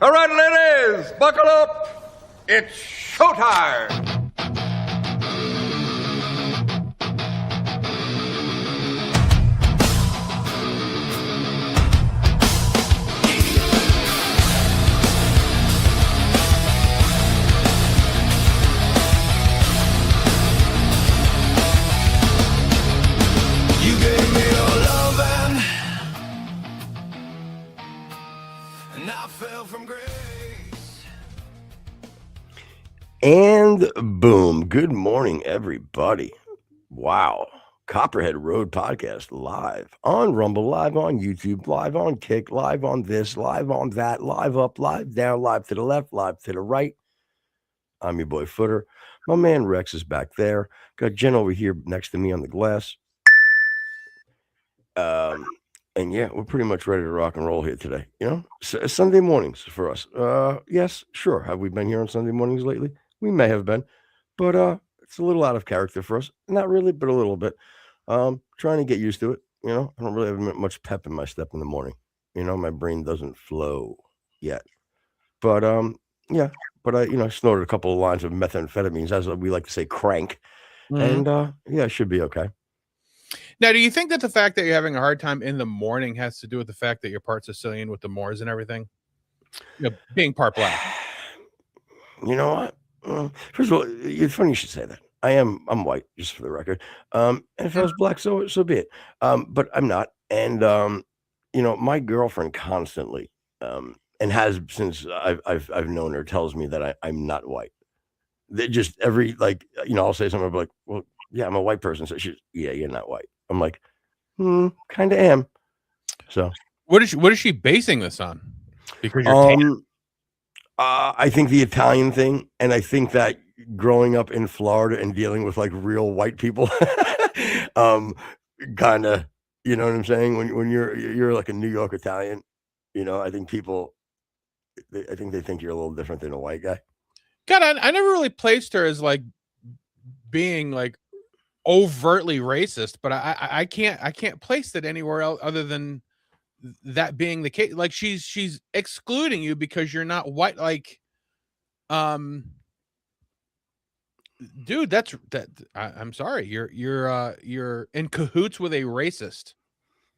All right, ladies, buckle up. It's showtime. You gave me your loving, and I fell from grace. And boom. Good morning, everybody. Wow. Copperhead Road Podcast live on Rumble, live on YouTube, live on Kick, live on this, live on that, live up, live down, live to the left, live to the right. I'm your boy Footer. My man Rex is back there. Got Jen over here next to me on the glass. And yeah, we're pretty much ready to rock and roll here today. You know, Sunday mornings for us. Yes, sure. Have we been here on Sunday mornings lately? We may have been, but it's a little out of character for us. Not really, but a little bit. Trying to get used to it. You know, I don't really have much pep in my step in the morning. You know, my brain doesn't flow yet. But yeah. But I snorted a couple of lines of methamphetamines, as we like to say, crank, and yeah, I should be okay. Now, do you think that the fact that you're having a hard time in the morning has to do with the fact that you're part Sicilian with the Moors and everything? You know, being part black. You know what? First of all, it's funny you should say that. I'm white, just for the record. And if I was black, so be it. But I'm not. And my girlfriend constantly, and has since I've known her, tells me that I'm not white. They just I'll say something, I'll be like, well, yeah, I'm a white person. So she's, yeah, you're not white. I'm like, kind of am. So what is she basing this on? Because you're tan. I think the Italian thing, and I think that growing up in Florida and dealing with like real white people, kind of, you know what I'm saying? When you're like a New York Italian, I think they think you're a little different than a white guy. God, I never really placed her as like being like overtly racist, but I can't place it anywhere else other than that being the case. Like she's excluding you because you're not white. Like, dude, I'm sorry, you're in cahoots with a racist.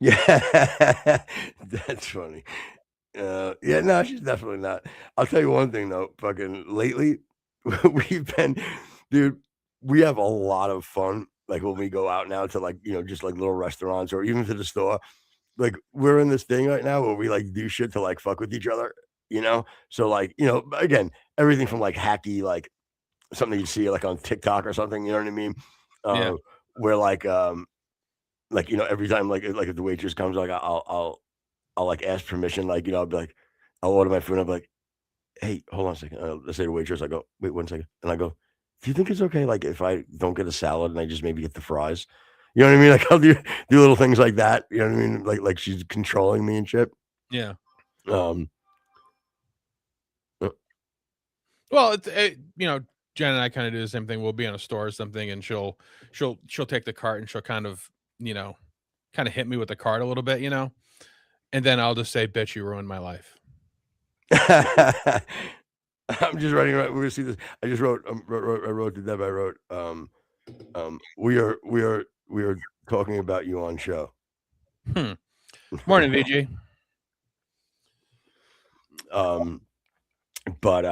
Yeah, that's funny. Yeah, no, she's definitely not. I'll tell you one thing though, fucking lately, dude, we have a lot of fun. Like when we go out now to like, just like little restaurants or even to the store. Like we're in this thing right now where we like do shit to like fuck with each other, So like, again, everything from like hacky, like something you see like on TikTok or something, you know what I mean? Yeah. Where like every time like if the waitress comes, like I'll like ask permission, like, I'll be like, I'll order my food and I'll be like, hey, hold on a second. Let's say the waitress, I go, wait 1 second. And I go, do you think it's okay, like, if I don't get a salad and I just maybe get the fries? You know what I mean? Like, I'll do little things like that. You know what I mean? Like she's controlling me and shit. Yeah. Well, Jen and I kind of do the same thing. We'll be in a store or something, and she'll take the cart and she'll kind of hit me with the cart a little bit, and then I'll just say, "Bitch, you ruined my life." I'm just writing. We're gonna see this. I just wrote. I wrote to Deb. I wrote. We are talking about you on show. Morning, VG. But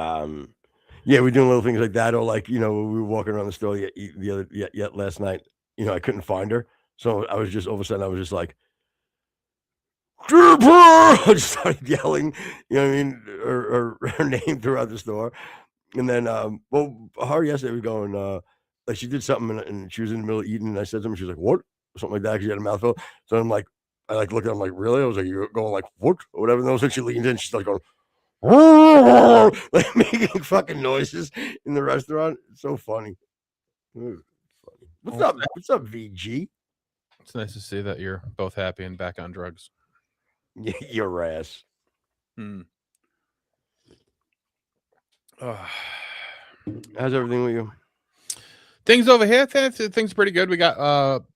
yeah, we're doing little things like that, or like we were walking around the store yet last night. I couldn't find her, so I was just all of a sudden I was just like, I just started yelling, you know what I mean, her name throughout the store. And then, her yesterday was going, like she did something and she was in the middle of eating, and I said something, she was like, what? Something like that, 'cause she had a mouthful. So I'm like, I like looked at him like, really? I was like, you're going like, what? Or whatever. And all of a sudden she leans in, she's like going, like making fucking noises in the restaurant. It's so funny. Funny. What's up? What's up, VG? It's nice to see that you're both happy and back on drugs. Your ass. How's everything with you? Things over here, things pretty good. We got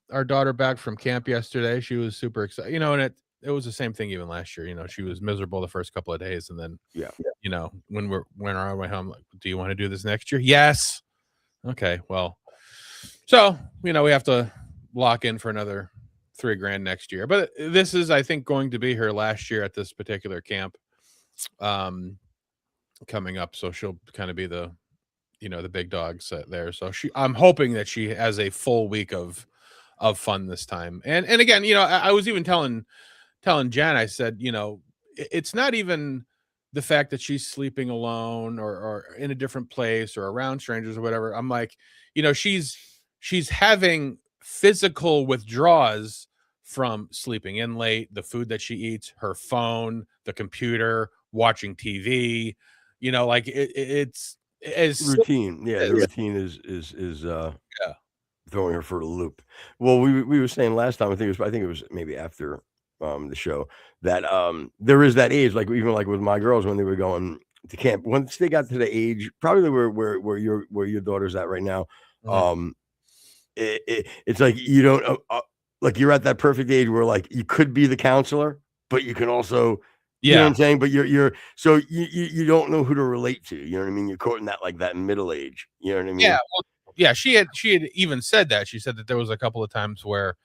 our daughter back from camp yesterday. She was super excited, and it was the same thing even last year. She was miserable the first couple of days, and then when we're on our way home, like, do you want to do this next year? Yes. Okay, well, so we have to lock in for another $3,000 next year. But this is, I think, going to be her last year at this particular camp, coming up. So she'll kind of be the big dogs there. So I'm hoping that she has a full week of fun this time. And again, I was even telling Jen, I said, it's not even the fact that she's sleeping alone or in a different place or around strangers or whatever. I'm like, she's having physical withdrawals from sleeping in late, the food that she eats, her phone, the computer, watching TV, like it's routine. Yeah, the routine is throwing her for a loop. Well, we were saying last time, I think it was maybe after the show, that there is that age, like even like with my girls when they were going to camp, once they got to the age probably where your daughter's at right now, it's like you don't like you're at that perfect age where like you could be the counselor, but you can also you know what I'm saying, but you're so you don't know who to relate to, you know what I mean, you're caught in that middle age, you know what I mean. She had even said that. She said that there was a couple of times where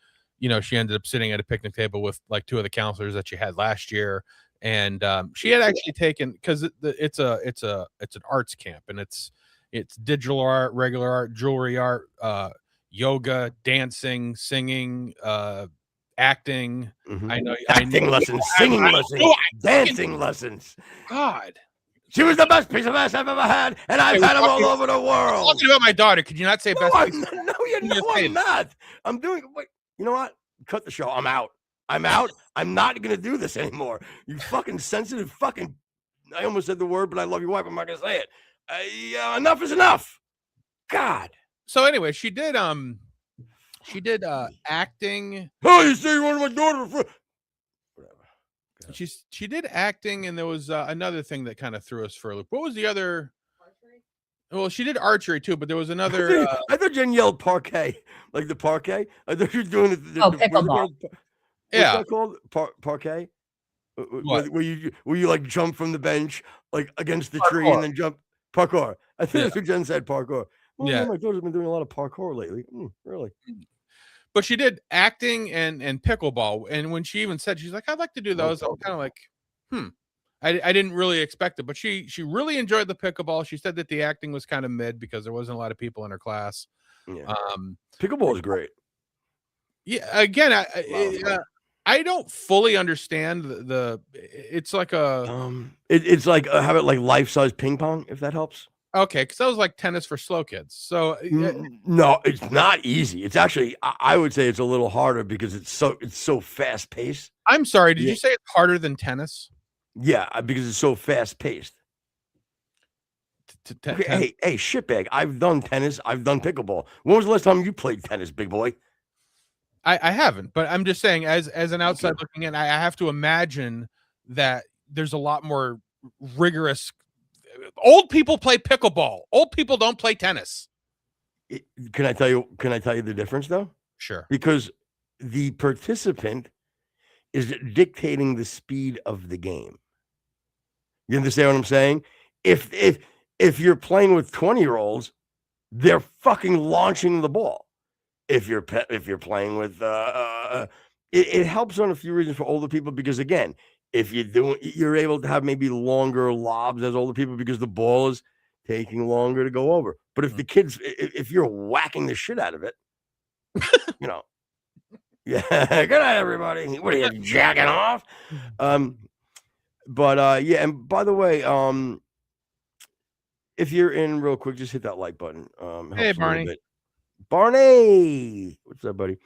she ended up sitting at a picnic table with like two of the counselors that she had last year, and she had actually taken, because it's an arts camp, and it's digital art, regular art, jewelry art, yoga, dancing, singing, acting. I know acting lessons, singing lessons, dancing lessons. God, she was the best piece of ass I've ever had, and I've had them all over the world. Talking about my daughter, could you not say best? No, I'm not. I'm doing. Wait, you know what? Cut the show. I'm out. I'm not gonna do this anymore. You fucking sensitive fucking. I almost said the word, but I love your wife. I'm not gonna say it. Enough is enough. God. So anyway, she did acting. Oh, you say you wanted my daughter for whatever. She did acting, and there was another thing that kind of threw us for a loop. What was the other? Archery. Well, she did archery too, but there was another. I thought Jen yelled parquet, like the parquet. I thought you were doing it. Pickleball. What's that called? Parquet. Where you like jump from the bench like against the tree and then jump. Parkour. I think that's what Jen said. Parkour. Well, my daughter's been doing a lot of parkour lately. Really? But she did acting and pickleball. And when she even said, she's like, I'd like to do those. I'm kind of like, I didn't really expect it. But she really enjoyed the pickleball. She said that the acting was kind of mid because there wasn't a lot of people in her class. Yeah. Pickleball is great. Yeah. Again, I don't fully understand it's like it's like have it like life-size ping pong, if that helps. Okay, because that was like tennis for slow kids. So no, it's not easy. It's actually, I would say it's a little harder because it's so fast paced. I'm sorry, did you say it's harder than tennis? Yeah, because it's so fast paced. Hey, shitbag. I've done tennis. I've done pickleball. When was the last time you played tennis, big boy? I haven't, but I'm just saying, as an outside looking in, I have to imagine that there's a lot more rigorous. Old people play pickleball. Old people don't play tennis. Can I tell you the difference though? Sure. Because the participant is dictating the speed of the game. You understand what I'm saying? If you're playing with 20-year-olds, they're fucking launching the ball. If you're playing with it helps on a few reasons for older people, because again, if you're able to have maybe longer lobs as older people because the ball is taking longer to go over. But if the kids, if you're whacking the shit out of it, yeah. Good night, everybody. What are you jacking off? Yeah. And by the way, if you're in real quick, just hit that like button. Hey, Barney. Barney, what's up, buddy?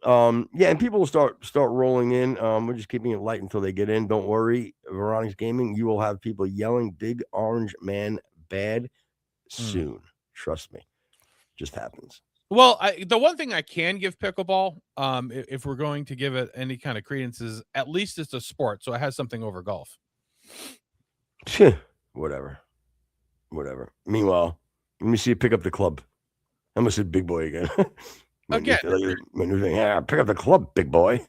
Yeah, and people will start rolling in. We're just keeping it light until they get in. Don't worry, Veronica's Gaming. You will have people yelling "Big Orange Man bad" soon. Trust me, just happens. Well, the one thing I can give pickleball, if we're going to give it any kind of credence, is at least it's a sport, so it has something over golf. Whatever. Meanwhile, let me see you pick up the club. I almost said big boy again. Again. My new thing. Yeah, pick up the club, big boy.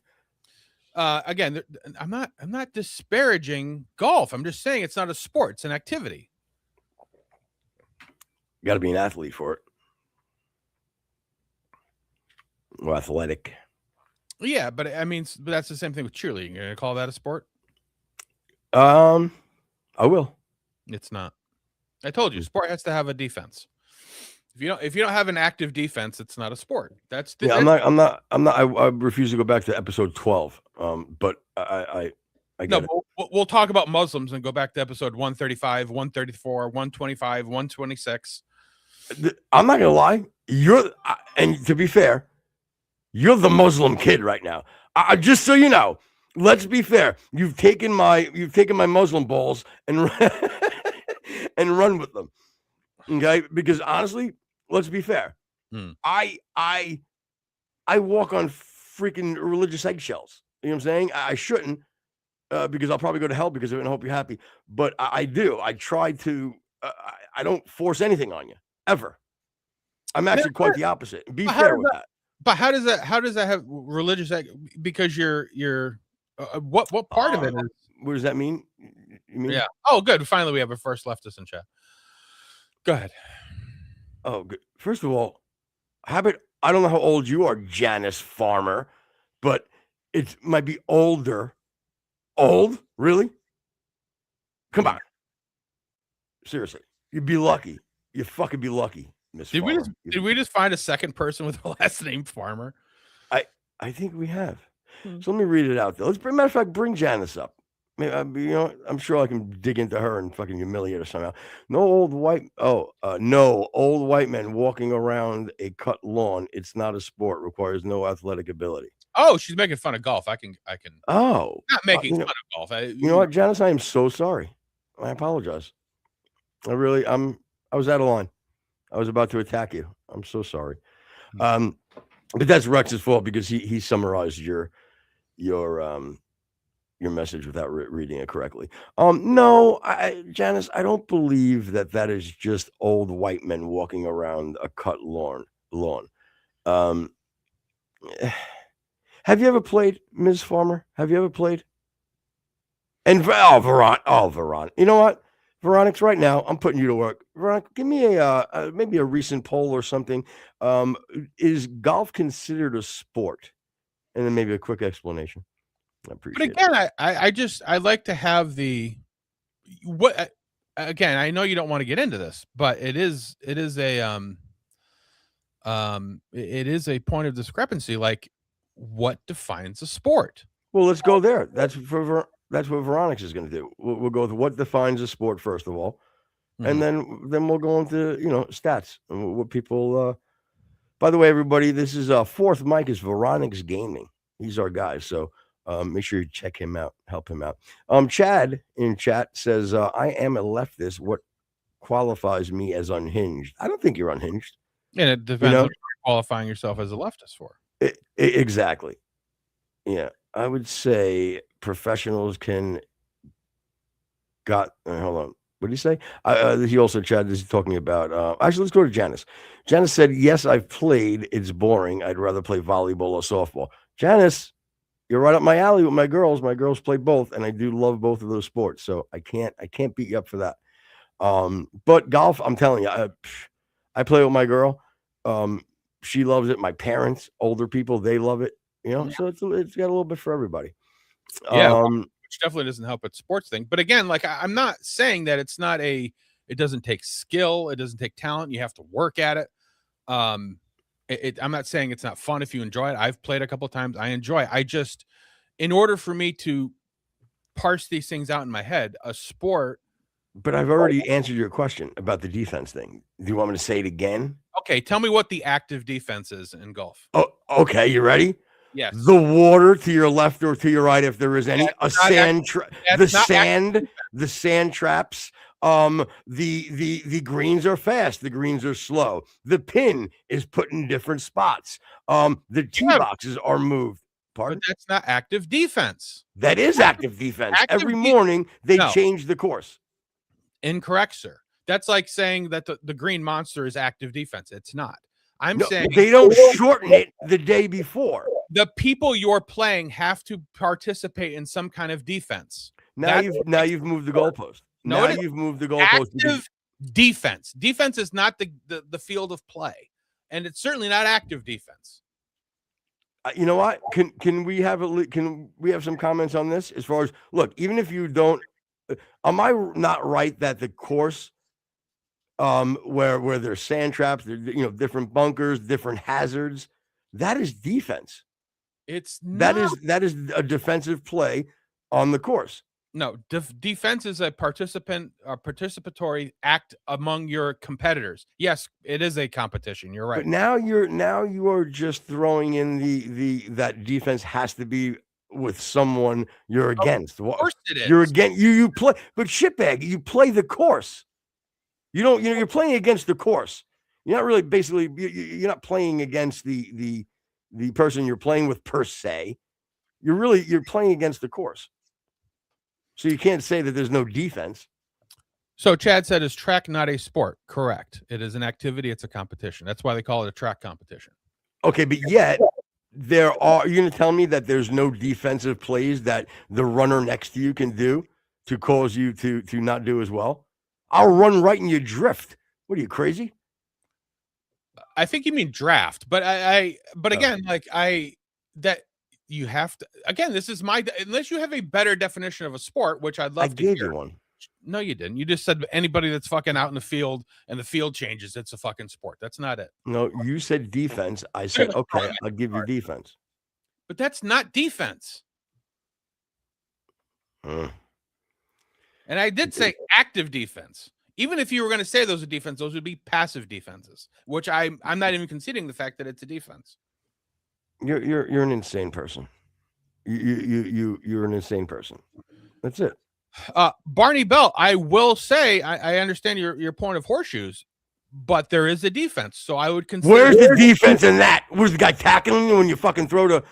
Again, I'm not disparaging golf. I'm just saying it's not a sport; it's an activity. You got to be an athlete for it. Or athletic. Yeah, but I mean, but that's the same thing with cheerleading. You're gonna call that a sport? I will. It's not. I told you, sport has to have a defense. If you don't have an active defense, it's not a sport. Yeah, I'm not. I refuse to go back to episode 12. But I get it. We'll talk about Muslims and go back to episode 135, 134, 125, 126. I'm not gonna lie. And to be fair, you're the Muslim kid right now. Just so you know, let's be fair. You've taken my Muslim balls and and run with them. Okay, because honestly, let's be fair. I walk on freaking religious eggshells. You know what I'm saying? I shouldn't, because I'll probably go to hell because of it, and I hope you're happy. But I do. I try to. I don't force anything on you ever. I'm actually quite the opposite. Be fair with that. But how does that have religious? Because you're what part of it is? What does that mean? You mean? Yeah. Oh, good. Finally, we have a first leftist in chat. Go ahead. Oh, good. First of all, I don't know how old you are, Janice Farmer, but it might be older. Old? Really? Come on. Seriously. You'd be lucky. You'd fucking be lucky, Miss Farmer. Did we just find a second person with the last name Farmer? I think we have. So let me read it out there. Matter of fact, bring Janice up. Maybe, I'm sure I can dig into her and fucking humiliate her somehow. No old white men walking around a cut lawn. It's not a sport. Requires no athletic ability. Oh, she's making fun of golf. I can. Oh, not making fun of golf. You know what, Janice? I am so sorry. I apologize. I was out of line. I was about to attack you. I'm so sorry. But that's Rex's fault because he summarized your message without reading it correctly. No, Janice, I don't believe that is just old white men walking around a cut lawn. Have you ever played, Ms. Farmer? Have you ever played? And Veron. You know what? Veronica's right now. I'm putting you to work. Veronica, give me maybe a recent poll or something. Is golf considered a sport? And then maybe a quick explanation. I appreciate it. But again, I like to have again, I know you don't want to get into this, but it is a point of discrepancy. Like, what defines a sport? Well, let's go there. That's what Veronica's is going to do. We'll go with what defines a sport first of all, and then we'll go into stats and what people. By the way, everybody, this is fourth mic is Veronica's Gaming. He's our guy, so make sure you check him out, help him out. Chad in chat says, "I am a leftist. What qualifies me as unhinged? I don't think you're unhinged. And it depends on what you're qualifying yourself as a leftist for. Exactly. Yeah, I would say professionals hold on. What did he say? He also, Chad, is talking about, actually, let's go to Janice. Janice said, yes, I've played. It's boring. I'd rather play volleyball or softball. Janice, you're right up my alley with my girls. My girls play both, and I do love both of those sports. So I can't beat you up for that. But golf, I'm telling you, I play with my girl. She loves it. My parents, older people, they love it. So it's got a little bit for everybody. Yeah, which definitely doesn't help with sports thing. But again, like I'm not saying that it doesn't take skill, it doesn't take talent. You have to work at it. I'm not saying it's not fun if you enjoy it. I've played a couple of times. I enjoy it. In order for me to parse these things out in my head, a sport. But I've already answered your question about the defense thing. Do you want me to say it again? Okay, tell me what the active defense is in golf. Oh, okay. You ready? Yes. The water to your left or to your right, if there is any, the sand traps. The greens are fast. The greens are slow. The pin is put in different spots. The tee boxes are moved. Pardon? But that's not active defense. That is active defense. Every morning they change the course. Incorrect, sir. That's like saying that the green monster is active defense. It's not. I'm saying they don't shorten it the day before. the people you're playing have to participate in some kind of defense. Now you've moved the goalpost. No, now you've moved the goalpost. Active defense. Defense is not the field of play, and it's certainly not active defense. You know what? Can we have some comments on this? As far as, look, even if you don't, am I not right that the course, where there's sand traps, different bunkers, different hazards, that is defense. It's not. That is a defensive play on the course. No, defense is a participatory act among your competitors. Yes, it is a competition. You're right. But now you are just throwing in that defense has to be with someone you're against. Of course it is. You're against you play, but shitbag, you play the course. You don't. You're playing against the course. You're not really basically. You're not playing against the person you're playing with per se. You're playing against the course. So you can't say that there's no defense. So Chad said, is track not a sport? Correct. It is an activity. It's a competition. That's why they call it a track competition. Okay, but yet you're going to tell me that there's no defensive plays that the runner next to you can do to cause you to not do as well? I'll run right in your drift. What are you, crazy? I think you mean draft, but again, you have to, again, this is unless you have a better definition of a sport, which I'd love to hear. I gave you one. No, you didn't. You just said anybody that's fucking out in the field and the field changes, it's a fucking sport. That's not it. No, you said defense. I said, okay, I'll give you defense. But that's not defense. And I did say active defense. Even if you were going to say those are defense, those would be passive defenses, which I'm not even conceding the fact that it's a defense. You're an insane person. You're an insane person. That's it. Barney Bell, I will say I understand your point of horseshoes, but there is a defense. So I would consider. Where's the defense in that? Was the guy tackling you when you fucking throw the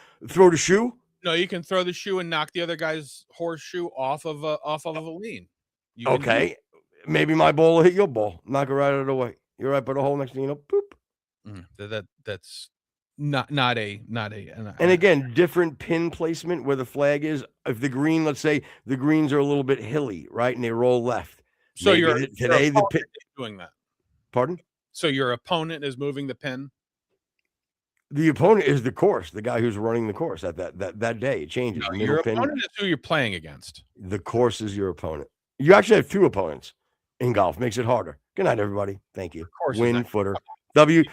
shoe? No, you can throw the shoe and knock the other guy's horseshoe off of a lean. Okay, maybe my ball will hit your ball, knock it right out of the way. You're right by the hole, next thing you know, boop. That's not a. And again, different pin placement where the flag is. If the green, let's say the greens are a little bit hilly, right, and they roll left. So the pin doing that. Pardon? So your opponent is moving the pin. The opponent is the course, the guy who's running the course at that day. It changes. No, your opponent is who you're playing against. The course is your opponent. You actually have two opponents in golf. Makes it harder. Good night, everybody. Thank you. Win footer. W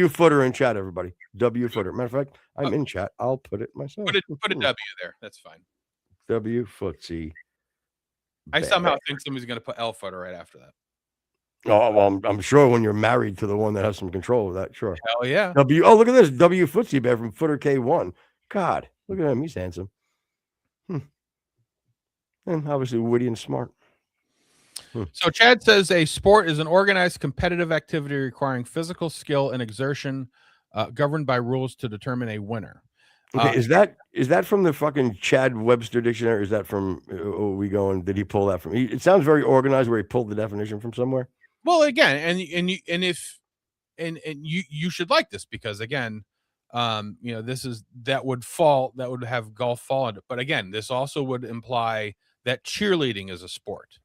footer in chat, everybody. W footer. Matter of fact, I'm in chat. I'll put it myself. Put a W there. That's fine. W footsie. I somehow think somebody's going to put L footer right after that. Oh, well, I'm sure when you're married to the one that has some control of that, sure. Hell yeah. W. Oh, look at this. W footsie bear from Footer K1. God, look at him. He's handsome. And obviously witty and smart. So Chad says a sport is an organized competitive activity requiring physical skill and exertion, governed by rules to determine a winner. Okay, is that from the fucking Chad Webster dictionary? Or is that from did he pull that from? It sounds very organized where he pulled the definition from somewhere. Well, again, you should like this because again, that would have golf fall into. But again, this also would imply that cheerleading is a sport.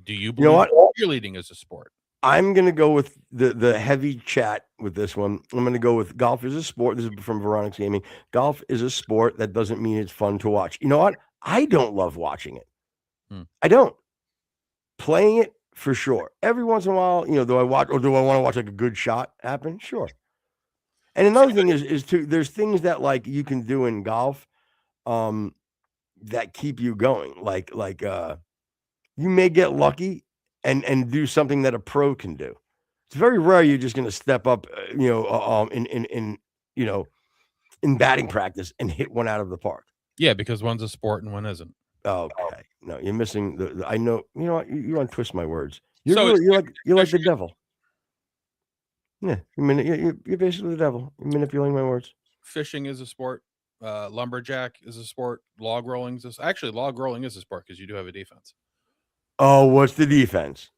Do you believe cheerleading is a sport? I'm going to go with the heavy chat with this one. I'm going to go with golf is a sport. This is from Veronic's Gaming. Golf is a sport. That doesn't mean it's fun to watch. You know what? I don't love watching it. I don't. Playing it for sure. Every once in a while, do I watch or do I want to watch like a good shot happen? Sure. And another thing is there's things that like you can do in golf that keep you going. Like you may get lucky and do something that a pro can do. It's very rare you're just going to step up, in batting practice and hit one out of the park. Yeah, because one's a sport and one isn't. Okay, no, you're missing the. I know. You know what? You want to twist my words. You're like the devil. Yeah, you're basically the devil. You're manipulating my words. Fishing is a sport. Lumberjack is a sport. Log rolling is log rolling is a sport because you do have a defense. Oh, what's the defense?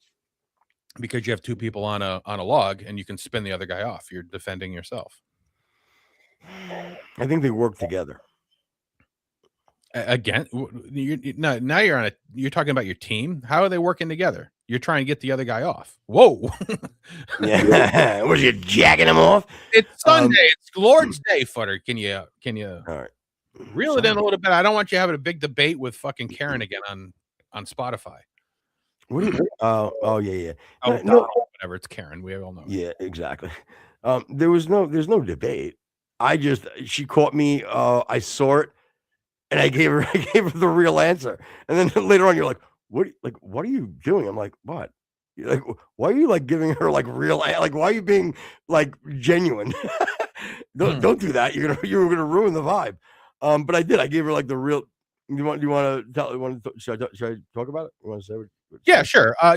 Because you have two people on a log and you can spin the other guy off. You're defending yourself. I think they work together. Again, now you're talking about your team. How are they working together? You're trying to get the other guy off. Whoa. Yeah. Was you jacking him off? It's Sunday. It's Lord's Day, Footer. Can you All right. reel it in a little bit? I don't want you having a big debate with fucking Karen again on Spotify. What do you? Oh yeah. Oh, No. whatever. It's Karen. We all know. Yeah, exactly. There's no debate. She caught me. I saw it, and I gave her the real answer. And then later on, you're like, what are you doing? I'm like, what? You're like, why are you like giving her like real, like, why are you being like genuine? Don't do that. You're gonna ruin the vibe. But I did. I gave her like the real. Do you want to tell? Should I talk about it? You want to say what? Yeah, sure. I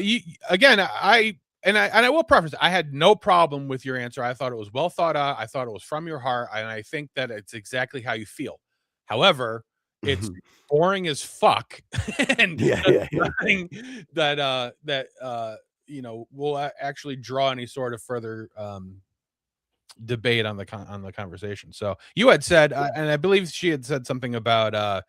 will preface, I had no problem with your answer. I thought it was well thought out. I thought it was from your heart, and I think that it's exactly how you feel. However, it's boring as fuck, and nothing that will actually draw any sort of further debate on the conversation. So you had said, and I believe she had said something about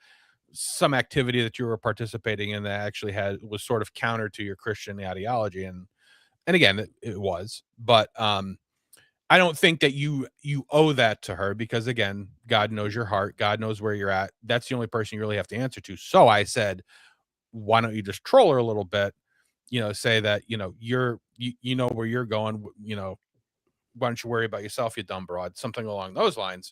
some activity that you were participating in that actually was sort of counter to your Christian ideology, and again it was, but I don't think that you owe that to her, because again, God knows your heart, God knows where you're at. That's the only person you really have to answer to. So I said, why don't you just troll her a little bit, say that you know where you're going, why don't you worry about yourself, you dumb broad, something along those lines.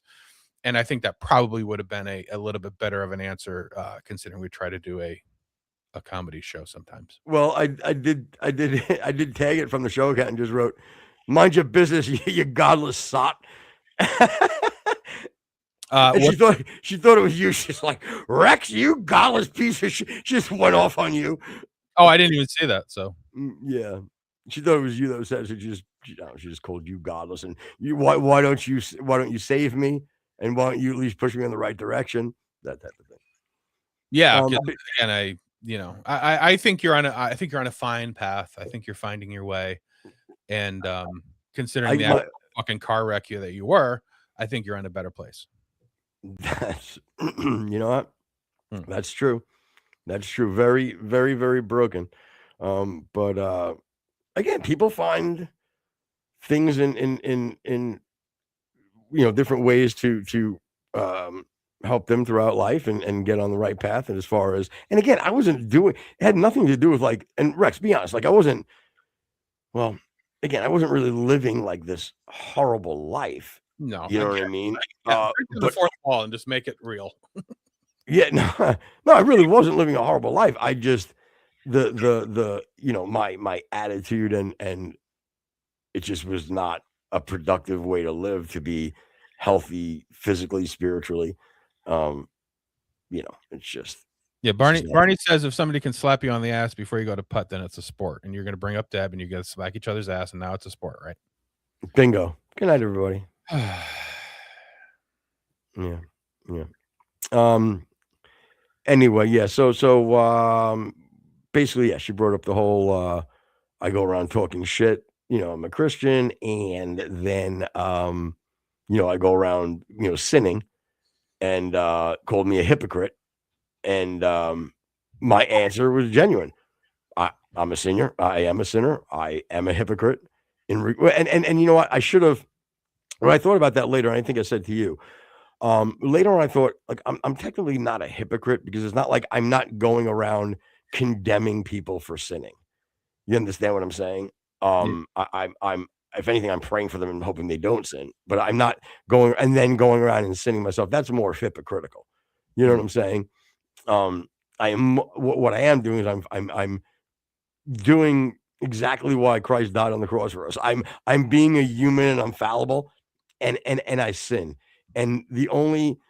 And I think that probably would have been a little bit better of an answer, considering we try to do a comedy show sometimes. Well, I did tag it from the show account and just wrote, "Mind your business, you godless sot." And she thought it was you. She's like, "Rex, you godless piece of shit." She just went off on you. Oh, I didn't even say that. So yeah, she thought it was you that said it. She just called you godless, and why don't you save me, and why don't you at least push me in the right direction? That type of thing. Yeah, again, I think you're on a fine path. I think you're finding your way, and considering that fucking car wreck that you were, I think you're in a better place. That's you know what? That's true. That's true. Very, very, very broken. But again, people find things in different ways to help them throughout life and get on the right path. And as far as, and again, it had nothing to do with like, and Rex, be honest, like I wasn't really living like this horrible life. No, you know what I mean? Break the fourth wall and just make it real. Yeah, no, I really wasn't living a horrible life. I just my attitude and it just was not a productive way to live, to be healthy physically, spiritually. It's just Barney says if somebody can slap you on the ass before you go to putt, then it's a sport, and you're going to bring up Deb and you got to smack each other's ass, and now it's a sport, right? Bingo. Good night, everybody. Yeah. Anyway, yeah. So basically, yeah, she brought up the whole I go around talking shit, I'm a Christian, and then I go around, sinning, and called me a hypocrite. And my answer was genuine. I'm a sinner. I am a sinner. I am a hypocrite. And you know what? I should have, when I thought about that later, and I think I said to you, later on, I thought, like, I'm technically not a hypocrite, because it's not like I'm not going around condemning people for sinning. You understand what I'm saying? I'm if anything, I'm praying for them and hoping they don't sin, but I'm not going around and sinning myself. That's more hypocritical. You know what I'm saying? I am, what I am doing is I'm doing exactly why Christ died on the cross for us. I'm being a human, and I'm fallible, and I sin. And can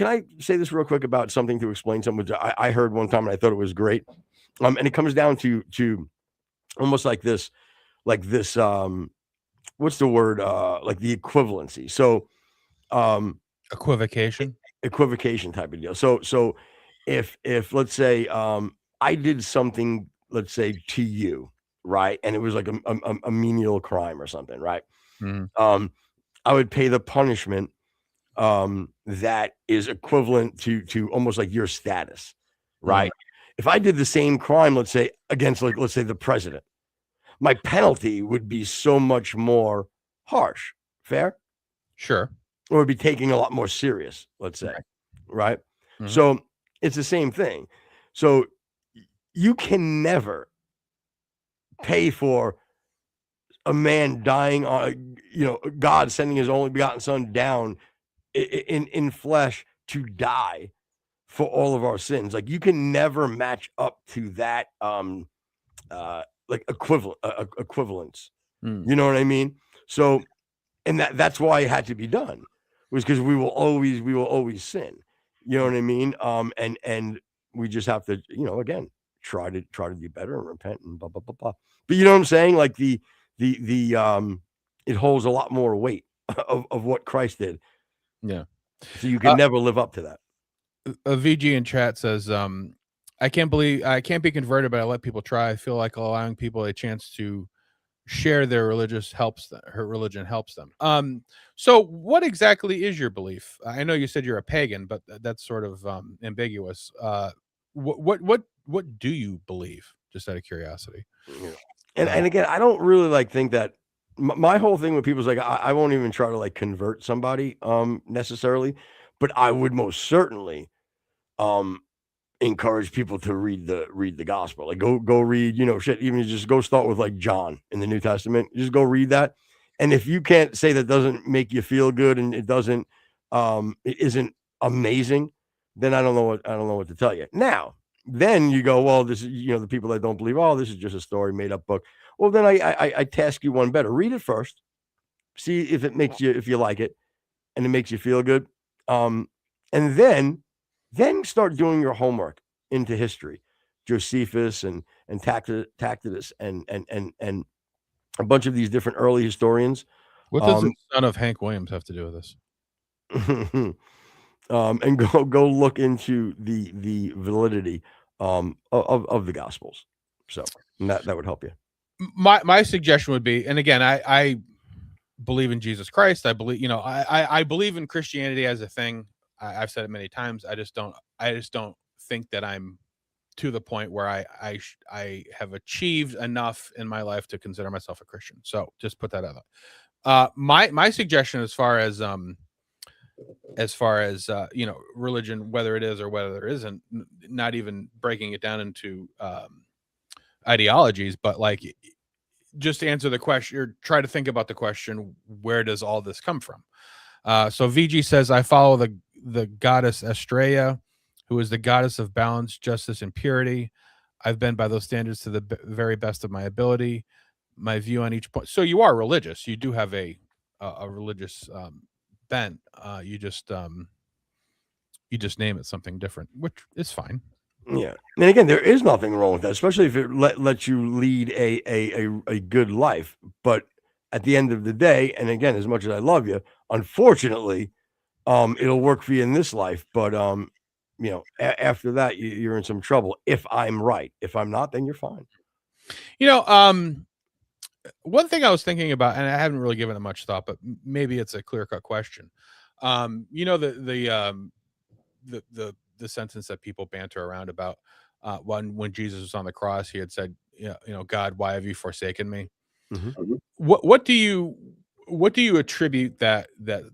I say this real quick about something, to explain something which I heard one time and I thought it was great. And it comes down to almost like this, what's the word? Like the equivalency. So, equivocation type of deal. So if let's say, I did something, let's say, to you, right? And it was like a menial crime or something, right? Mm-hmm. I would pay the punishment that is equivalent to almost like your status, right? If I did the same crime, let's say against, like, let's say the president, my penalty would be so much more harsh. Fair? Sure. Or would be taking a lot more serious, let's say, right? Mhm. So it's the same thing. So you can never pay for a man dying on, God sending his only begotten son down in flesh to die for all of our sins. Like, you can never match up to that like equivalence. You know what I mean? So, and that's why it had to be done, was because we will always sin. You know what I mean? And we just have to, again, try to do better and repent and blah blah blah blah. But you know what I'm saying? Like the it holds a lot more weight of what Christ did. Yeah. So you can never live up to that. A VG in chat says, I can't be converted, but I let people try. I feel like allowing people a chance to share their her religion helps them. So what exactly is your belief? I know you said you're a pagan, but that's sort of ambiguous. What do you believe? Just out of curiosity. And again, I don't really think that my whole thing with people is like, I won't even try to convert somebody necessarily, but I would most certainly encourage people to read the gospel. Like, go read, shit, even just go start with John in the New Testament. Just go read that. And if you can't say that doesn't make you feel good and it isn't amazing, then I don't know what to tell you. Now, then you go, well, this is, the people that don't believe, oh, this is just a story, made up book. Well, then I task you one better. Read it first. See if if you like it and it makes you feel good. And then start doing your homework into history. Josephus and Tacitus and a bunch of these different early historians. What does the son of Hank Williams have to do with this? And go look into the validity of the Gospels. So that would help you. My suggestion would be, and again, I believe in Jesus Christ. I believe, I believe in Christianity as a thing. I've said it many times. I just don't think that I'm to the point where I have achieved enough in my life to consider myself a Christian. So just put that out. My suggestion as far as religion, whether it is or whether there isn't, not even breaking it down into ideologies, but just answer the question, or try to think about the question, where does all this come from? So VG says, I follow the goddess Estrella, who is the goddess of balance, justice, and purity. I've been by those standards to the very best of my ability. My view on each point. So you are religious. You do have a religious bent. You just name it something different, which is fine. Yeah. And again, there is nothing wrong with that, especially if it lets you lead a good life. But at the end of the day, and again, as much as I love you, unfortunately, it'll work for you in this life. But after that, you're in some trouble. If I'm right, if I'm not, then you're fine. One thing I was thinking about, and I haven't really given it much thought, but maybe it's a clear-cut question. The sentence that people banter around about when Jesus was on the cross, he had said, God, why have you forsaken me? Mm-hmm. What do you attribute that to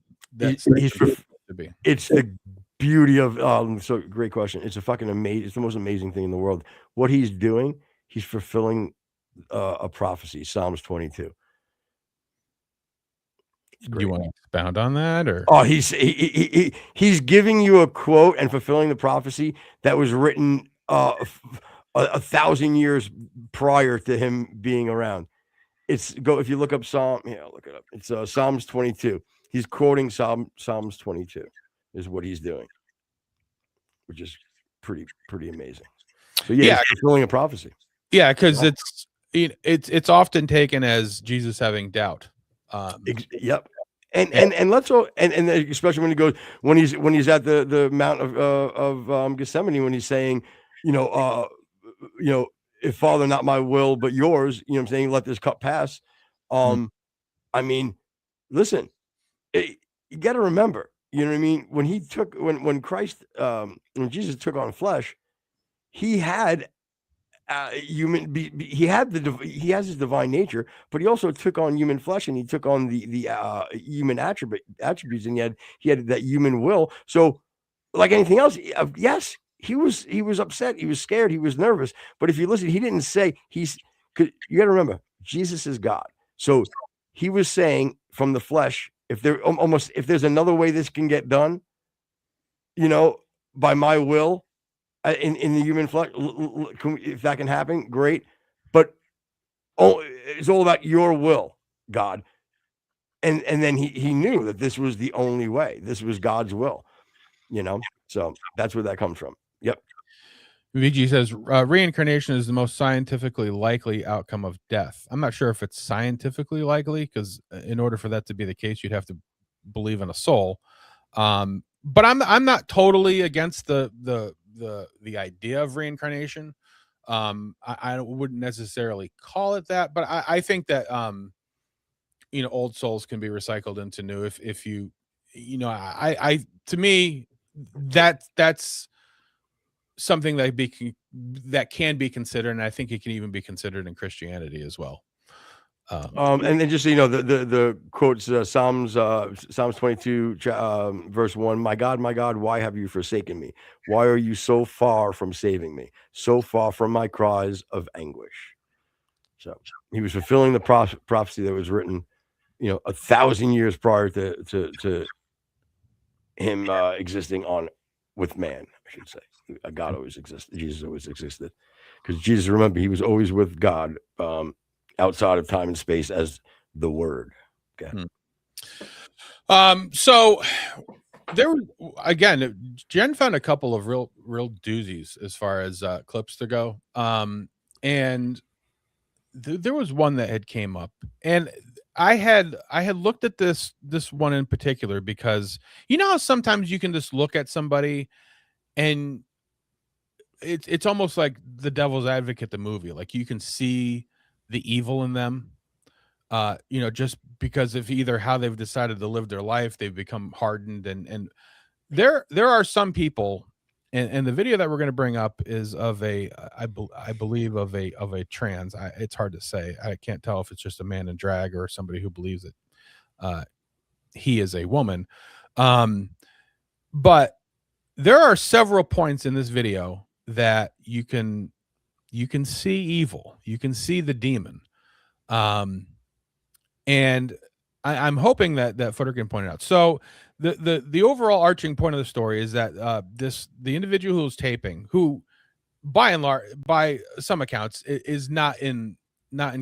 be? It's the beauty of so great question. It's a fucking amazing. It's the most amazing thing in the world. What he's doing, he's fulfilling a prophecy, Psalms 22. Do you want to expound on that, or? Oh, he's giving you a quote and fulfilling the prophecy that was written 1,000 years prior to him being around. If you look up look it up. It's Psalms 22. He's quoting Psalms 22 is what he's doing, which is pretty amazing. So he's fulfilling a prophecy. Yeah, because it's often taken as Jesus having doubt. Yep. And let's all and especially when he's at the Mount of Gethsemane, when he's saying, if Father, not my will but yours, I'm saying, let this cup pass. I mean, listen, you got to remember, you know what I mean? When Jesus took on flesh, he had he has his divine nature, but he also took on human flesh, and he took on the human attributes, and he had that human will. So, like anything else, yes, he was upset, he was scared, he was nervous. But if you listen, he didn't say cause you got to remember, Jesus is God, so he was saying from the flesh, if there's another way this can get done, by my will. In the human flesh, if that can happen, great. But it's all about your will, God. And then he knew that this was the only way. This was God's will, So that's where that comes from. Yep. VG says reincarnation is the most scientifically likely outcome of death. I'm not sure if it's scientifically likely, because in order for that to be the case, you'd have to believe in a soul. But I'm not totally against the idea of reincarnation. I wouldn't necessarily call it that, but I think that old souls can be recycled into new if you to me that's something that can be considered, and I think it can even be considered in Christianity as well. And then just so you know, the quotes, Psalms 22 verse 1, my God, why have you forsaken me? Why are you so far from saving me, so far from my cries of anguish? So he was fulfilling the prophecy that was written 1,000 years prior to him existing on with man, I should say. God always existed, Jesus always existed, because Jesus, remember, he was always with God, outside of time and space as the Word. Okay. So there again, Jen found a couple of real doozies as far as clips to go. And there was one that had came up, and I had looked at this one in particular because how sometimes you can just look at somebody and it's almost like the Devil's Advocate, the movie. Like you can see the evil in them, just because of either how they've decided to live their life, they've become hardened, and there are some people, and the video that we're going to bring up is of I believe of a trans. It's hard to say. I can't tell if it's just a man in drag or somebody who believes that he is a woman. But there are several points in this video that you can see evil. You can see the demon. And I'm hoping that Footer can point it out. So the overall arching point of the story is that the individual who's taping, who by and large, by some accounts, is not in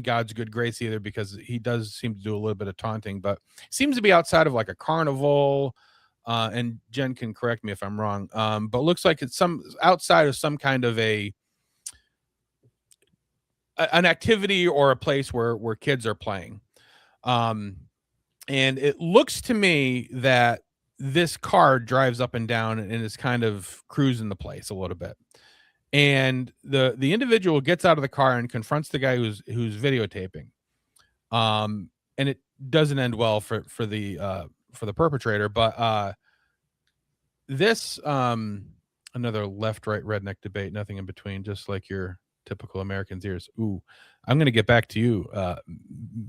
God's good grace either, because he does seem to do a little bit of taunting, but seems to be outside of like a carnival. And Jen can correct me if I'm wrong. But looks like it's outside of some kind of an activity or a place where kids are playing. And it looks to me that this car drives up and down and is kind of cruising the place a little bit. And the individual gets out of the car and confronts the guy who's videotaping. And it doesn't end well for the perpetrator, but this another left-right redneck debate, nothing in between, just like your typical American's ears. Ooh, I'm going to get back to you,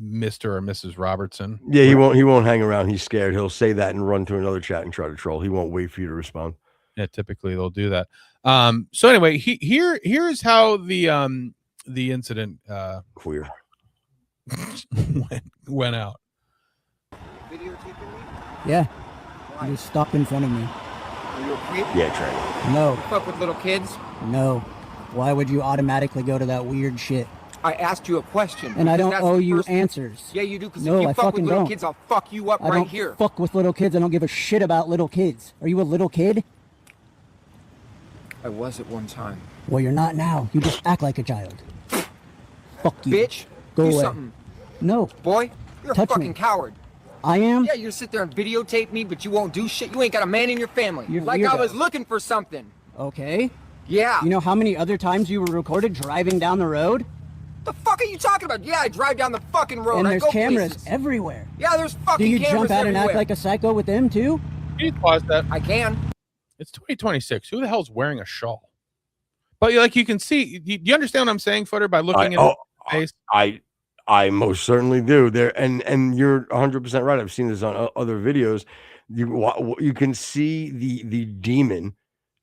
Mr. or Mrs. Robertson. Yeah, he won't hang around. He's scared. He'll say that and run to another chat and try to troll. He won't wait for you to respond. Yeah, typically they'll do that. So anyway, here's how the incident queer went out. Videotaping me? Yeah. Why? You just stopped in front of me. Are you a creep? Yeah, try it. No. You fuck with little kids? No. Why would you automatically go to that weird shit? I asked you a question. And I don't that's owe the you first- answers. Yeah, you do, because No, if you I fuck with fucking little don't. kids, I'll fuck you up I right don't here. fuck with little kids. I don't give a shit about little kids. Are you a little kid? I was at one time. Well, you're not now. You just act like a child. Fuck you. Bitch, Go do away. something. No, Boy, you're Touch a fucking me. coward. I am. Yeah, you sit there and videotape me, but you won't do shit. You ain't got a man in your family. You're like I weirdo. was looking for something. Okay. Yeah. You know how many other times you were recorded driving down the road? The fuck are you talking about? Yeah, I drive down the fucking road. And I there's go cameras places. everywhere. Yeah, there's fucking Do you cameras jump out and everywhere. act like a psycho with them too? Can you pause that? I can. It's 2026. Who the hell's wearing a shawl? But like you can see, do you understand what I'm saying, Footer? By looking at his face, I most certainly do. There and you're 100% right. I've seen this on other videos. You can see the demon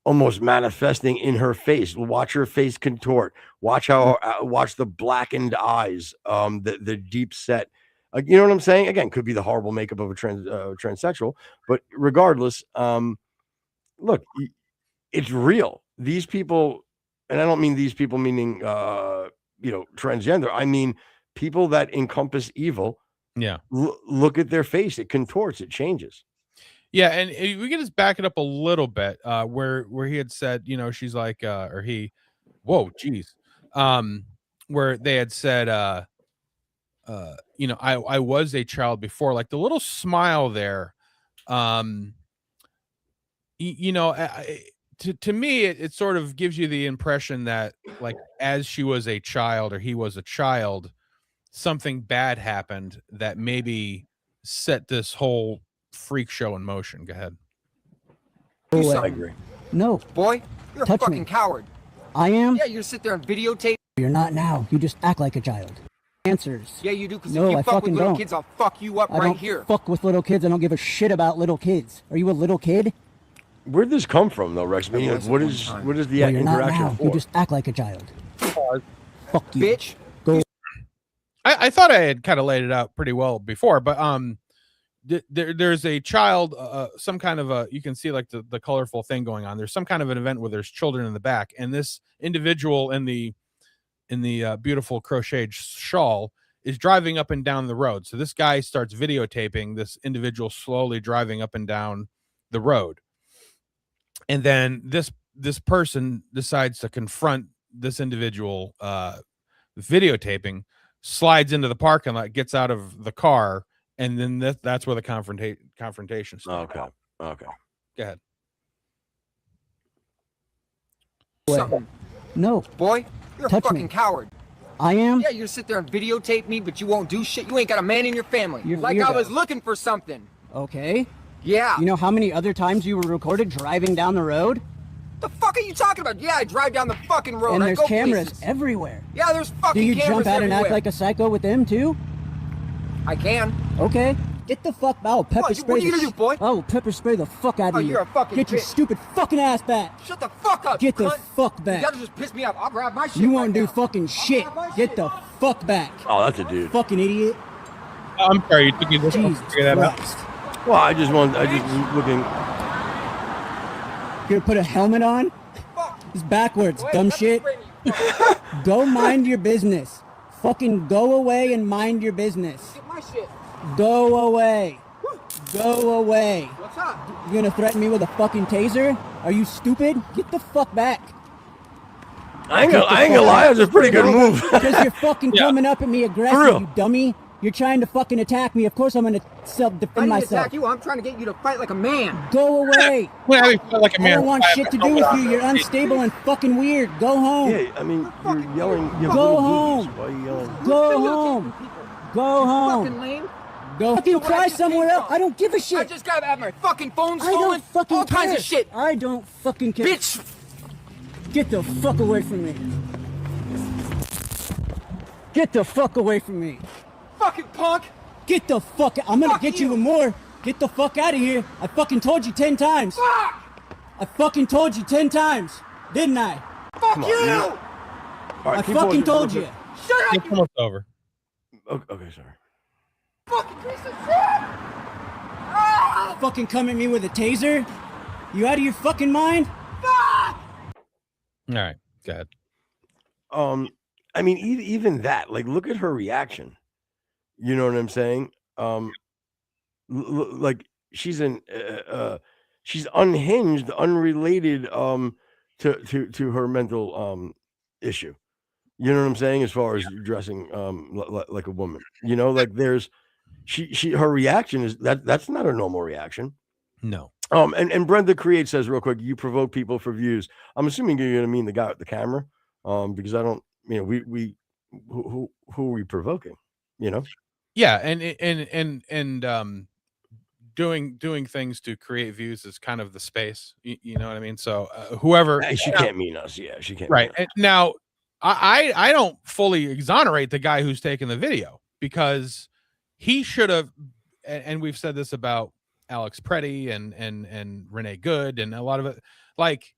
almost manifesting in her face. Watch her face contort. Watch how watch the blackened eyes, the deep set. You know what I'm saying? Again, could be the horrible makeup of a transsexual, but regardless, look, it's real. These people, and I don't mean these people meaning transgender. I mean people that encompass evil. yeah. Look at their face. It contorts. It changes. Yeah, and we can just back it up a little bit, where he had said, she's like, or he, whoa, geez, where they had said, I was a child before, like the little smile there, to me, it sort of gives you the impression that, like, as she was a child or he was a child, something bad happened that maybe set this whole freak show in motion. Go ahead. Do I something. agree. No, Boy, you're Touch a fucking me. coward. I am. Yeah, you sit there and videotape. You're not now. You just act like a child. Answers. Yeah, you do, because No, if you I fuck with fucking little don't. kids, I'll fuck you up I right don't here. fuck with little kids. I don't give a shit about little kids. Are you a little kid? Where'd this come from, though, Rex? I mean, It what wasn't is one time. what is the Well, you're not interaction now. for? You just act like a child. Fuck you. Bitch. Go. I thought I had kind of laid it out pretty well before, but there's a child, some kind of you can see like the colorful thing going on. There's some kind of an event where there's children in the back, and this individual in the beautiful crocheted shawl is driving up and down the road. So this guy starts videotaping this individual slowly driving up and down the road, and then this person decides to confront this individual videotaping, slides into the parking lot, gets out of the car, and then that's where the confrontation starts. Okay. Go ahead. Something. No, Boy, you're a Touch fucking me. coward. I am. Yeah, you sit there and videotape me, but you won't do shit. You ain't got a man in your family. You're like weirdo. I was looking for something. Okay. Yeah. You know how many other times you were recorded driving down the road? The fuck are you talking about? Yeah, I drive down the fucking road. And I there's go cameras places. everywhere. Yeah, there's fucking Do you cameras jump out and everywhere. act like a psycho with them too? I can. Okay. Get the fuck out. Pepper What? spray. What are you the gonna do, boy? Oh, pepper spray the fuck out of Oh, you. you're a fucking Get your bitch. stupid fucking ass back. Shut the fuck up. Get you the cunt. fuck back. That'll just piss me off. I'll grab my shit. You won't right do now. fucking shit. I'll grab my Get shit. the fuck back. Oh, that's a dude. Fucking idiot. I'm sorry, you took me this long to Jesus figure that out. Christ. Well, I just looking. You're gonna put a helmet on? Fuck. It's backwards, Wait, dumb let me shit. spray me, you fuck. Go mind your business. Fucking go away and mind your business. Get my shit. Go away. Go away. What's up? You're gonna threaten me with a fucking taser? Are you stupid? Get the fuck back. I ain't gonna lie. That's a pretty good move. Because you're fucking Yeah. coming up at me For aggressive, real. you dummy. You're trying to fucking attack me. Of course I'm gonna I self-defend didn't myself. attack you. I'm trying to get you to fight like a man. Go away. Well, I feel like a I man. don't want shit to do with you. You're unstable and fucking weird. Go home. Yeah, I mean, you're yelling. You have Go little home. boobies. Why are you yelling? Go home. Go Fucking home. lame. Go fucking where I cry just somewhere came else. from. I don't give a I shit. just gotta have my fucking phone I stolen. don't fucking all care. kinds of shit. I don't fucking care. Bitch. Get the fuck away from me. Get the fuck away from me. Fucking punk. Get the fuck. I'm gonna Fuck get you you. with more. Get the fuck out of here. I fucking told you 10 times. Fuck. I fucking told you 10 times. Didn't I? Fuck on, you. man. All right, I keep fucking going. told you. Shut up, It's you almost over. Okay, sorry. fucking piece of shit. Ah, Fucking come at me with a taser? You out of your fucking mind? fuck. All right, go ahead. I mean, even that, like, look at her reaction. You know what I'm saying? Like she's she's unhinged, unrelated to her mental issue. You know what I'm saying? As far as dressing like a woman, you know, like there's her reaction is that's not a normal reaction. No. And Brenda Create says real quick, you provoke people for views. I'm assuming you're gonna mean the guy with the camera, because I don't, you know, who are we provoking? You know? Yeah, and doing things to create views is kind of the space. You know what I mean? So whoever She can't mean us. Yeah, she can't. right Mean us. and now, I don't fully exonerate the guy who's taking the video, because he should have, and we've said this about Alex Preddy and Renee Good and a lot of it, like,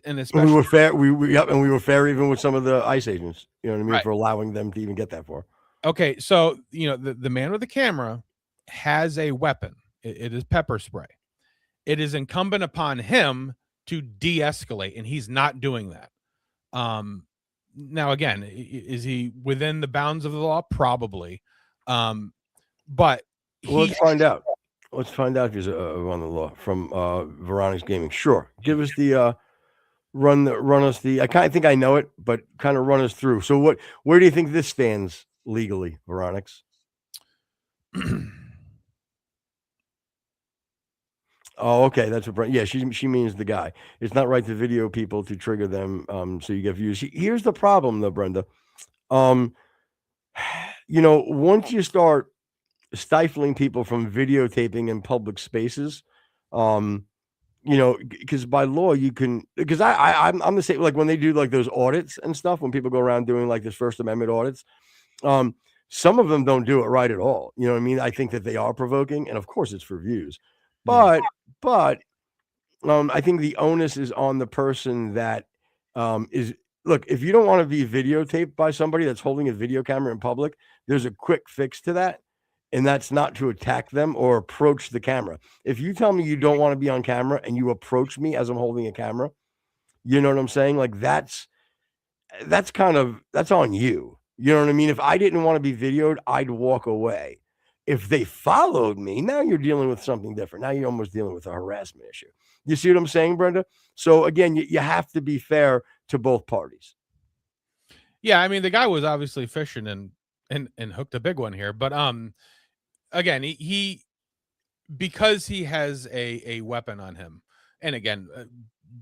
and especially We were fair. Yep, and we were fair even with some of the ICE agents. You know what I mean? Right. For allowing them to even get that far. Okay, so the man with the camera has a weapon. It is pepper spray. It is incumbent upon him to de-escalate, and he's not doing that. Now again, is he within the bounds of the law? Probably. But let's find out. Let's find out if he's on the law from Veronica's Gaming. Sure. Give us the run us the. I kind of think I know it, but kind of run us through. So where do you think this stands legally, Veronica's? Oh, okay. That's what. Yeah, she means the guy. It's not right to video people to trigger them, so you get views. Here's the problem, though, Brenda. Once you start stifling people from videotaping in public spaces, because by law you can. Because I'm the same. Like when they do like those audits and stuff, when people go around doing like this First Amendment audits, some of them don't do it right at all. You know what I mean? I think that they are provoking, and of course it's for views. But I think the onus is on the person that is. Look, if you don't want to be videotaped by somebody that's holding a video camera in public, there's a quick fix to that, and that's not to attack them or approach the camera. If you tell me you don't want to be on camera and you approach me as I'm holding a camera, you know what I'm saying? Like that's on you. You know what I mean? If I didn't want to be videoed, I'd walk away. If they followed me, now you're dealing with something different. Now you're almost dealing with a harassment issue. You see what I'm saying, Brenda? So again, you have to be fair to both parties. Yeah, I mean the guy was obviously fishing and hooked a big one here, but again, he because he has a weapon on him, and again,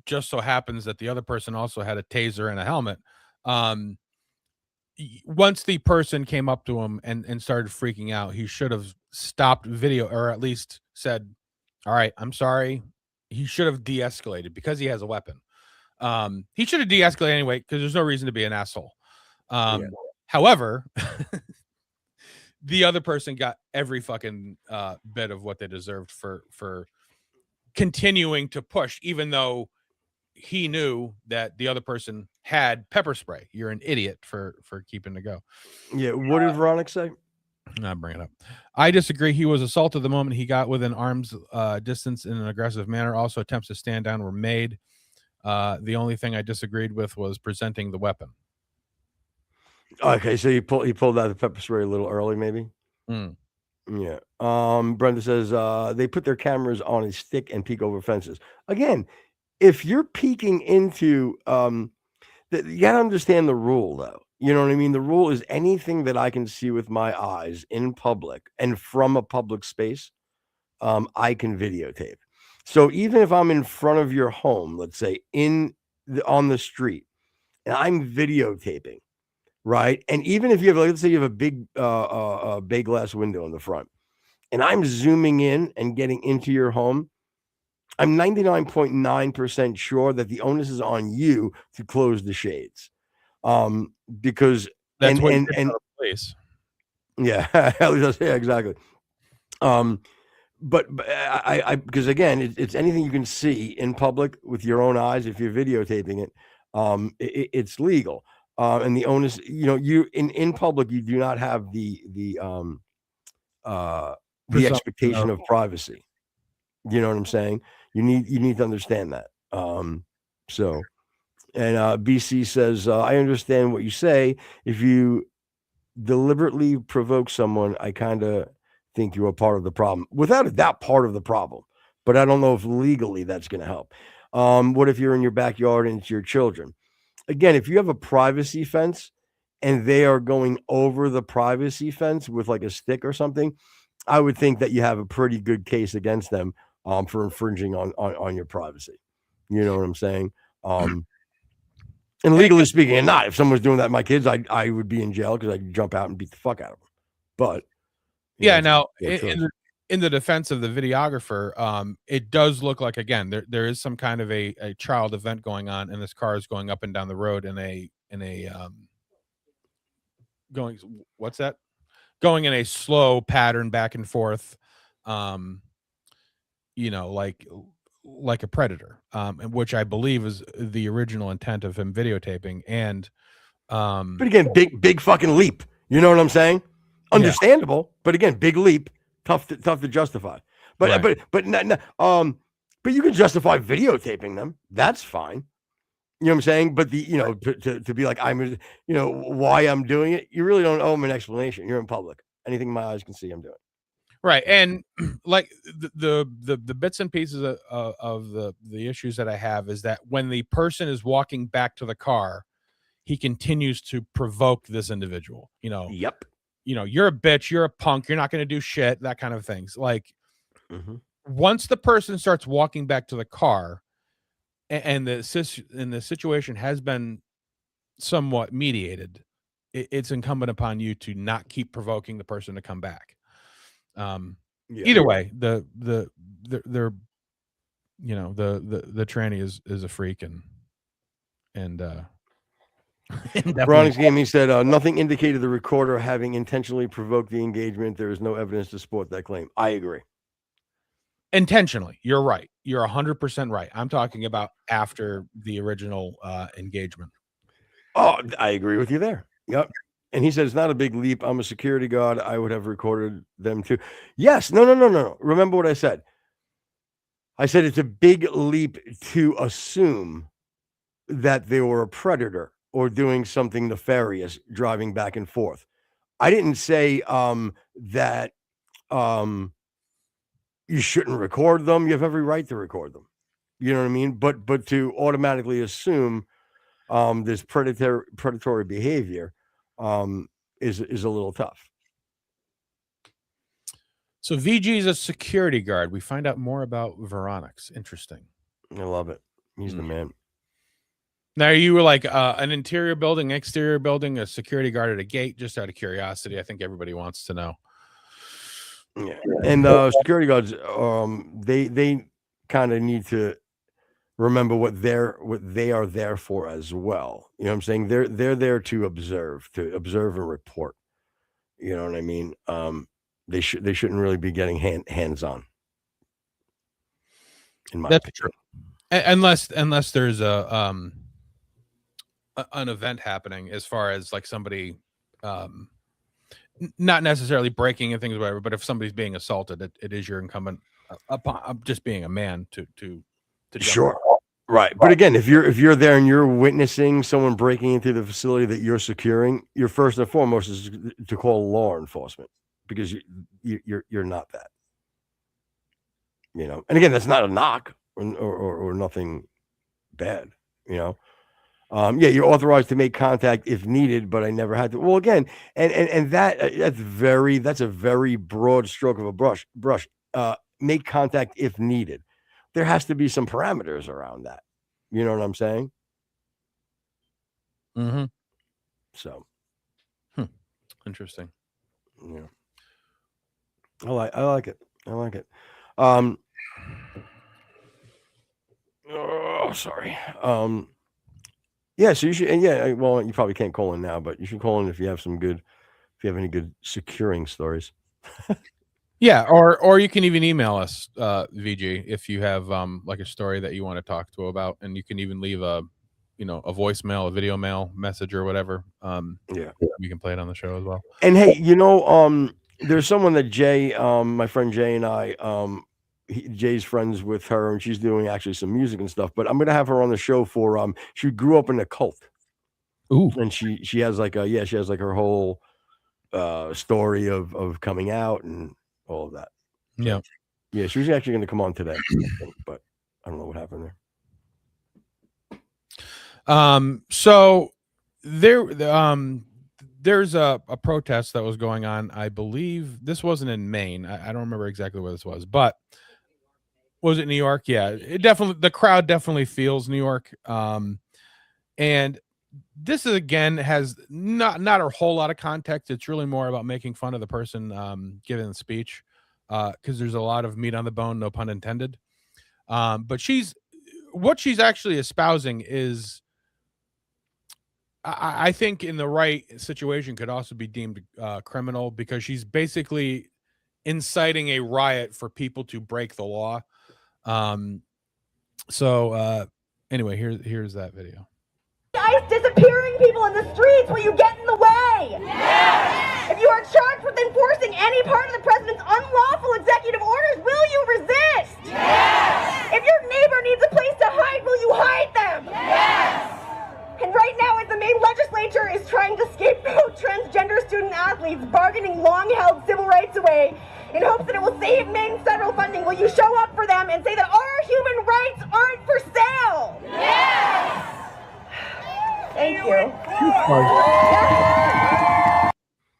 just so happens that the other person also had a taser and a helmet. Once the person came up to him and started freaking out, he should have stopped video, or at least said, all right, I'm sorry. He should have de-escalated because he has a weapon. He should have de-escalated anyway, because there's no reason to be an asshole. However, the other person got every fucking bit of what they deserved for continuing to push, even though he knew that the other person had pepper spray. You're an idiot for keeping to go. Yeah. What did Veronica say? I'll bring it up. I disagree. He was assaulted the moment he got within arm's distance in an aggressive manner. Also, attempts to stand down were made. The only thing I disagreed with was presenting the weapon. Okay, so he pulled out the pepper spray a little early, maybe. Yeah. Brenda says they put their cameras on a stick and peek over fences. Again, if you're peeking into, you gotta understand the rule, though. You know what I mean? The rule is anything that I can see with my eyes in public and from a public space, I can videotape. So even if I'm in front of your home, let's say on the street, and I'm videotaping, right? And even if you have, let's say you have a big bay glass window in the front, and I'm zooming in and getting into your home, I'm 99.9% sure that the onus is on you to close the shades. Because that's what and place. Yeah, yeah, exactly. But I because again, it's anything you can see in public with your own eyes. If you're videotaping it, it's legal. And the onus, you in public, you do not have the expectation of privacy. You know what I'm saying? You need to understand that. So, and BC says, I understand what you say. If you deliberately provoke someone, I kind of think you're a part of the problem. Without a doubt, part of the problem. But I don't know if legally that's going to help. What if you're in your backyard and it's your children? Again, if you have a privacy fence and they are going over the privacy fence with like a stick or something, I would think that you have a pretty good case against them for infringing on your privacy. You know what I'm saying? And legally speaking, and not if someone's doing that to my kids, I would be in jail because I'd jump out and beat the fuck out of them. But yeah, know, now in the defense of the videographer, it does look like, again, there is some kind of a child event going on, and this car is going up and down the road in a going what's that? Going in a slow pattern back and forth, you know, like a predator, and which I believe is the original intent of him videotaping. And but again, big fucking leap. You know what I'm saying? Understandable, but again, big leap, tough to justify. But Right. but you can justify videotaping them. That's fine. You know what I'm saying? But to be like, why I'm doing it, you really don't owe them an explanation. You're in public. Anything my eyes can see, I'm doing. Right. And like the bits and pieces of the issues that I have is that when the person is walking back to the car, he continues to provoke this individual. Yep. You're a bitch, you're a punk, you're not going to do shit, that kind of things. Like, once the person starts walking back to the car, and the situation has been somewhat mediated, it's incumbent upon you to not keep provoking the person to come back. Either way, the tranny is a freak, and Ronnie's game, he said, nothing indicated the recorder having intentionally provoked the engagement. There is no evidence to support that claim. I agree. Intentionally, you're right. You're 100% right. I'm talking about after the original engagement. Oh, I agree with you there. Yep. And he said, it's not a big leap. I'm a security guard. I would have recorded them too. Yes. No. Remember what I said. I said it's a big leap to assume that they were a predator or doing something nefarious driving back and forth. I didn't say that you shouldn't record them. You have every right to record them. You know what I mean? But to automatically assume this predatory behavior is a little tough. So VG is a security guard. We find out more about Veronix. Interesting. I love it. He's the man. Now, you were like an interior building, exterior building, a security guard at a gate, just out of curiosity. I think everybody wants to know. Yeah. And security guards, they kind of need to remember what they are there for as well. You know what I'm saying? They're there to observe and report. You know what I mean? They shouldn't really be getting hands on. In my opinion. True. Unless there's an event happening, as far as like somebody not necessarily breaking and things, whatever, but if somebody's being assaulted, it is your incumbent upon just being a man to sure. Right. But again, if you're there and you're witnessing someone breaking into the facility that you're securing, your first and foremost is to call law enforcement, because you're not that. You know, and again, that's not a knock or nothing bad, you know. You're authorized to make contact if needed, but I never had to. Well, again, and that's a very broad stroke of a brush. Make contact if needed. There has to be some parameters around that. You know what I'm saying? Mm-hmm. So, interesting. Yeah, I like it. Sorry. Yeah, so you should, and well, you probably can't call in now, but you should call in if you have any good securing stories. Yeah, or you can even email us, VG, if you have like a story that you want to talk to about, and you can even leave a voicemail, a video mail message, or whatever. We can play it on the show as well. And hey, there's someone that Jay, my friend Jay and I, Jay's friends with her, and she's doing actually some music and stuff. But I'm gonna have her on the show for she grew up in a cult. Ooh, and she has like her whole story of coming out and all of that. Yeah. She was actually going to come on today, but I don't know what happened there. So there's a protest that was going on. I believe this wasn't in Maine. I don't remember exactly where this was, but was it New York? Yeah, the crowd definitely feels New York. And this is again has not a whole lot of context. It's really more about making fun of the person giving the speech, because there's a lot of meat on the bone, no pun intended. But what she's actually espousing is, I think, in the right situation, could also be deemed criminal, because she's basically inciting a riot for people to break the law. So anyway, here's that video. ICE disappearing people in the streets, will you get in the way? Yes! If you are charged with enforcing any part of the president's unlawful executive orders, will you resist? Yes! If your neighbor needs a place to hide, will you hide them? Yes! And right now, as the Maine legislature is trying to scapegoat transgender student athletes bargaining long-held civil rights away in hopes that it will save Maine federal funding, will you show up for them and say that our human rights aren't for sale? Yes! Thank you.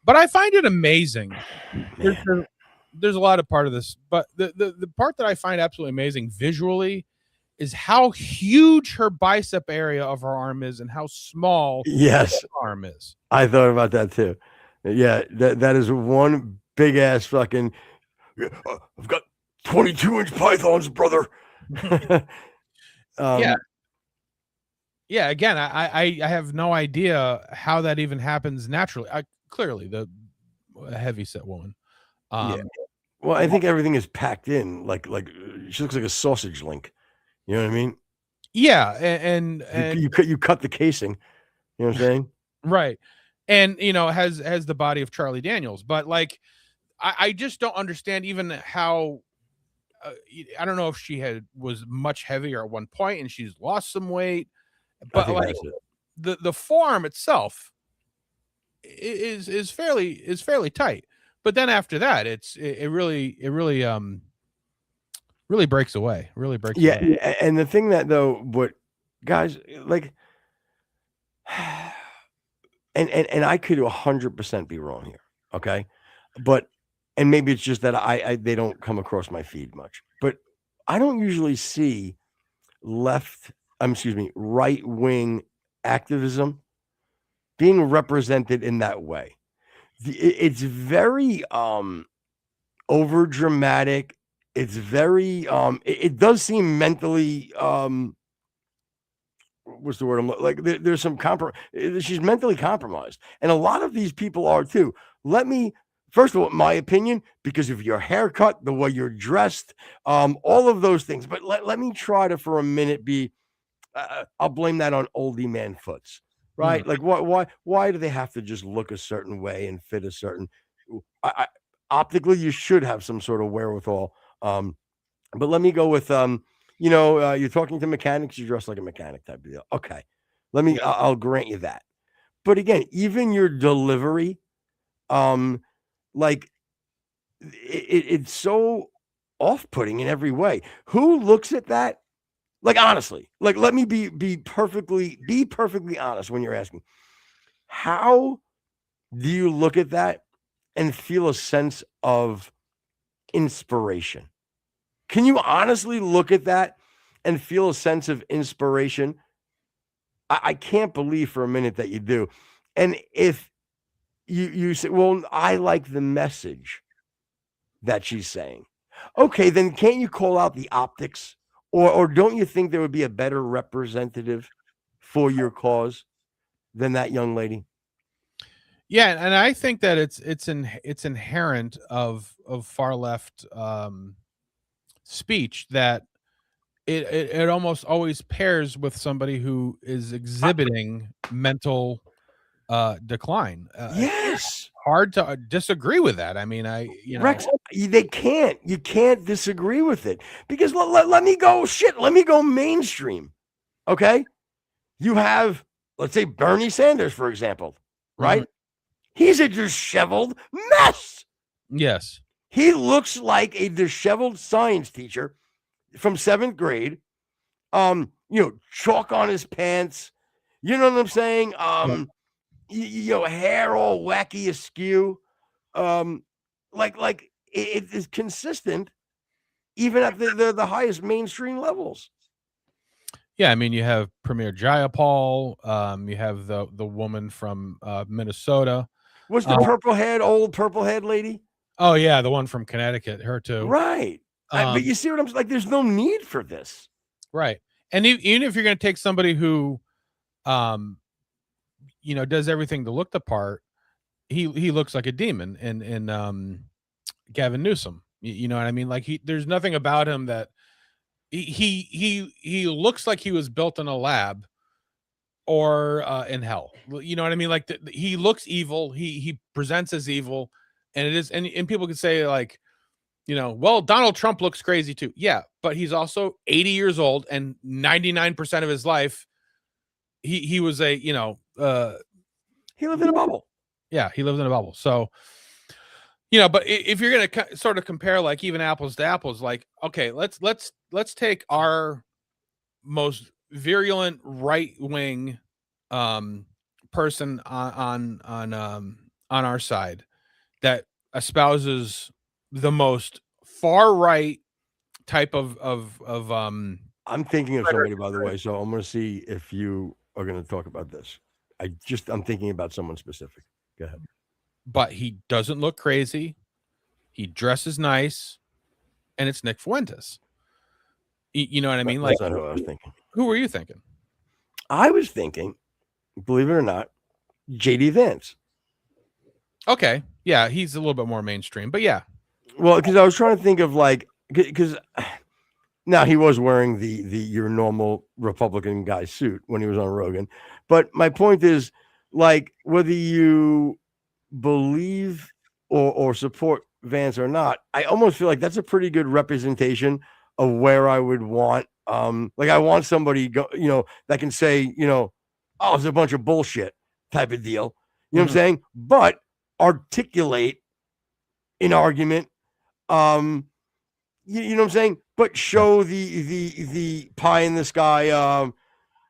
But I find it amazing. There's a lot of part of this, but the part that I find absolutely amazing visually is how huge her bicep area of her arm is and how small Yes, her arm is. I thought about that too. Yeah, that is one big ass fucking. I've got 22-inch pythons, brother. Yeah. Again, I have no idea how that even happens naturally. Clearly, a heavy set woman. Yeah. Well, I think everything is packed in. Like she looks like a sausage link. You know what I mean? Yeah, and you cut the casing. You know what I'm saying? Right. And has the body of Charlie Daniels, but like I just don't understand even how. I don't know if she was much heavier at one point and she's lost some weight, but like the forearm itself is fairly tight. But then after that, it really breaks away. Really breaks away. And the thing that though, what guys like, and I could 100% be wrong here, okay, but and maybe it's just that they don't come across my feed much, but I don't usually see right wing activism being represented in that way. It's very over dramatic. It's very it does seem mentally what's the word I'm like there's some she's mentally compromised, and a lot of these people are too. First of all, my opinion, because of your haircut, the way you're dressed, all of those things. But let me try to for a minute be I'll blame that on oldie man foots, right? Like why do they have to just look a certain way and fit a certain optically you should have some sort of wherewithal. But let me go with you're talking to mechanics, you dress like a mechanic type of deal. Okay. I'll grant you that. But again, even your delivery, like it's so off-putting in every way. Who looks at that? Like honestly, like let me be perfectly honest when you're asking. How do you look at that and feel a sense of inspiration? Can you honestly look at that and feel a sense of inspiration? I can't believe for a minute that you do. And if you say, well, I like the message that she's saying. Okay, then can't you call out the optics? Or don't you think there would be a better representative for your cause than that young lady? Yeah, and I think that it's inherent of far left speech that it almost always pairs with somebody who is exhibiting mental decline. Yes. Hard to disagree with that. I mean, Rex, they can't. You can't disagree with it because let me go mainstream. Okay, you have, let's say, Bernie Sanders, for example, right? Mm-hmm. He's a disheveled mess. Yes, he looks like a disheveled science teacher from 7th grade. Chalk on his pants. You know what I'm saying? Hair all wacky askew. Like it is consistent even at the highest mainstream levels. Yeah, I mean, you have Premier Jayapal. You have the woman from Minnesota. What's the old purple head lady? Oh yeah, the one from Connecticut. Her too. Right. But you see what I'm like? There's no need for this. Right. And even if you're going to take somebody who, does everything to look the part, he looks like a demon. And Gavin Newsom. You know what I mean? Like there's nothing about him that he looks like he was built in a lab or in hell. You know what I mean? Like he looks evil. He presents as evil, and it is. And people could say like, well, Donald Trump looks crazy too. Yeah, but he's also 80 years old, and 99% of his life, he was a he lived in a bubble. Yeah, he lived in a bubble. So. But if you're going to sort of compare like even apples to apples, like, okay, let's take our most virulent right wing person on our side that espouses the most far right type of I'm thinking of somebody, by the way, so I'm going to see if you are going to talk about this. I'm thinking about someone specific. Go ahead. But he doesn't look crazy. He dresses nice, and it's Nick Fuentes. You know what I mean? That's not who I was thinking. Who were you thinking? I was thinking, believe it or not, JD Vance. Okay, yeah, he's a little bit more mainstream, but yeah. Well, because I was trying to think of like, because now he was wearing the your normal Republican guy suit when he was on Rogan, but my point is like whether you believe or support Vance or not, I almost feel like that's a pretty good representation of where I would want like I want somebody that can say, oh, it's a bunch of bullshit type of deal. You know what I'm saying? But articulate an argument. You know what I'm saying? But show the pie in the sky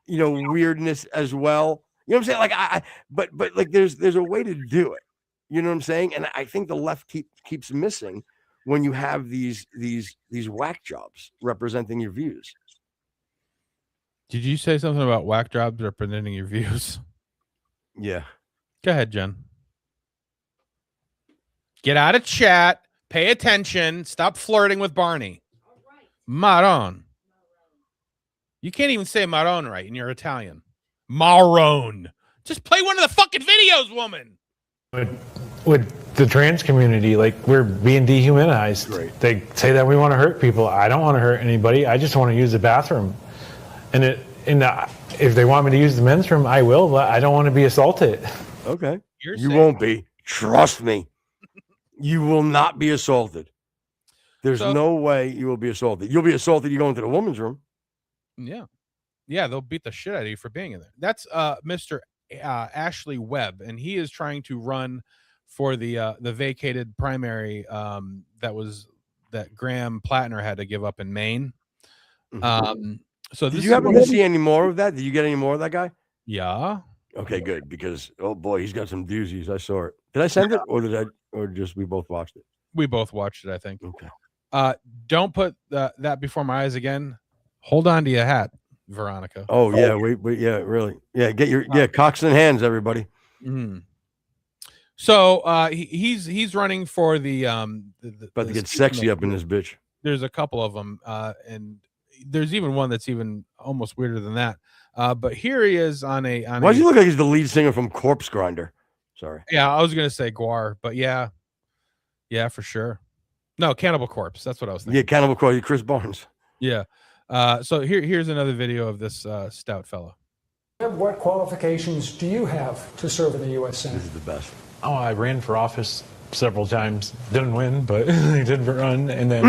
weirdness as well. You know what I'm saying? Like but like there's a way to do it. You know what I'm saying? And I think the left keeps missing when you have these whack jobs representing your views. Did you say something about whack jobs representing your views? Yeah. Go ahead, Jen. Get out of chat. Pay attention. Stop flirting with Barney. Maron. You can't even say Maron right, and you're Italian. Maron. Just play one of the fucking videos, woman. With the trans community, like we're being dehumanized. Great. They say that we want to hurt people. I don't want to hurt anybody. I just want to use the bathroom. And if they want me to use the men's room, I will, but I don't want to be assaulted. Okay. You won't be. Trust me. You will not be assaulted. There's no way you will be assaulted. You'll be assaulted. You go into the woman's room. Yeah. Yeah, they'll beat the shit out of you for being in there. That's Mr. Ashley Webb, and he is trying to run for the vacated primary that Graham Plattner had to give up in Maine. So did you happen to see any more of that? Did you get any more of that guy? Yeah. Okay, good, because oh boy, he's got some doozies. I saw it. Did I send it, or just we both watched it? We both watched it, I think. Okay. Don't put that before my eyes again. Hold on to your hat, Veronica. Oh yeah, wait, yeah, really, yeah. Get your cocks in hands, everybody. Mm-hmm. So he's running for the about to get sexy up in this bitch. There's a couple of them, and there's even one that's even almost weirder than that. But here he is on a. Why does he look like he's the lead singer from Corpse Grinder? Sorry. Yeah, I was gonna say Guar, but yeah, for sure. No, Cannibal Corpse. That's what I was thinking. Yeah, Cannibal Corpse. Chris Barnes. Yeah. So here's another video of this stout fellow. What qualifications do you have to serve in the U.S. Senate? This is the best. Oh, I ran for office several times. Didn't win, but I did run. And then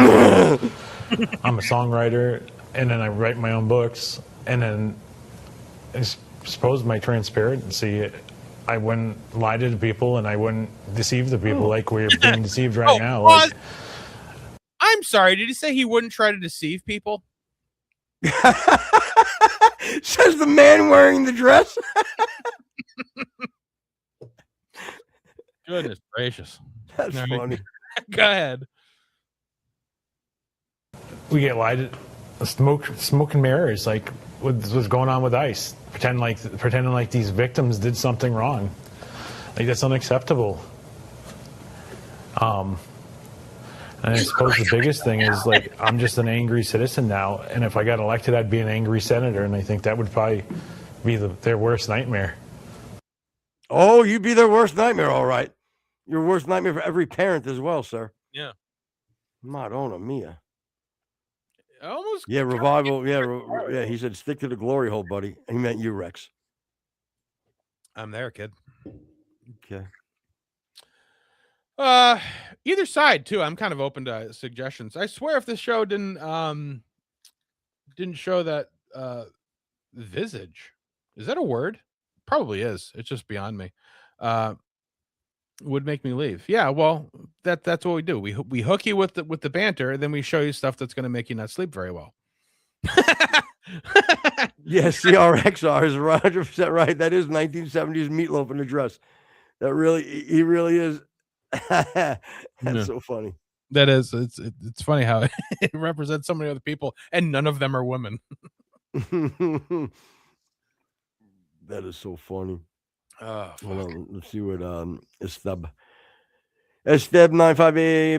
I'm a songwriter, and then I write my own books. And then I suppose my transparency, I wouldn't lie to the people, and I wouldn't deceive the people like we're being deceived right now. Like, I'm sorry. Did he say he wouldn't try to deceive people? Says the man wearing the dress. Goodness gracious. That's funny. Go ahead. We get lied at smoke and mirrors. Like, what's going on with ICE, pretending like these victims did something wrong. Like, that's unacceptable. And I suppose the biggest thing is, like, I'm just an angry citizen now, and if I got elected, I'd be an angry senator, and I think that would probably be their worst nightmare. Oh, you'd be their worst nightmare, all right. Your worst nightmare for every parent as well, sir. Yeah. Madonna mia. Almost. Yeah, revival. Yeah, he said, stick to the glory hole, buddy. He meant you, Rex. I'm there, kid. Okay. Either side too. I'm kind of open to suggestions. I swear, if this show didn't show that visage, is that a word? Probably is. It's just beyond me. Would make me leave. Yeah, well, that's what we do. We hook you with the banter, and then we show you stuff that's going to make you not sleep very well. Yeah, CRXR is 100% right. That is 1970s Meatloaf in a dress. He really is. That's so funny. That is. It's funny how it represents so many other people, and none of them are women. That is so funny. Oh, hold on, let's see what Esteb 958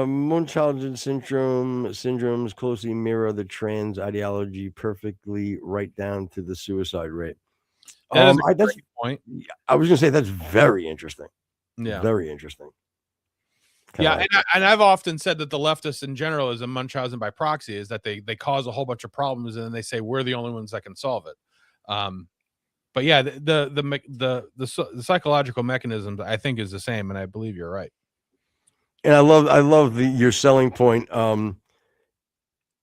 Munchausen syndromes closely mirror the trans ideology perfectly, right down to the suicide rate. That's a great point. I was gonna say that's very interesting. Yeah, very interesting. Yeah, and I've often said that the leftists in general is a Munchausen by proxy, is that they cause a whole bunch of problems and then they say we're the only ones that can solve it. But yeah, the psychological mechanism I think is the same, and I believe you're right. And I love your selling point.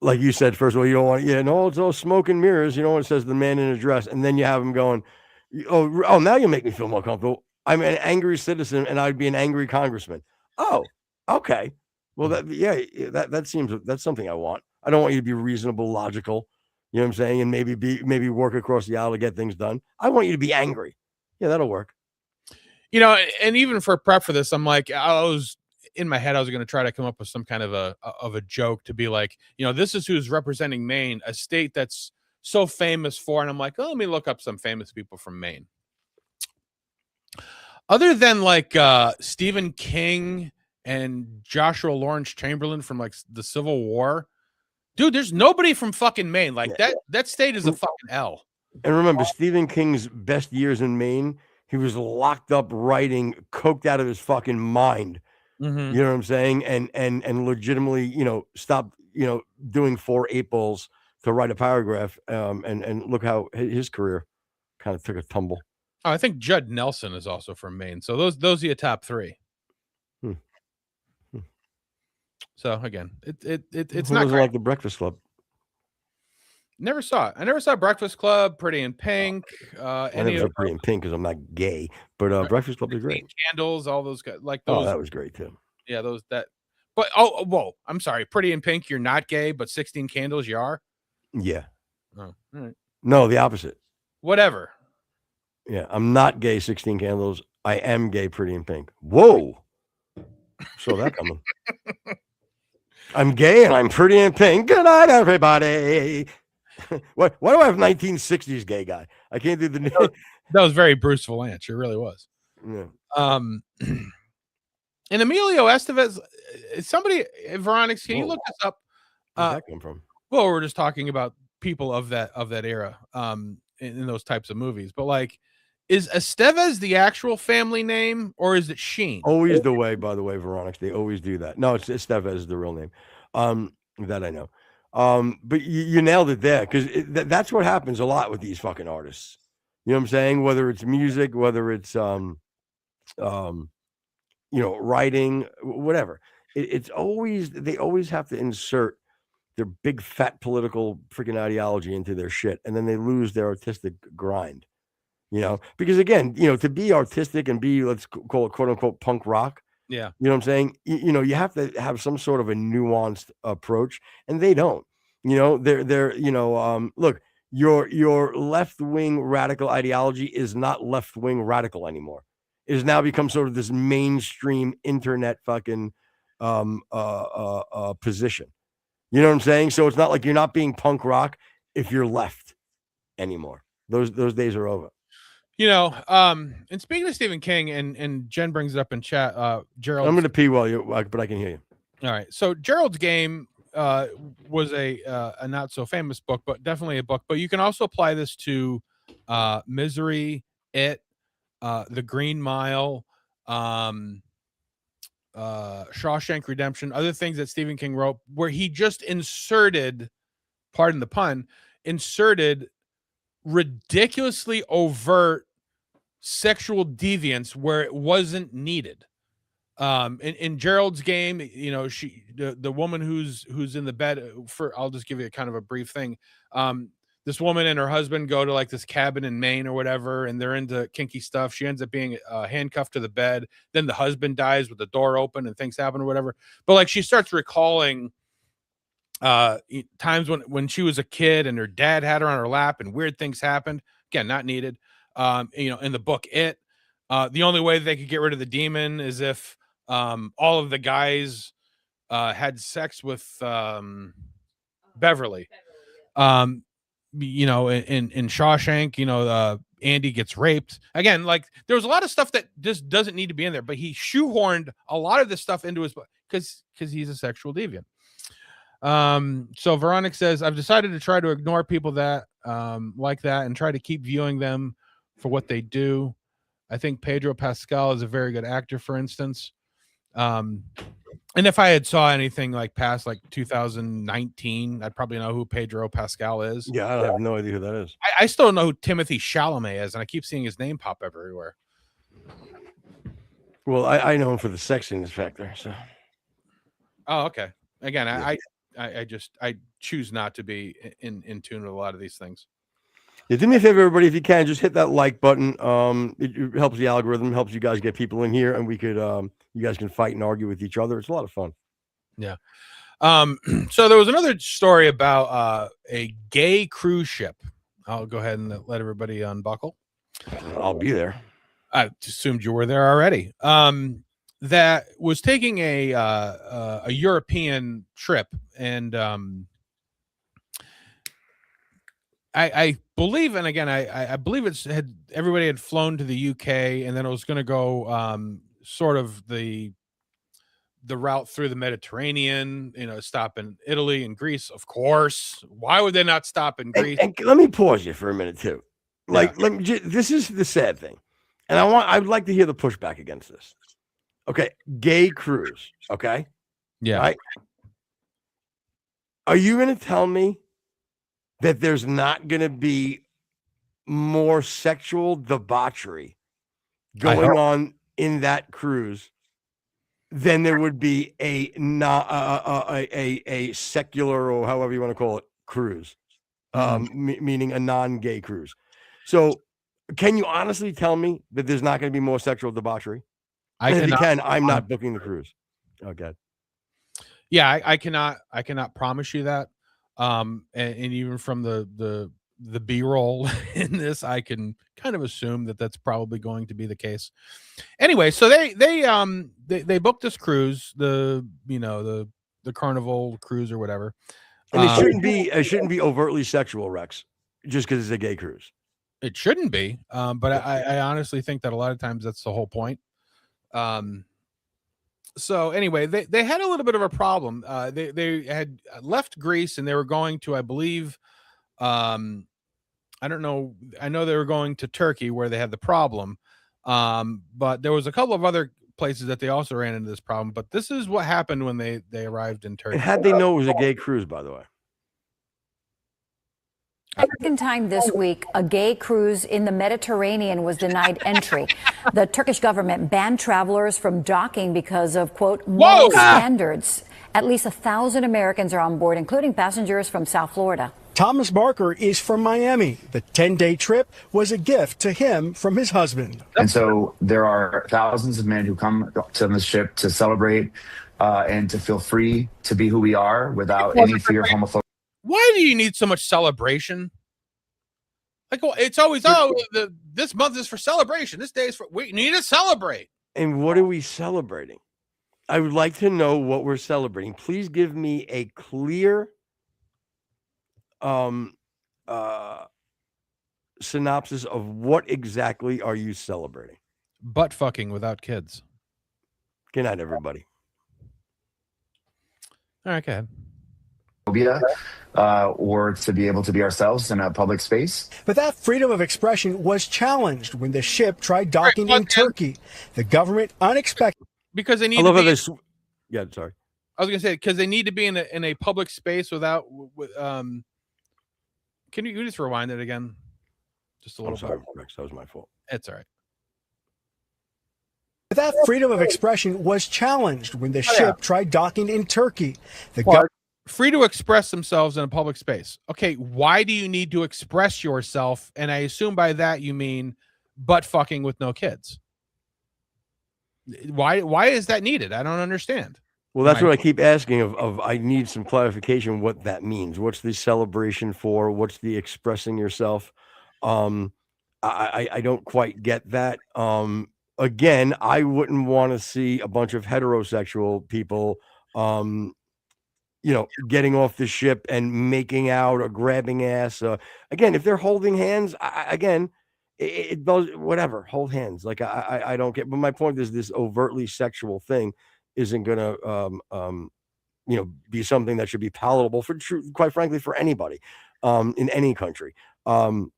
Like you said, first of all, you don't want, it's all smoke and mirrors. You know what it says, the man in a dress, and then you have him going, oh, now you make me feel more comfortable. I'm an angry citizen, and I'd be an angry congressman. Oh, okay. Well, that seems that's something I want. I don't want you to be reasonable, logical. You know what I'm saying? And maybe work across the aisle to get things done. I want you to be angry. Yeah, that'll work. And even for prep for this, I'm like, I was in my head, I was going to try to come up with some kind of a joke to be like, this is who's representing Maine, a state that's so famous for, and I'm like, let me look up some famous people from Maine. Other than like Stephen King and Joshua Lawrence Chamberlain from like the Civil War, dude, there's nobody from fucking Maine. Like that state is a fucking L. And remember, Stephen King's best years in Maine, he was locked up writing, coked out of his fucking mind. Mm-hmm. You know what I'm saying? And legitimately, stopped, doing 4 8 balls to write a paragraph. And look how his career kind of took a tumble. Oh, I think Judd Nelson is also from Maine. So those are your top 3. So again, it's not like the Breakfast Club. Never saw it. I never saw Breakfast Club, Pretty in Pink. I never saw Pretty in Pink because I'm not gay, but Breakfast Club is great. Candles, all those guys, like those. Oh, that was great too. Yeah, But whoa, I'm sorry. Pretty in Pink, you're not gay, but 16 Candles, you are. Yeah. Oh, all right. No, the opposite. Whatever. Yeah, I'm not gay. 16 Candles. I am gay. Pretty in Pink. Whoa. Saw that coming. I'm gay and I'm pretty in pink. Good night, everybody. Why do I have 1960s gay guy? I can't do the name. That was very Bruce Valanche. It really was. Yeah. And Emilio Estevez, somebody, Veronix, can you look this up? Where's that come from? Well, we're just talking about people of that era, in those types of movies. But like, is Estevez the actual family name, or is it Sheen? Always the way, by the way, Veronix. They always do that. No, it's Estevez is the real name. That I know. But you nailed it there, because that's what happens a lot with these fucking artists. You know what I'm saying? Whether it's music, whether it's writing, whatever. It's always, they always have to insert their big fat political freaking ideology into their shit, and then they lose their artistic grind. Because again, to be artistic and be, let's call it quote unquote punk rock. Yeah. You know what I'm saying? You have to have some sort of a nuanced approach, and they don't. They're look, your left-wing radical ideology is not left-wing radical anymore. It has now become sort of this mainstream internet fucking position. You know what I'm saying? So it's not like you're not being punk rock if you're left. anymore. Those days are over. You know, and speaking of Stephen King, and Jen brings it up in chat, Gerald. I'm going to pee but I can hear you. All right. So Gerald's Game was a not so famous book, but definitely a book. But you can also apply this to Misery, It, The Green Mile, Shawshank Redemption, other things that Stephen King wrote, where he just inserted, pardon the pun, inserted ridiculously overt sexual deviance where it wasn't needed. In Gerald's Game, you know, the woman who's in the bed, I'll just give you a kind of a brief thing. This woman and her husband go to like this cabin in Maine or whatever, and they're into kinky stuff. She ends up being handcuffed to the bed. Then the husband dies with the door open and things happen or whatever. But like she starts recalling times when she was a kid and her dad had her on her lap and weird things happened. Again, not needed. You know, in the book, It, the only way they could get rid of the demon is if all of the guys had sex with Beverly. You know, in Shawshank, you know, Andy gets raped again. Like there was a lot of stuff that just doesn't need to be in there, but he shoehorned a lot of this stuff into his book because he's a sexual deviant. So Veronica says, I've decided to try to ignore people that like that and try to keep viewing them for what they do. I think Pedro Pascal is a very good actor, for instance. And if I had saw anything like past like 2019, I'd probably know who Pedro Pascal is. Yeah, I have no idea who that is. I still don't know who Timothy Chalamet is, and I keep seeing his name pop everywhere. Well, I know him for the sexiness factor. So. Oh, okay. Again, yeah. I choose not to be in tune with a lot of these things. Yeah, do me a favor, everybody, if you can, just hit that like button. It helps the algorithm, helps you guys get people in here, and we could you guys can fight and argue with each other. It's a lot of fun. Yeah. So there was another story about a gay cruise ship. I'll go ahead and let everybody unbuckle. I'll be there. I assumed you were there already. That was taking a European trip, and I believe, and again, I believe everybody had flown to the UK, and then it was going to go sort of the route through the Mediterranean, you know, stop in Italy and Greece, of course. Why would they not stop in Greece? And let me pause you for a minute too. Like, this is the sad thing, and I'd like to hear the pushback against this. Okay, gay cruise. Okay, yeah. Right? Are you going to tell me that there's not going to be more sexual debauchery going on in that cruise than there would be a secular, or however you want to call it, cruise, meaning a non-gay cruise? So can you honestly tell me that there's not going to be more sexual debauchery? If you can, I'm not booking the cruise. Okay. Yeah, I cannot promise you that. And even from the B-roll in this, I can kind of assume that that's probably going to be the case. Anyway, so they booked this cruise, the Carnival cruise or whatever. And it shouldn't be overtly sexual, Rex, just because it's a gay cruise. It shouldn't be, but I honestly think that a lot of times that's the whole point. So anyway, they had a little bit of a problem. They had left Greece and they were going to, I believe, I don't know. I know they were going to Turkey where they had the problem. But there was a couple of other places that they also ran into this problem. But this is what happened when they arrived in Turkey. And how'd they know it was a gay cruise, by the way? Second time this week, a gay cruise in the Mediterranean was denied entry. The Turkish government banned travelers from docking because of, quote, moral standards. At least 1,000 Americans are on board, including passengers from South Florida. Thomas Barker is from Miami. The 10-day trip was a gift to him from his husband. And so there are thousands of men who come to this ship to celebrate and to feel free to be who we are without any fear of homophobia. Why do you need so much celebration? Like, it's always, this month is for celebration. This day is for, we need to celebrate. And what are we celebrating? I would like to know what we're celebrating. Please give me a clear synopsis of what exactly are you celebrating? Butt fucking without kids. Good night, everybody. All right, go ahead. Phobia, or to be able to be ourselves in a public space. But that freedom of expression was challenged when the ship tried docking in Turkey. The government unexpectedly. Because they need I love to how be, this. Yeah, sorry. I was gonna say because they need to be in a public space without Can you just rewind it again? Just a little I'm sorry, bit. Rex, that was my fault. It's all right. But that freedom of expression was challenged when the ship tried docking in Turkey. The Free to express themselves in a public space. Okay, why do you need to express yourself? And I assume by that you mean butt fucking with no kids. Why is that needed? I don't understand. Well, that's what I keep asking of I need some clarification what that means. What's the celebration for? What's the expressing yourself? I don't quite get that. Again, I wouldn't want to see a bunch of heterosexual people getting off the ship and making out or grabbing ass. Again, if they're holding hands, it does whatever. Hold hands. Like I don't get. But my point is, this overtly sexual thing isn't gonna be something that should be palatable for quite frankly for anybody in any country. And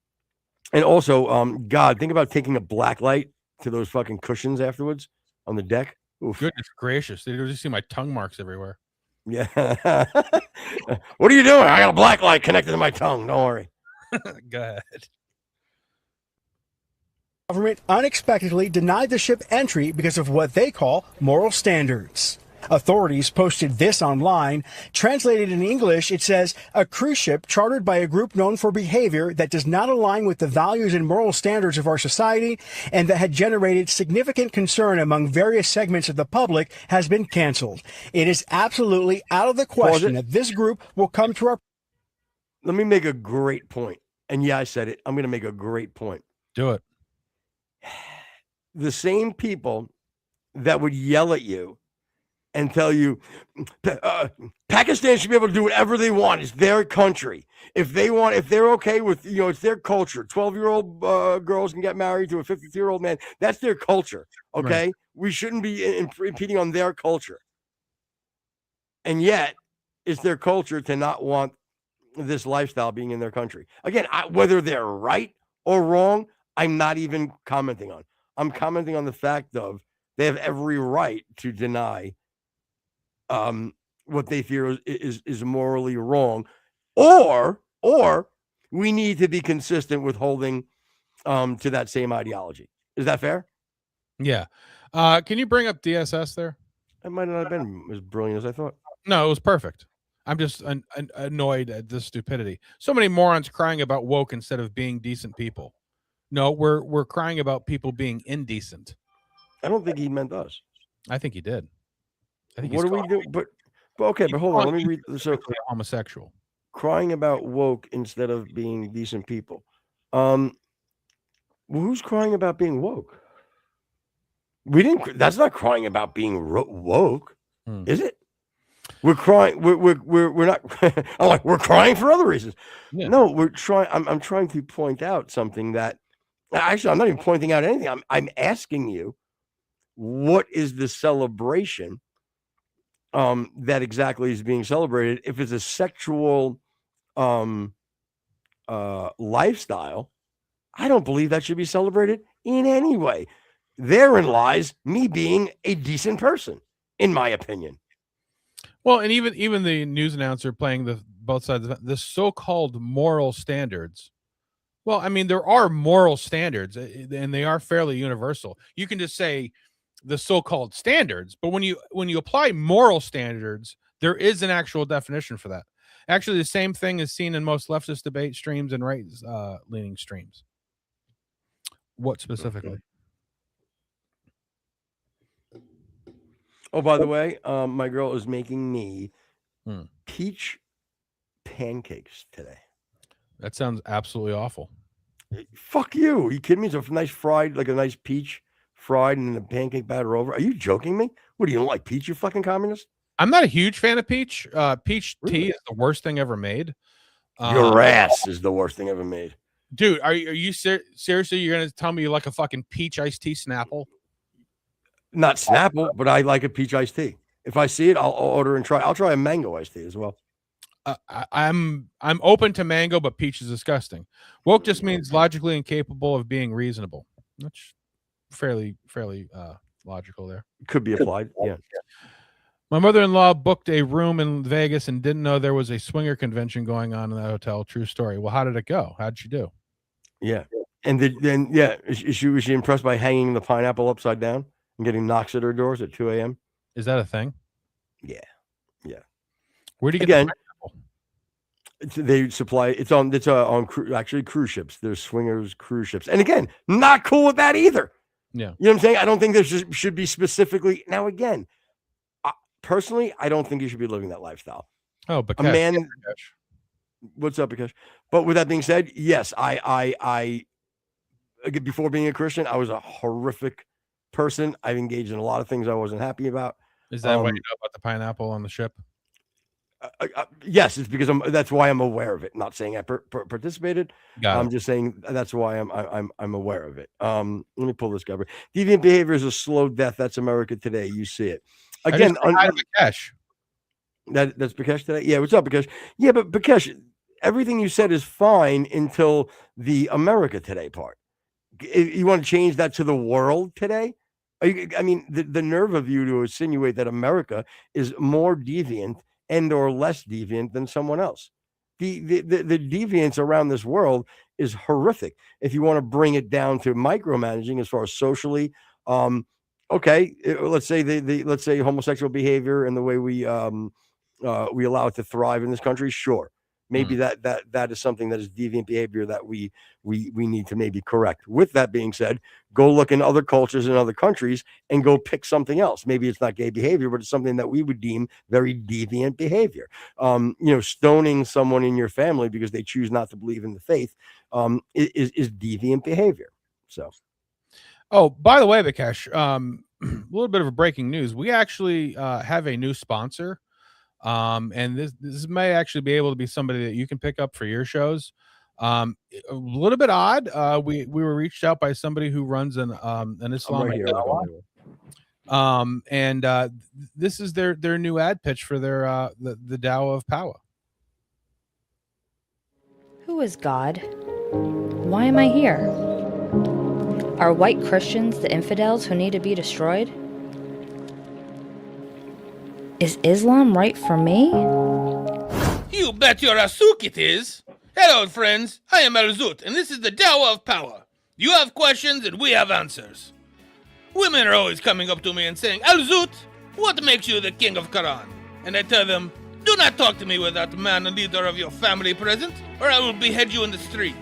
also, God, think about taking a black light to those fucking cushions afterwards on the deck. Oof. Goodness gracious, they just see my tongue marks everywhere. Yeah. What are you doing? I got a black light connected to my tongue. Don't worry. Go ahead. government unexpectedly denied the ship entry because of what they call moral standards. Authorities posted this online. Translated in English, it says, a cruise ship chartered by a group known for behavior that does not align with the values and moral standards of our society and that had generated significant concern among various segments of the public has been canceled. It is absolutely out of the question that this group will come to our... Let me make a great point. And yeah, I said it. I'm going to make a great point. Do it. The same people that would yell at you and tell you Pakistan should be able to do whatever they want. It's their country. If they're okay with, it's their culture. 12-year-old girls can get married to a 52-year-old man. That's their culture. Okay. Right. We shouldn't be impeding on their culture. And yet it's their culture to not want this lifestyle being in their country. Again, whether they're right or wrong, I'm not even commenting on. I'm commenting on the fact of they have every right to deny what they fear is morally wrong, or we need to be consistent with holding to that same ideology. Is that fair? Yeah. Can you bring up DSS there? It might not have been as brilliant as I thought. No, it was perfect. I'm just annoyed at this stupidity. So many morons crying about woke instead of being decent people. No, we're crying about people being indecent. I don't think he meant us. I think he did. I think what do we do? But okay, but hold on. Let me read. So homosexual crying about woke instead of being decent people. Who's crying about being woke? We didn't. That's not crying about being woke, is it? We're crying. We're not. I'm like, we're crying for other reasons. Yeah. No, we're trying. I'm trying to point out something that actually I'm not even pointing out anything. I'm asking you, what is the celebration that exactly is being celebrated? If it's a sexual lifestyle, I don't believe that should be celebrated in any way. Therein lies me being a decent person, in my opinion. Well, and even the news announcer playing both sides of the so-called moral standards. Well, I mean, there are moral standards, and they are fairly universal. You can just say the so-called standards, but when you apply moral standards, there is an actual definition for that. Actually, the same thing is seen in most leftist debate streams and right-leaning streams. What specifically? Okay. Oh, by the way, my girl is making me peach pancakes today. That sounds absolutely awful. Fuck you. Are you kidding me? So nice fried, like a nice peach fried and the pancake batter over. Are you joking me? What do you don't like peach, you fucking communist? I'm not a huge fan of peach. Peach tea is the worst thing ever made. Your ass is the worst thing ever made. Dude, are you seriously? You're gonna tell me you like a fucking peach iced tea Snapple? Not Snapple, but I like a peach iced tea. If I see it, I'll order and try. I'll try a mango iced tea as well. I'm open to mango, but peach is disgusting. Woke just means logically incapable of being reasonable. That's fairly logical there. Could be applied. Yeah. My mother-in-law booked a room in Vegas and didn't know there was a swinger convention going on in that hotel. True story. Well, how did it go? How'd she do? Yeah. And then was she impressed by hanging the pineapple upside down and getting knocks at her doors at 2 a.m.? Is that a thing? Yeah. Yeah. Where do you get the pineapple? They supply it's on actually cruise ships. There's swingers cruise ships, and again, not cool with that either. Yeah, you know what I'm saying. I don't think there should be specifically. Now again, personally, I don't think you should be living that lifestyle. Oh, but a man. What's up, Bikash? But with that being said, yes, I before being a Christian, I was a horrific person. I've engaged in a lot of things I wasn't happy about. Is that why you know about the pineapple on the ship? Yes, it's because that's why I'm aware of it. Not saying I participated. I'm just saying that's why I'm aware of it. Let me pull this cover. Deviant behavior is a slow death. That's America today. You see it again. Bikesh. That's Bikesh today. Yeah, what's up, Bikesh? Yeah, but Bikesh, everything you said is fine until the America today part. You want to change that to the world today? I mean, the nerve of you to insinuate that America is more deviant and or less deviant than someone else. The deviance around this world is horrific. If you want to bring it down to micromanaging as far as socially, okay, let's say homosexual behavior and the way we allow it to thrive in this country, sure. Maybe that is something that is deviant behavior that we need to maybe correct. With that being said, go look in other cultures and other countries and go pick something else. Maybe it's not gay behavior, but it's something that we would deem very deviant behavior. Stoning someone in your family because they choose not to believe in the faith is deviant behavior. So, oh, by the way, Bikesh, a little bit of a breaking news. We actually have a new sponsor. And this may actually be able to be somebody that you can pick up for your shows. A little bit odd. We were reached out by somebody who runs an Islamic dawah. This is their new ad pitch for their the Dawah of Power. Who is God? Why am I here? Are white Christians the infidels who need to be destroyed? Is Islam right for me? You bet your asuk it is. Hello, friends. I am Al-Zut, and this is the Dawah of Power. You have questions, and we have answers. Women are always coming up to me and saying, Al-Zut, what makes you the king of Quran? And I tell them, do not talk to me without the man and leader of your family present, or I will behead you in the street.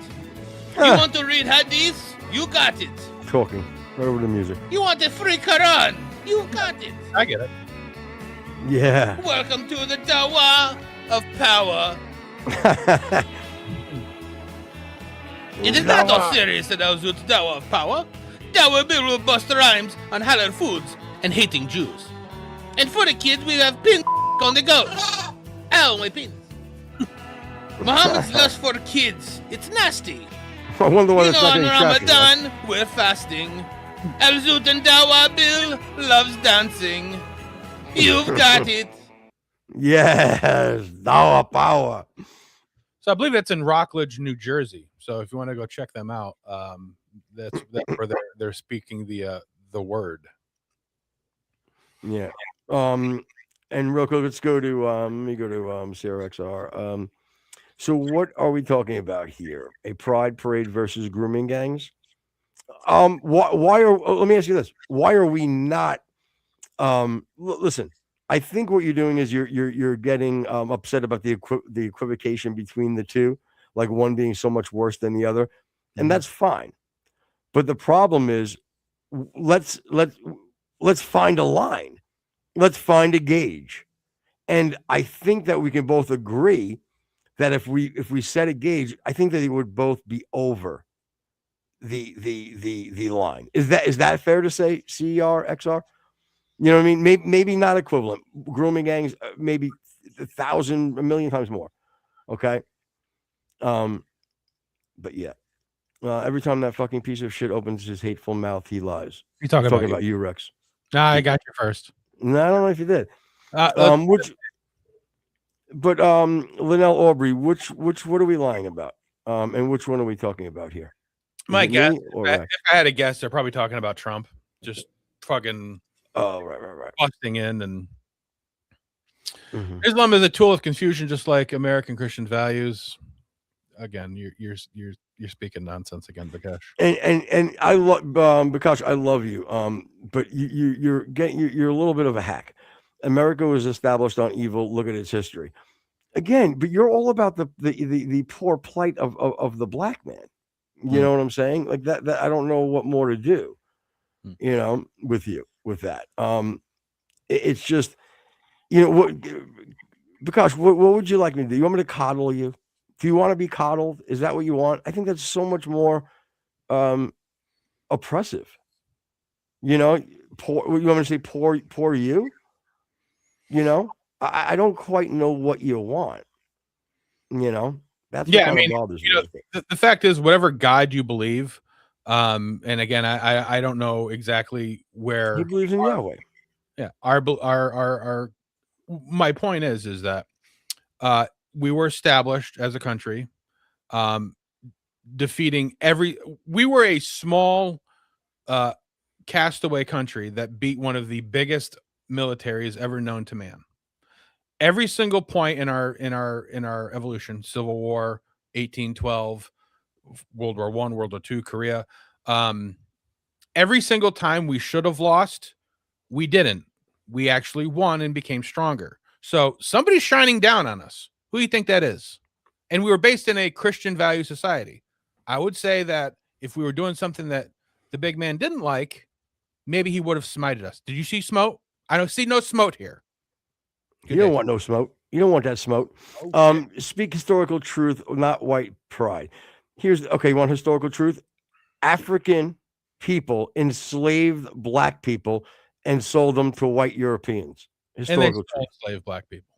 You want to read hadith? You got it. Talking. Right over the music. You want a free Quran? You got it. I get it. Yeah. Welcome to the Dawah of Power. It is not all serious at Al-Zut's Dawah of Power. Dawah Bill will bust rhymes on halal foods and hating Jews. And for the kids, we have pin on the go. Ow, my penis. Muhammad's lust for kids. It's nasty. I wonder why it's on not getting Ramadan, we're fasting. Al-Zut and Dawah Bill loves dancing. You've got it. Yes, Dawah Power. So I believe that's in Rockledge, New Jersey. So if you want to go check them out, that's where they're speaking the word. Yeah. And real quick, let's go to let me go to CRXR. So what are we talking about here? A pride parade versus grooming gangs? Why are let me ask you this. Why are we not listen, I think what you're doing is you're getting upset about the equivocation between the two, like one being so much worse than the other, and that's fine. But the problem is, let's find a line, let's find a gauge, and I think that we can both agree that if we set a gauge, I think that it would both be over the line. Is that fair to say, CRXR? You know what I mean? Maybe not equivalent. Grooming gangs, maybe 1,000, 1,000,000 times more. Okay. But yeah. Every time that fucking piece of shit opens his hateful mouth, he lies. You talking Talking about about you, Rex. Nah, I got you first. No, I don't know if you did. Let's- But Linnell Aubrey, what are we lying about? And which one are we talking about here? Is My it guess, me or if Rex? I had a guess, they're probably talking about Trump. Just fucking right. busting in, and Mhm. Islam is a tool of confusion, just like American Christian values. Again, you're speaking nonsense again, Bakash. And I love Bakash, I love you. But you're a little bit of a hack. America was established on evil. Look at its history. Again, but you're all about the poor plight of the black man. You know what I'm saying? Like that I don't know what more to do, with that. It's just, what, Bakash, what would you like me to do? You want me to coddle you? Do you want to be coddled? Is that what you want? I think that's so much more oppressive. Poor, you want me to say poor you? I don't quite know what you want. That's what Yeah, I kind mean, of bothers me. I think. the fact is, whatever God you believe, and again, I don't know exactly where He believes in Yahweh. Yeah, our my point is that we were established as a country, defeating we were a small castaway country that beat one of the biggest militaries ever known to man. Every single point in our evolution, Civil War, 1812, World War I, World War II, Korea, every single time we should have lost, we didn't. We actually won and became stronger. So somebody's shining down on us. Who do you think that is? And we were based in a Christian value society. I would say that if we were doing something that the big man didn't like, maybe he would have smited us. Did you see smote? I don't see no smote here. You don't want no smoke. You don't want that smoke. Speak historical truth, not white pride. You want historical truth? African people enslaved black people and sold them to white Europeans. Historical and they truth. Enslaved black people.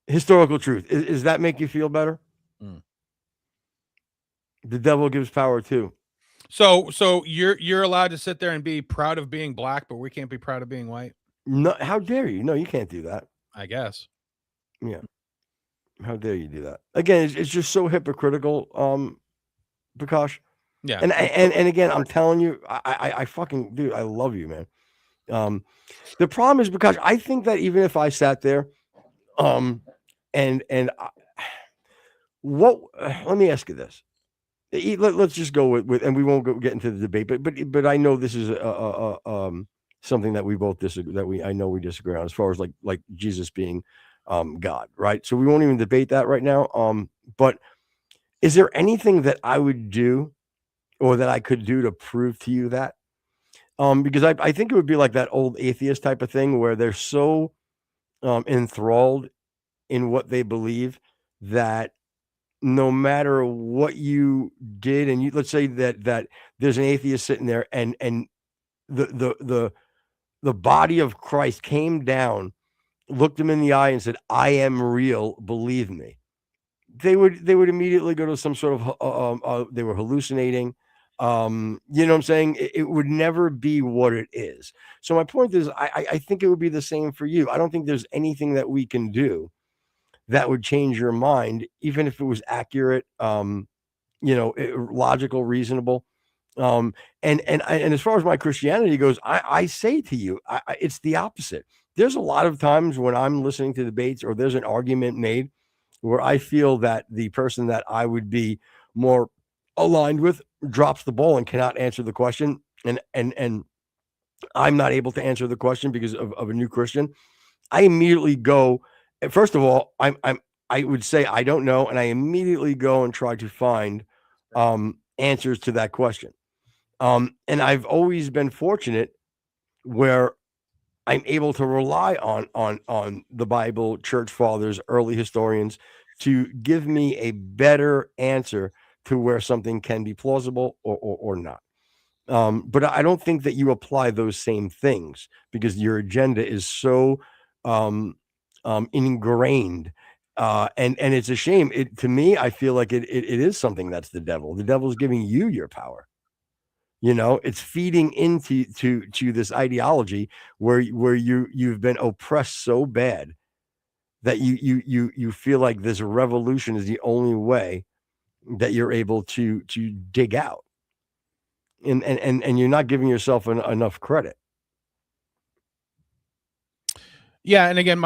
Historical truth. Does that make you feel better? The devil gives power too. So you're allowed to sit there and be proud of being black, but we can't be proud of being white? No, how dare you? No, you can't do that. I guess. Yeah. How dare you do that? Again, it's just so hypocritical, Prakash. Yeah. And again, I'm telling you, I fucking dude, I love you, man. The problem is because I think that even if I sat there, let me ask you this. Let's just go with and we won't get into the debate, but I know this is something that we both disagree. I know we disagree on as far as like Jesus being God, right? So we won't even debate that right now. But is there anything that I would do or that I could do to prove to you that? Because I think it would be like that old atheist type of thing where they're so enthralled in what they believe that no matter what you did, and let's say that there's an atheist sitting there and the body of Christ came down, looked him in the eye and said, "I am real, believe me." They would immediately go to some sort of they were hallucinating. You know what I'm saying? It would never be what it is. So my point is, I think it would be the same for you. I don't think there's anything that we can do that would change your mind, even if it was accurate, logical, reasonable. And as far as my Christianity goes, I say to you, it's the opposite. There's a lot of times when I'm listening to debates or there's an argument made where I feel that the person that I would be more aligned with drops the ball and cannot answer the question, and I'm not able to answer the question because of a new Christian. I immediately go. First of all, I would say I don't know, and I immediately go and try to find answers to that question. And I've always been fortunate where I'm able to rely on the Bible, church fathers, early historians to give me a better answer to where something can be plausible or not. But I don't think that you apply those same things because your agenda is so ingrained And it's a shame. To me, I feel like it is something that's the devil. The devil's giving you your power. It's feeding into this ideology where you've been oppressed so bad that you feel like this revolution is the only way that you're able to dig out. And you're not giving yourself enough credit. Yeah, and again,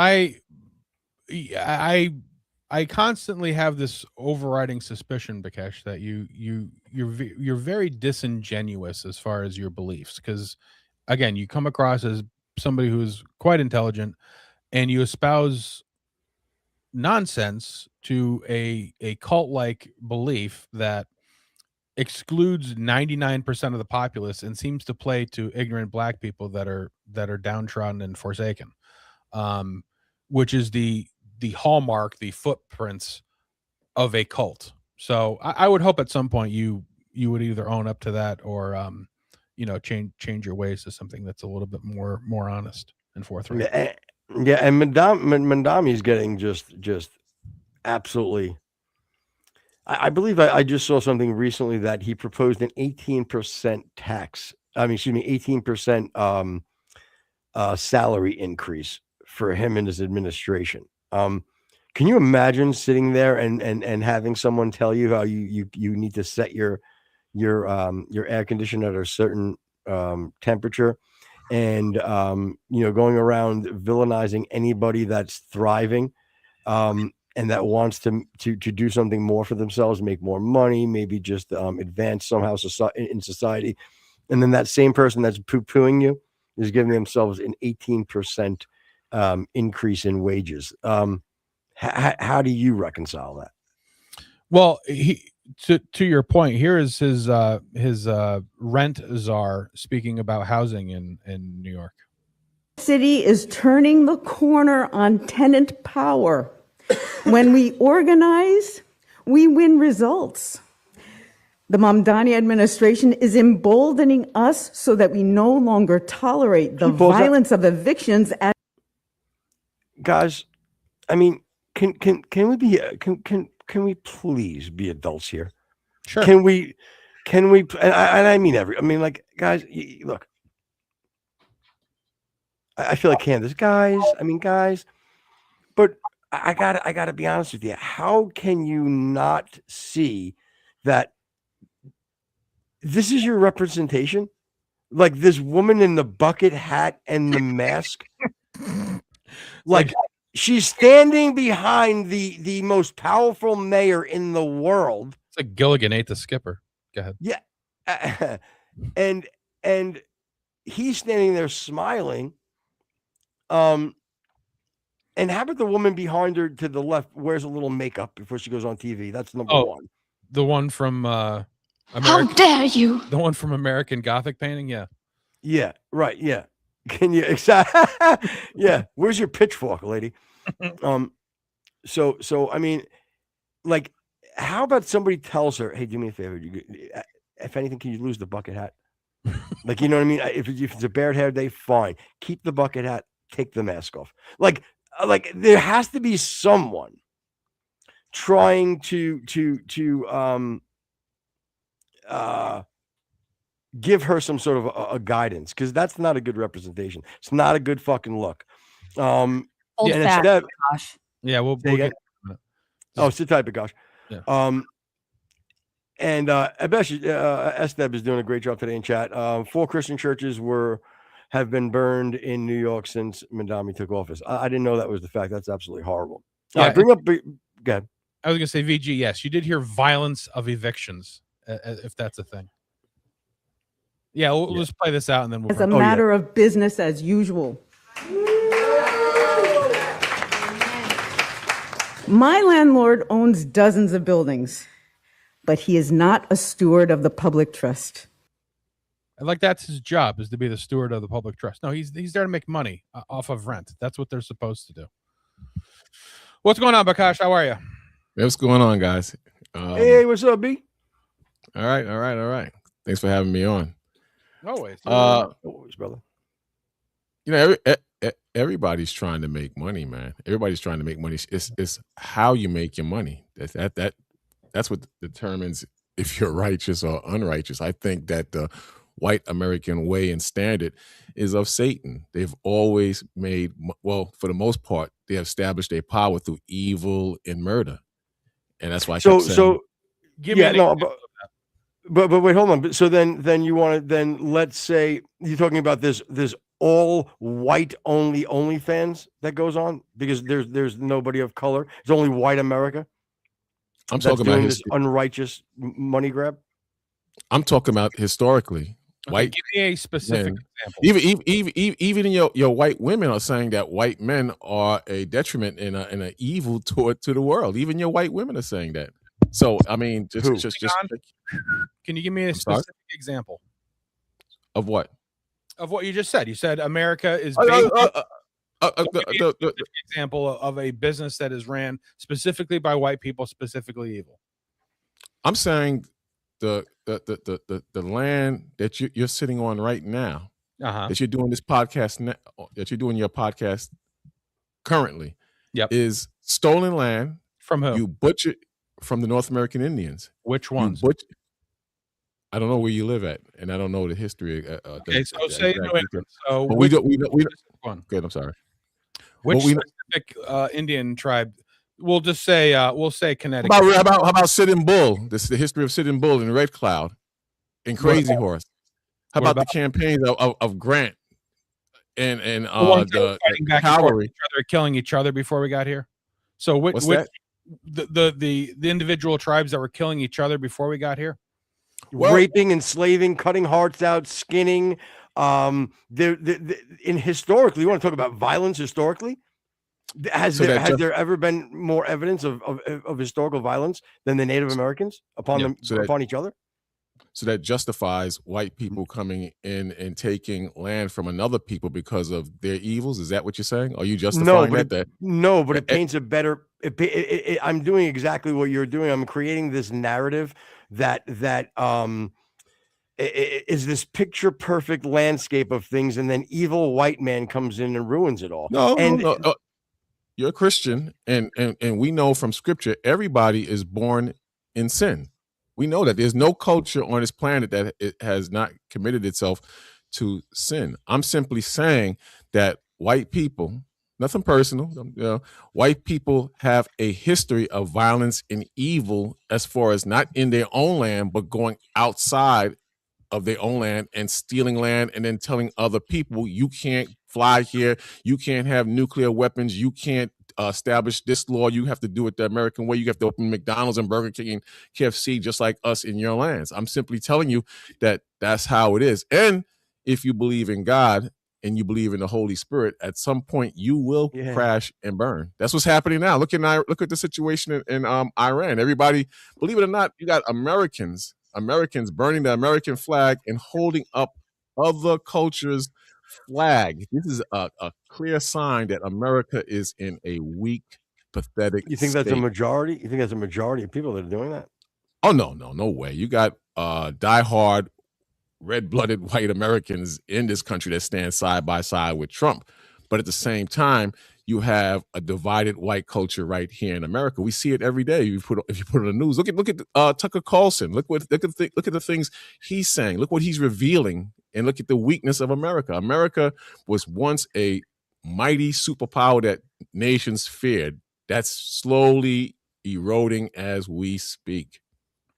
I constantly have this overriding suspicion, Bikesh, that you're very disingenuous as far as your beliefs, because again, you come across as somebody who's quite intelligent, and you espouse nonsense to a cult-like belief that excludes 99% of the populace and seems to play to ignorant black people that are downtrodden and forsaken, which is the hallmark, the footprints of a cult. So I would hope at some point you would either own up to that or change your ways to something that's a little bit more honest and forthright. Yeah, and Mandami's getting just absolutely. I believe I just saw something recently that he proposed an 18% tax. 18% salary increase for him and his administration. Can you imagine sitting there and having someone tell you how you need to set your air conditioner at a certain temperature, and going around villainizing anybody that's thriving, and that wants to do something more for themselves, make more money, maybe just advance somehow in society, and then that same person that's poo-pooing you is giving themselves an 18% increase in wages. How do you reconcile that? Well, to your point, here is his rent czar speaking about housing in New York. City is turning the corner on tenant power. When we organize, we win results. The Mamdani administration is emboldening us so that we no longer tolerate the violence of evictions. Guys, I mean, can we be can we please be adults here? Sure. Can we and I mean like, guys, look, I feel like Candace, guys, but I gotta be honest with you. How can you not see that this is your representation? Like this woman in the bucket hat and the mask, like she's standing behind the most powerful mayor in the world. It's like Gilligan ate the skipper. Go ahead. Yeah, and he's standing there smiling. And how about the woman behind her to the left wears a little makeup before she goes on TV? That's number one. The one from How dare you? The one from American Gothic painting, yeah. Yeah, right, yeah. Can you yeah, where's your pitchfork, lady? So I mean, like, how about somebody tells her, "Hey, do me a favor. If anything, can you lose the bucket hat?" Like, you know what I mean? If it's a bared hair day, fine. Keep the bucket hat, take the mask off. Like there has to be someone trying to give her some sort of a guidance, because that's not a good representation. It's not a good fucking look. Old fashioned, gosh. Yeah, we'll get. Oh, sit tight, gosh. Yeah. And I bet you Esteb is doing a great job today in chat. 4 Christian churches have been burned in New York since Mandami took office. I didn't know that was the fact. That's absolutely horrible. Yeah, Bring up. Go ahead. I was going to say, VG, yes, you did hear violence of evictions, if that's a thing. Yeah, we'll just play this out and then we'll. As a matter of business as usual. My landlord owns dozens of buildings, but he is not a steward of the public trust. Like, that's his job, is to be the steward of the public trust. No, he's there to make money off of rent. That's what they're supposed to do. What's going on, Bakash? How are you? What's going on, guys? Hey, what's up, B? All right. Thanks for having me on. Always, always, brother. You know, everybody's trying to make money, man. Everybody's trying to make money. It's how you make your money. That's what determines if you're righteous or unrighteous. I think that the white American way and standard is of Satan. They've always made, well, for the most part, they have established their power through evil and murder. And that's why I kept saying, Give me an example of that. but wait, hold on. So then you want to, then let's say you're talking about this all white only OnlyFans that goes on because there's nobody of color. It's only white America. I'm talking about this unrighteous money grab. I'm talking about historically. White, give me a specific example. Even your white women are saying that white men are a detriment and an evil to the world. Even your white women are saying that. So I mean, just can you give me a specific example of what? Of what you just said? You said America is example of a business that is ran specifically by white people, specifically evil. I'm saying the land that you're sitting on right now, that you're doing this podcast, that you're doing your podcast currently, is stolen land from who? You butchered from the North American Indians. Which ones? I don't know where you live at, and I don't know the history. Okay, so say New England. So but we don't. Good. I'm sorry. Which specific Indian tribe? We'll just say Connecticut. How about Sitting Bull? This is the history of Sitting Bull and Red Cloud and Crazy Horse. How about the campaigns of Grant and the cavalry? They're killing each other before we got here. So what's that? The individual tribes that were killing each other before we got here? Raping, enslaving, cutting hearts out, skinning. In historically, you want to talk about violence historically? Has there ever been more evidence of historical violence than the Native Americans upon each other? So that justifies white people coming in and taking land from another people because of their evils. Is that what you're saying? Are you justifying that? No, but it paints a better. I'm doing exactly what you're doing. I'm creating this narrative that is this picture perfect landscape of things, and then evil white man comes in and ruins it all. No. You're a Christian, and we know from Scripture everybody is born in sin. We know that there's no culture on this planet that it has not committed itself to sin. I'm simply saying that white people, nothing personal, white people have a history of violence and evil as far as not in their own land, but going outside of their own land and stealing land and then telling other people, you can't fly here, you can't have nuclear weapons, you can't establish this law, you have to do it the American way, you have to open McDonald's and Burger King and KFC just like us in your lands. I'm simply telling you that that's how it is. And if you believe in God and you believe in the Holy Spirit, at some point you will crash and burn. That's what's happening now. Look at the situation in Iran. Everybody, believe it or not, you got Americans burning the American flag and holding up other cultures' flag. This is a clear sign that America is in a weak, pathetic You think state. that's a majority? You think that's a majority of people that are doing that? Oh, no way. You got diehard, red-blooded white Americans in this country that stand side by side with Trump. But at the same time, you have a divided white culture right here in America. We see it every day. If you put it on the news, look at Tucker Carlson. Look at the things he's saying. Look what he's revealing, and look at the weakness of America. America was once a mighty superpower that nations feared. That's slowly eroding as we speak.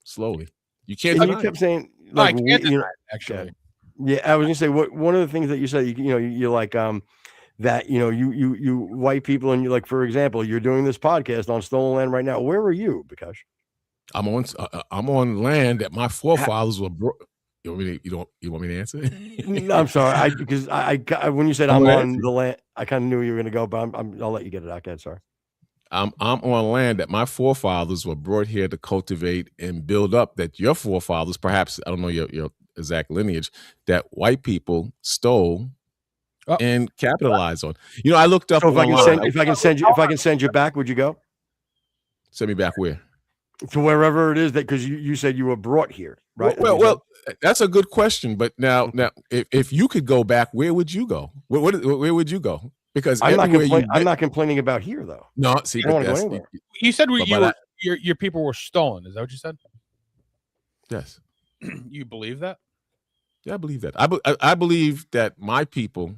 Slowly, you can't. And you kept saying, like, I can't deny it, actually. Yeah, I was gonna say one of the things that you said. You're like that. You white people, and you like, for example, you're doing this podcast on stolen land right now. Where are you, Bikash? I'm on land that my forefathers were. You want me to answer? No, I'm sorry. Because I when you said I'm on the land, I kind of knew you were gonna go, but I'll let you get it out. Okay, sorry. I'm on land that my forefathers were brought here to cultivate and build up. That your forefathers, perhaps, I don't know your exact lineage, that white people stole and capitalized on. I looked up. So if I can send you back, would you go? Send me back where? To wherever it is that, because you said you were brought here, right? Well, that's a good question. But now, if you could go back, where would you go? Where would you go? because I'm everywhere not complaining about here though. no, see, I don't but want to go that's anywhere. You said but your people were stolen. Is that what you said? yes, You believe that? yeah, I believe that. I believe that my people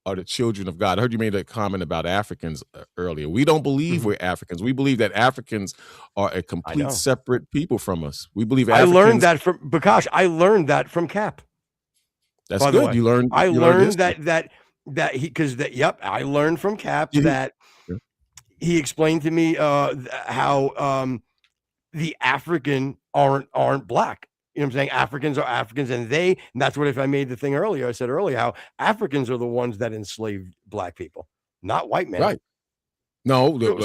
are the children of God. I heard you made a comment about Africans earlier. We don't believe we're Africans. We believe that Africans are a complete separate people from us. We believe I learned Africans. that from Bakash. I learned that from Cap. That's by the good. way. You learned. I you learned learned history. that he because that yep. I learned from Cap Yeah. that he explained to me how the African aren't black. You know what I'm saying? Africans are Africans, and that's what if I made the thing earlier. I said earlier how Africans are the ones that enslaved black people, not white men. Right. No, it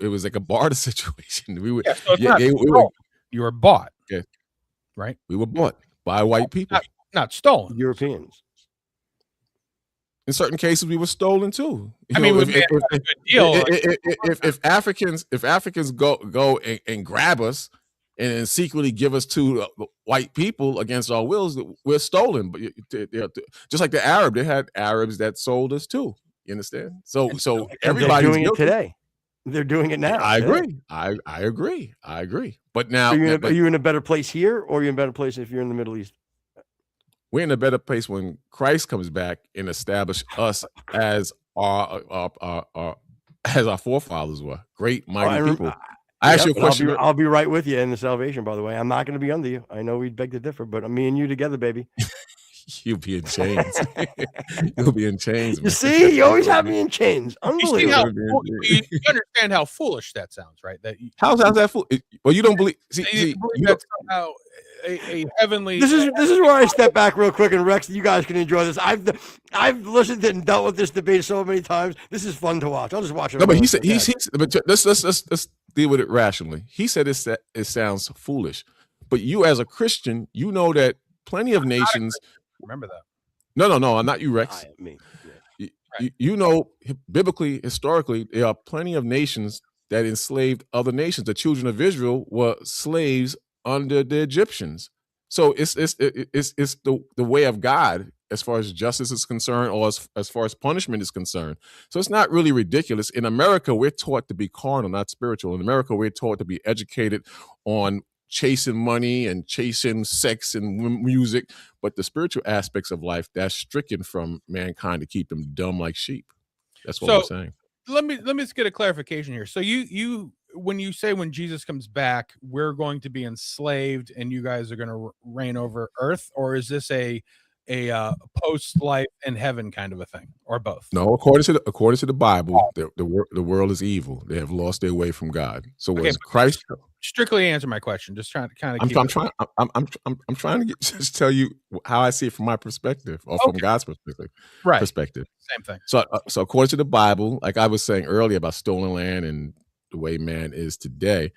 was like a barter situation. We were, Yeah, so it's not stolen. You were bought. Yeah. Right? We were bought by white people. Not stolen. Europeans. In certain cases, we were stolen too. I mean, if Africans go and grab us and secretly give us to white people against our wills, we're stolen. But just like the Arab, they had Arabs that sold us too. You understand? So everybody's doing guilty. it today. They're doing it now. I today. agree. I agree. But now, are you in a better place here, or are you in a better place if you're in the Middle East? We're in a better place when Christ comes back and establish us as our forefathers were, great, mighty people. I ask you a question. I'll be right with you in the salvation. By the way, I'm not going to be under you. I know we'd beg to differ, but me and you together, baby. You'll be in chains. You'll be in chains. You see, you always have me in chains. Unbelievable. You understand how foolish that sounds, right? How's that foolish? Well, you don't believe. See, that's somehow a heavenly. This is where I step back real quick, and Rex, you guys can enjoy this. I've listened and dealt with this debate so many times. This is fun to watch. I'll just watch it. No, but he said but let's deal with it rationally. He said it sounds foolish, but you as a Christian, you know that plenty of nations. Remember that. No, I'm not you, Rex. Me. Yeah. You know, biblically, historically, there are plenty of nations that enslaved other nations. The children of Israel were slaves under the Egyptians. So it's the way of God as far as justice is concerned, or as far as punishment is concerned. So it's not really ridiculous. In America, we're taught to be carnal, not spiritual. In America, we're taught to be educated on chasing money and chasing sex and music, but the spiritual aspects of life, that's stricken from mankind to keep them dumb like sheep. That's what I'm saying. Let me just get a clarification here. So you when you say when Jesus comes back, we're going to be enslaved and you guys are going to reign over earth, or is this a post life in heaven kind of a thing, or both? No, according to the Bible, the world is evil. They have lost their way from God. So Okay, was Christ? Strictly answer my question. Just trying to kind of. I'm trying to just tell you how I see it from my perspective, or from God's perspective. Right. Perspective. Same thing. So according to the Bible, like I was saying earlier about stolen land and the way man is today,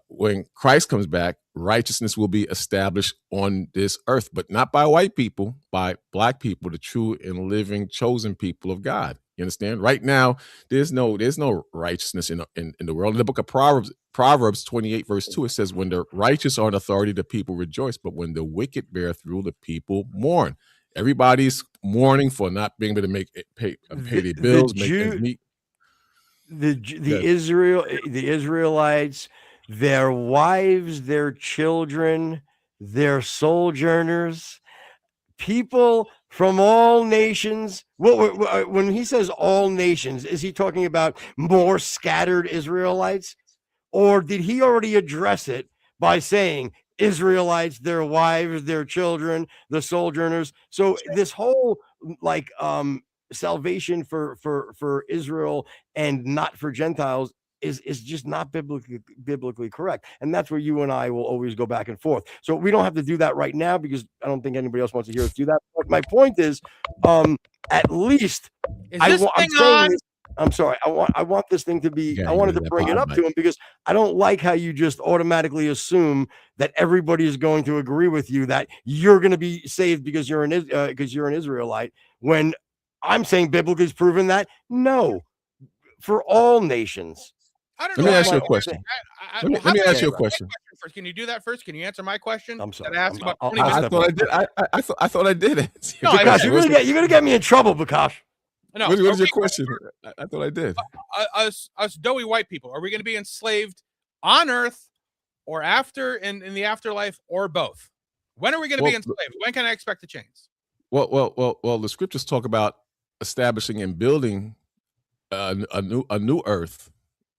when Christ comes back, righteousness will be established on this earth, but not by white people, by black people, the true and living chosen people of God. You understand? Right now, there's no righteousness in the world. In the book of Proverbs 28 verse 2, it says, "When the righteous are in authority, the people rejoice, but when the wicked bear through, the people mourn." Everybody's mourning for not being able to pay their bills, make ends meet. The Israelites, their wives, their children, their sojourners, people from all nations. When he says all nations, is he talking about more scattered Israelites? Or did he already address it by saying Israelites, their wives, their children, the sojourners? So this whole salvation for Israel and not for Gentiles is just not biblically correct. And that's where you and I will always go back and forth. So we don't have to do that right now because I don't think anybody else wants to hear us do that. But my point is, at least I'm sorry. I want this thing to be. I wanted to bring it up to him because I don't like how you just automatically assume that everybody is going to agree with you that you're going to be saved because you're an Israelite. When I'm saying biblically is proven that no, for all nations, I don't Let know. me ask you a question. Let me ask you a question. First, can you do that first? Can you answer my question? I'm sorry. That I asked about 20 I minutes. thought I did. I thought I did it. No, Bakash, you're gonna get me in trouble, Bakash. No, what is your question? I thought I did. Us doughy white people, are we going to be enslaved on Earth or after in the afterlife or both? When are we going to be enslaved? When can I expect the change? Well. The scriptures talk about establishing and building a new earth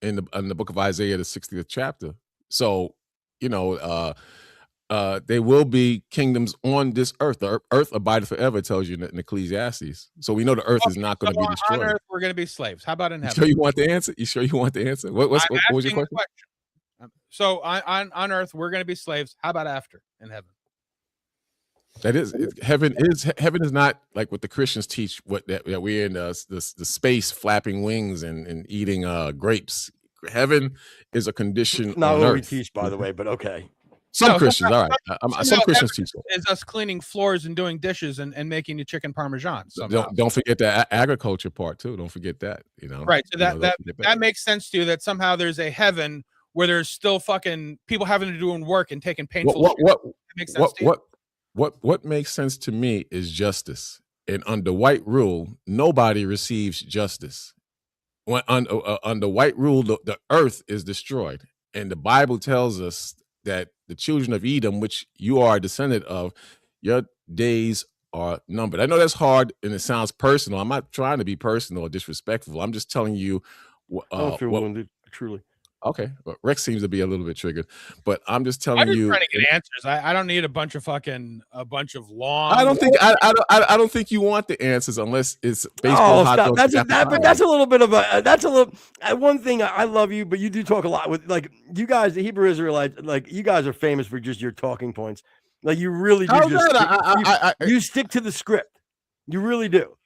in the book of Isaiah, the 60th chapter. So, there will be kingdoms on this earth. The earth abideth forever, it tells you in Ecclesiastes. So we know the earth is not going to be destroyed. On Earth, we're going to be slaves. How about in heaven? You sure you want the answer? You sure you want the answer? What was your question? So on Earth, we're going to be slaves. How about after in heaven? Heaven is not like what the Christians teach. That we're in the space flapping wings and eating grapes. Heaven is a condition. Not on what earth. we teach, by the way, but okay. Some Christians, all right. Some Christians teach that. Is us cleaning floors and doing dishes and making you chicken parmesan. Don't forget the agriculture part too. Don't forget that. Right. So that makes sense to you. That somehow there's a heaven where there's still fucking people having to do work and taking painful. What makes sense to you? What makes sense to me is justice. And under white rule, nobody receives justice. When under white rule, the earth is destroyed. And the Bible tells us that the children of Edom, which you are a descendant of, your days are numbered. I know that's hard and it sounds personal. I'm not trying to be personal or disrespectful. I'm just telling you. I don't feel wounded, truly. Okay, but Rex seems to be a little bit triggered, but I'm just telling you. I'm trying to get answers. I don't need a bunch of long. I don't think you want the answers unless it's baseball hot dogs. That's a little bit of one thing. I love you, but you do talk a lot with you guys, the Hebrew Israelites. Like you guys are famous for just your talking points. Like you really do. You stick to the script. You really do.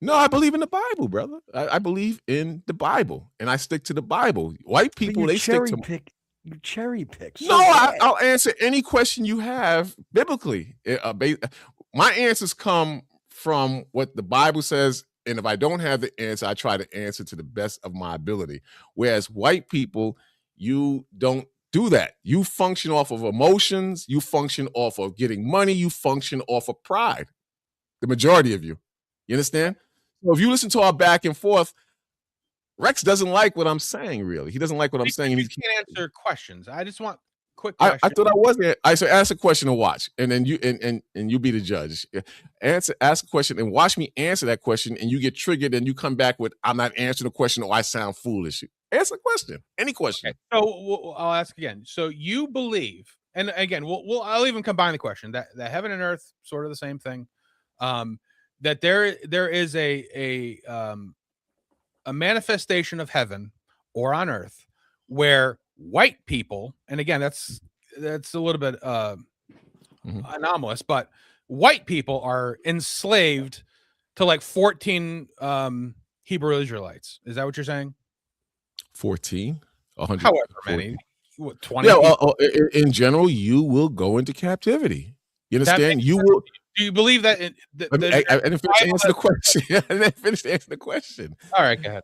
No, I believe in the Bible, brother. I believe in the Bible, and I stick to the Bible. White people, they stick to. You cherry pick. So I'll answer any question you have biblically. My answers come from what the Bible says, and if I don't have the answer, I try to answer to the best of my ability. Whereas white people, you don't do that. You function off of emotions. You function off of getting money. You function off of pride. The majority of you. You understand? So if you listen to our back and forth, Rex doesn't like what I'm saying, really. He doesn't like what I'm saying. You can't answer questions. I just want quick questions. I thought I wasn't. I said ask a question and watch. And then you be the judge. Ask a question and watch me answer that question, and you get triggered and you come back with, I'm not answering the question, or I sound foolish. Answer a question. Any question. Okay. So I'll ask again. So you believe, and again, I'll even combine the question that heaven and earth, sort of the same thing. That there is a manifestation of heaven or on earth where white people, and again, that's a little bit anomalous, but white people are enslaved to like 14 Hebrew Israelites. Is that what you're saying? 14? 100? However many. 20? Yeah, in general, you will go into captivity. You understand? You will. Do you believe that? I didn't finish to answer the question. I didn't finish to answer the question. All right, go ahead.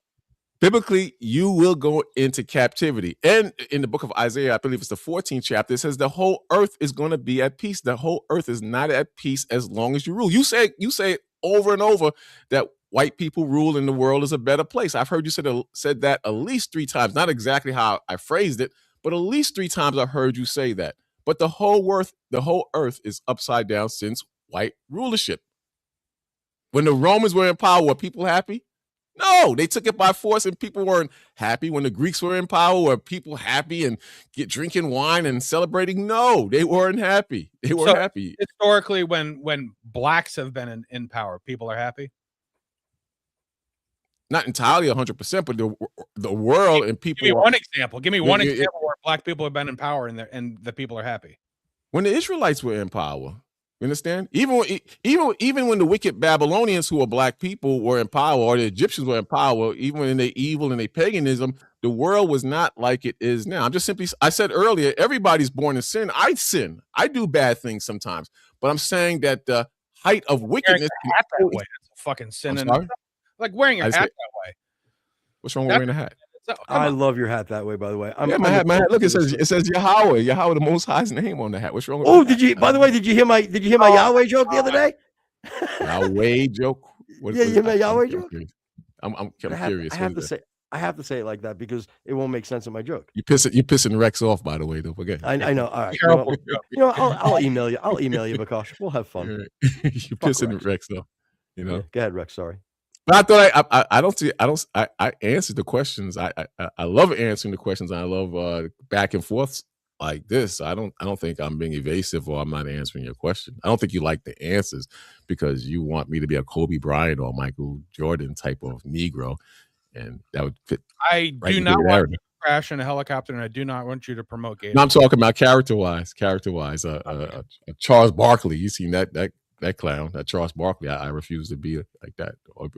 Biblically, you will go into captivity. And in the book of Isaiah, I believe it's the 14th chapter, it says the whole earth is going to be at peace. The whole earth is not at peace as long as you rule. You say over and over that white people rule and the world is a better place. I've heard you said that at least 3 times. Not exactly how I phrased it, but at least 3 times I heard you say that. But the whole earth is upside down since white rulership. When the Romans were in power, were people happy? No, they took it by force and people weren't happy. When the Greeks were in power, were people happy and drinking wine and celebrating? No, they weren't happy. They weren't happy. Historically, when blacks have been in power, people are happy? Not entirely 100%, but the world and people. Give me one example. Give me one example where black people have been in power and the people are happy. When the Israelites were in power. You understand? Even when the wicked Babylonians, who are black people, were in power, or the Egyptians were in power, even in their evil and their paganism, the world was not like it is now. I said earlier, everybody's born in sin. I sin. I do bad things sometimes. But I'm saying that the height of wickedness. Hat that way. That's a fucking sin. Like wearing your hat that way. What's wrong with wearing a hat? So, I love your hat that way, by the way. Yeah, my hat. Look, it says Yahweh. Yahweh, the Most High's name on the hat. What's wrong with that? Did you? By the way, did you hear my Yahweh joke the other day? Yahweh joke? You hear my Yahweh joke? I'm curious. I have to say it like that because it won't make sense in my joke. You pissing Rex off, by the way. Don't forget. I know. All right. I'll email you. I'll email you, Bakash. We'll have fun. You're pissing Rex off. Go ahead, Rex. Sorry. But I thought I answered the questions. I love answering the questions. I love back and forths like this. I don't think I'm being evasive or I'm not answering your question. I don't think you like the answers because you want me to be a Kobe Bryant or Michael Jordan type of Negro, and that would fit. I do not want you to crash in a helicopter, and I do not want you to promote gay. No, I'm talking about character-wise. Charles Barkley. You seen that clown, that Charles Barkley? I refuse to be like that, or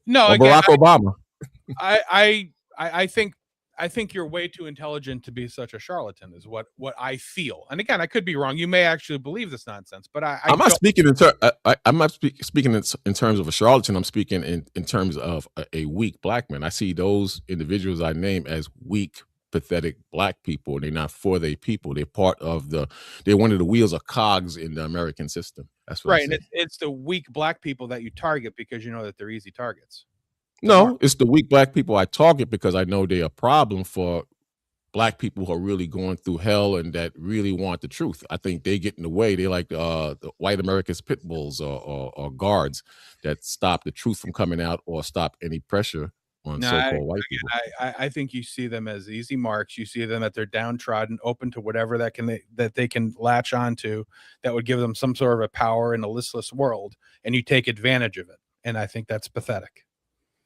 No, or again, Barack Obama. I think you're way too intelligent to be such a charlatan, is what I feel. And again, I could be wrong. You may actually believe this nonsense, but I'm not speaking in terms of a charlatan. I'm speaking in terms of a weak black man. I see those individuals I name as weak, pathetic black people. They're not for their people. They're they're one of the wheels or cogs in the American system. That's what right. And it's the weak black people that you target because you know that they're easy targets. No, it's the weak black people I target because I know they're a problem for black people who are really going through hell and that really want the truth. I think they get in the way. They like the white America's pit bulls or guards that stop the truth from coming out or stop any pressure on so-called white people. I think you see them as easy marks. You see them that they're downtrodden, open to whatever that they can latch onto that would give them some sort of a power in a listless world, and you take advantage of it. And I think that's pathetic.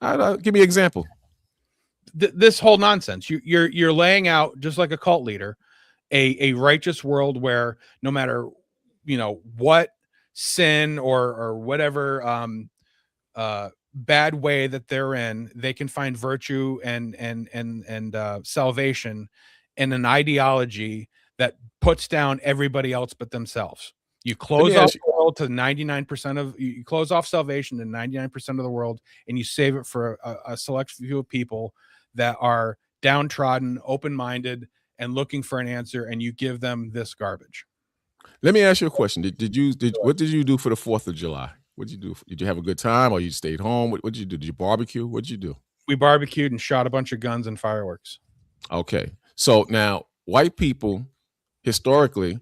Give me an example. This whole nonsense. You're laying out, just like a cult leader, a righteous world where no matter what sin or whatever bad way that they're in, they can find virtue and salvation in an ideology that puts down everybody else but themselves. You close off the world to 99% of you close off salvation to 99% of the world, and you save it for a select few of people that are downtrodden, open-minded, and looking for an answer, and you give them this garbage. Let me ask you a question. What did you do for the 4th of July? What did you do? Did you have a good time or you stayed home? What did you do? Did you barbecue? What did you do? We barbecued and shot a bunch of guns and fireworks. Okay. So now white people, historically,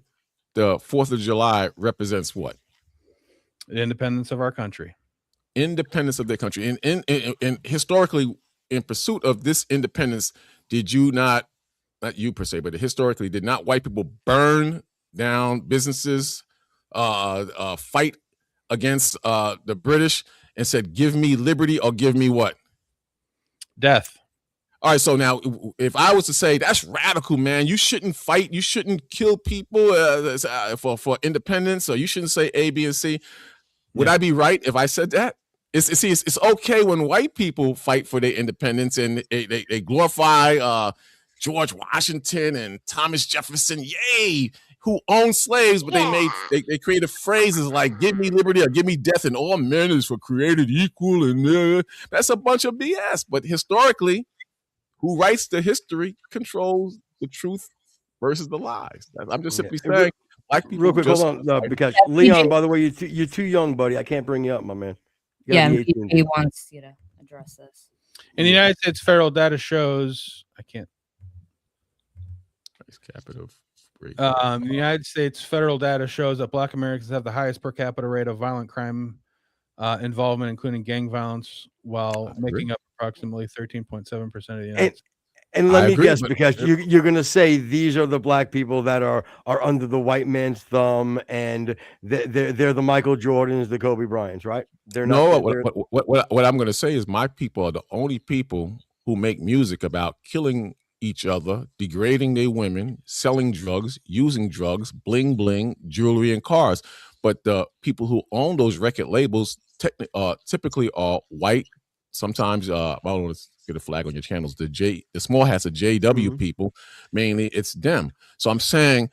the 4th of July represents what? The independence of our country. Independence of their country. And historically, in pursuit of this independence, did you not you per se, but historically, did not white people burn down businesses, fight against the British and said, give me liberty or give me what? Death. All right, so now if I was to say that's radical, man, you shouldn't fight, you shouldn't kill people for independence, or you shouldn't say A, B, and C. Would I be right if I said that? It's okay when white people fight for their independence and they glorify George Washington and Thomas Jefferson, yay, who owned slaves, but they created phrases like "give me liberty" or "give me death," and all men is for created equal, and that's a bunch of BS. But historically, who writes the history controls the truth versus the lies. I'm just simply saying, black people. Real quick, hold on, no, because Leon, by the way, you're too young, buddy. I can't bring you up, my man. He wants you to address this. In the United States, federal data shows the United States federal data shows that Black Americans have the highest per capita rate of violent crime involvement, including gang violence, while making up approximately 13.7% of the United States. And let me guess, because you're going to say these are the black people that are under the white man's thumb, and they're the Michael Jordans, the Kobe Bryants, right? They're not. What I'm going to say is my people are the only people who make music about killing each other, degrading their women, selling drugs, using drugs, bling bling, jewelry, and cars. But the people who own those record labels typically are white. Sometimes I don't want to get a flag on your channels. The small hats are JW people, mainly it's them. So I'm saying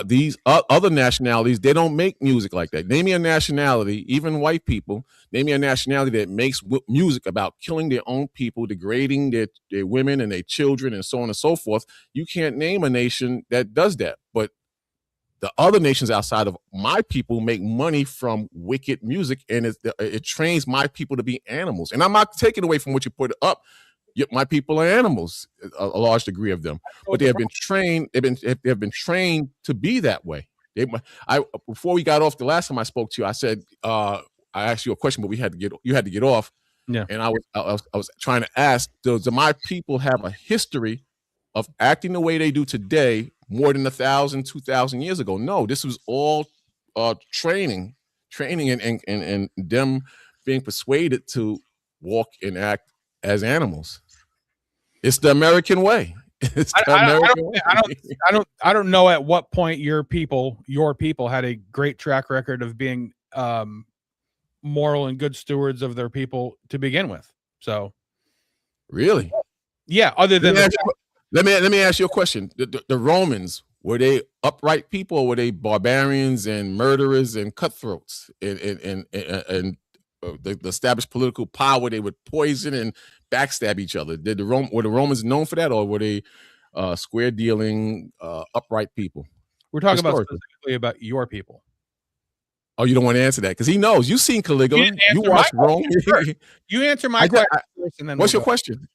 these other nationalities, they don't make music like that. Name me a nationality, even white people, name me a nationality that makes music about killing their own people, degrading their women and their children and so on and so forth. You can't name a nation that does that. But the other nations outside of my people make money from wicked music, and it trains my people to be animals. And I'm not taking away from what you put up. My people are animals, a large degree of them, but they have been trained. They have been trained to be that way. Before we got off the last time I spoke to you, I said I asked you a question, but you had to get off. Yeah, and I was trying to ask: do my people have a history of acting the way they do today more than 1,000, 2,000 years ago? No, this was all training, and them being persuaded to walk and act as animals. It's the American way. It's the American way. I don't know at what point your people had a great track record of being moral and good stewards of their people to begin with. So, really, yeah. Other than let me ask you a question: the Romans, were they upright people, or were they barbarians and murderers and cutthroats and the established political power? They would poison and backstab each other. Were the Romans known for that, or were they square dealing, upright people? We're talking about specifically about your people. Oh, you don't want to answer that because he knows. You've seen Caligula. You watched Rome. You answer my question first, and then what's your question?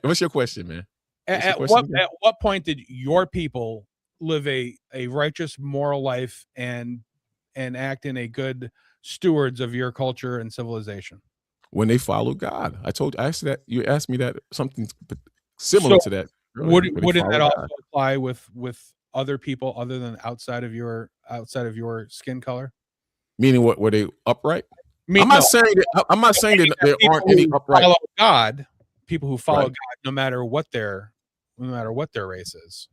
What's your question, man? At what point did your people live a righteous, moral life and act in a good stewards of your culture and civilization? When they follow God. You asked me that something similar to that. Wouldn't that also apply with other people other than outside of your skin color? Meaning, what were they upright? I'm not saying that there aren't any upright. Follow God, people who follow God, no matter what their race is.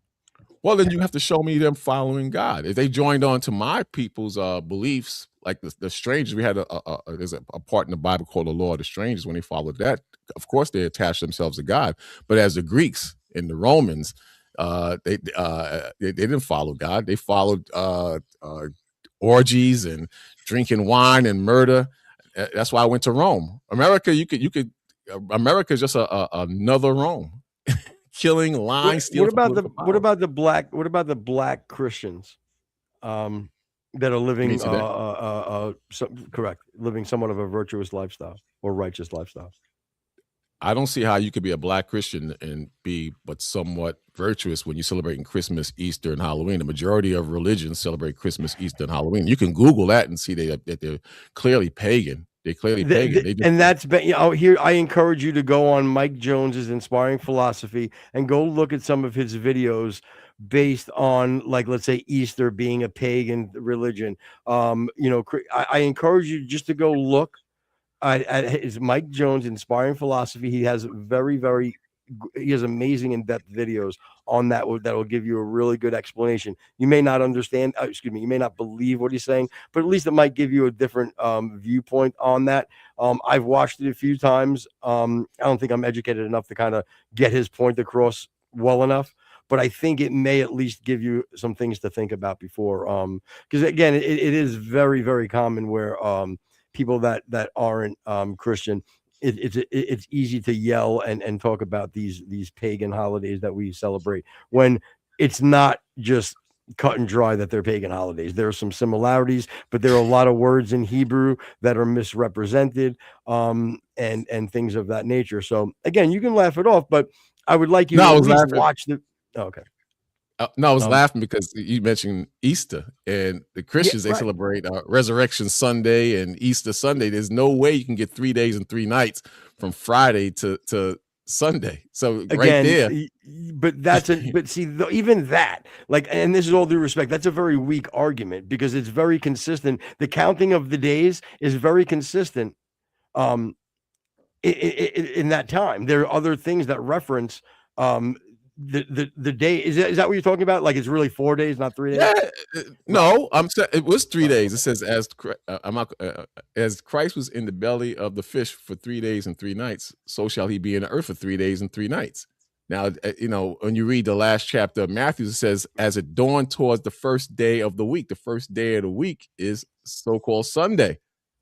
Well, then you have to show me them following God. If they joined on to my people's beliefs, like the strangers, we had there's a part in the Bible called the law of the strangers. When they followed that, of course, they attached themselves to God. But as the Greeks and the Romans, they didn't follow God. They followed orgies and drinking wine and murder. That's why I went to Rome. America, America is just another Rome. Killing, lying, stealing. What about the black Christians that are living living somewhat of a virtuous lifestyle or righteous lifestyle? I don't see how you could be a black Christian and be but somewhat virtuous when you're celebrating Christmas, Easter, and Halloween. The majority of religions celebrate Christmas, Easter, and Halloween. You can Google that and see that they're clearly pagan. They're clearly pagan. And that's been, here I encourage you to go on Mike Jones's Inspiring Philosophy and go look at some of his videos based on, like, let's say Easter being a pagan religion. I encourage you just to go look at his Mike Jones Inspiring Philosophy. He has amazing in-depth videos on that will give you a really good explanation. You may not understand, you may not believe what he's saying, but at least it might give you a different viewpoint on that. I've watched it a few times. I don't think I'm educated enough to kind of get his point across well enough, but I think it may at least give you some things to think about before. Because again, it is very, very common where people that aren't Christian, it's easy to yell and talk about these pagan holidays that we celebrate when it's not just cut and dry that they're pagan holidays. There are some similarities, but there are a lot of words in Hebrew that are misrepresented, and things of that nature. So again, you can laugh it off, but I would like you to at least watch the. Oh, okay. No, I was laughing because you mentioned Easter, and the Christians, they celebrate Resurrection Sunday and Easter Sunday. There's no way you can get 3 days and 3 nights from Friday to Sunday. So again, right there. But see, even that, like, and this is all due respect, that's a very weak argument because it's very consistent. The counting of the days is very consistent. In that time, there are other things that reference the day. Is that what you're talking about? Like, it's really 4 days, not 3 days? Yeah, no, I'm saying it was 3 days. It says as Christ was in the belly of the fish for 3 days and 3 nights, so shall he be in the earth for 3 days and 3 nights. Now, you know, when you read the last chapter of Matthew, it says, as it dawned towards the first day of the week, the first day of the week is so-called Sunday.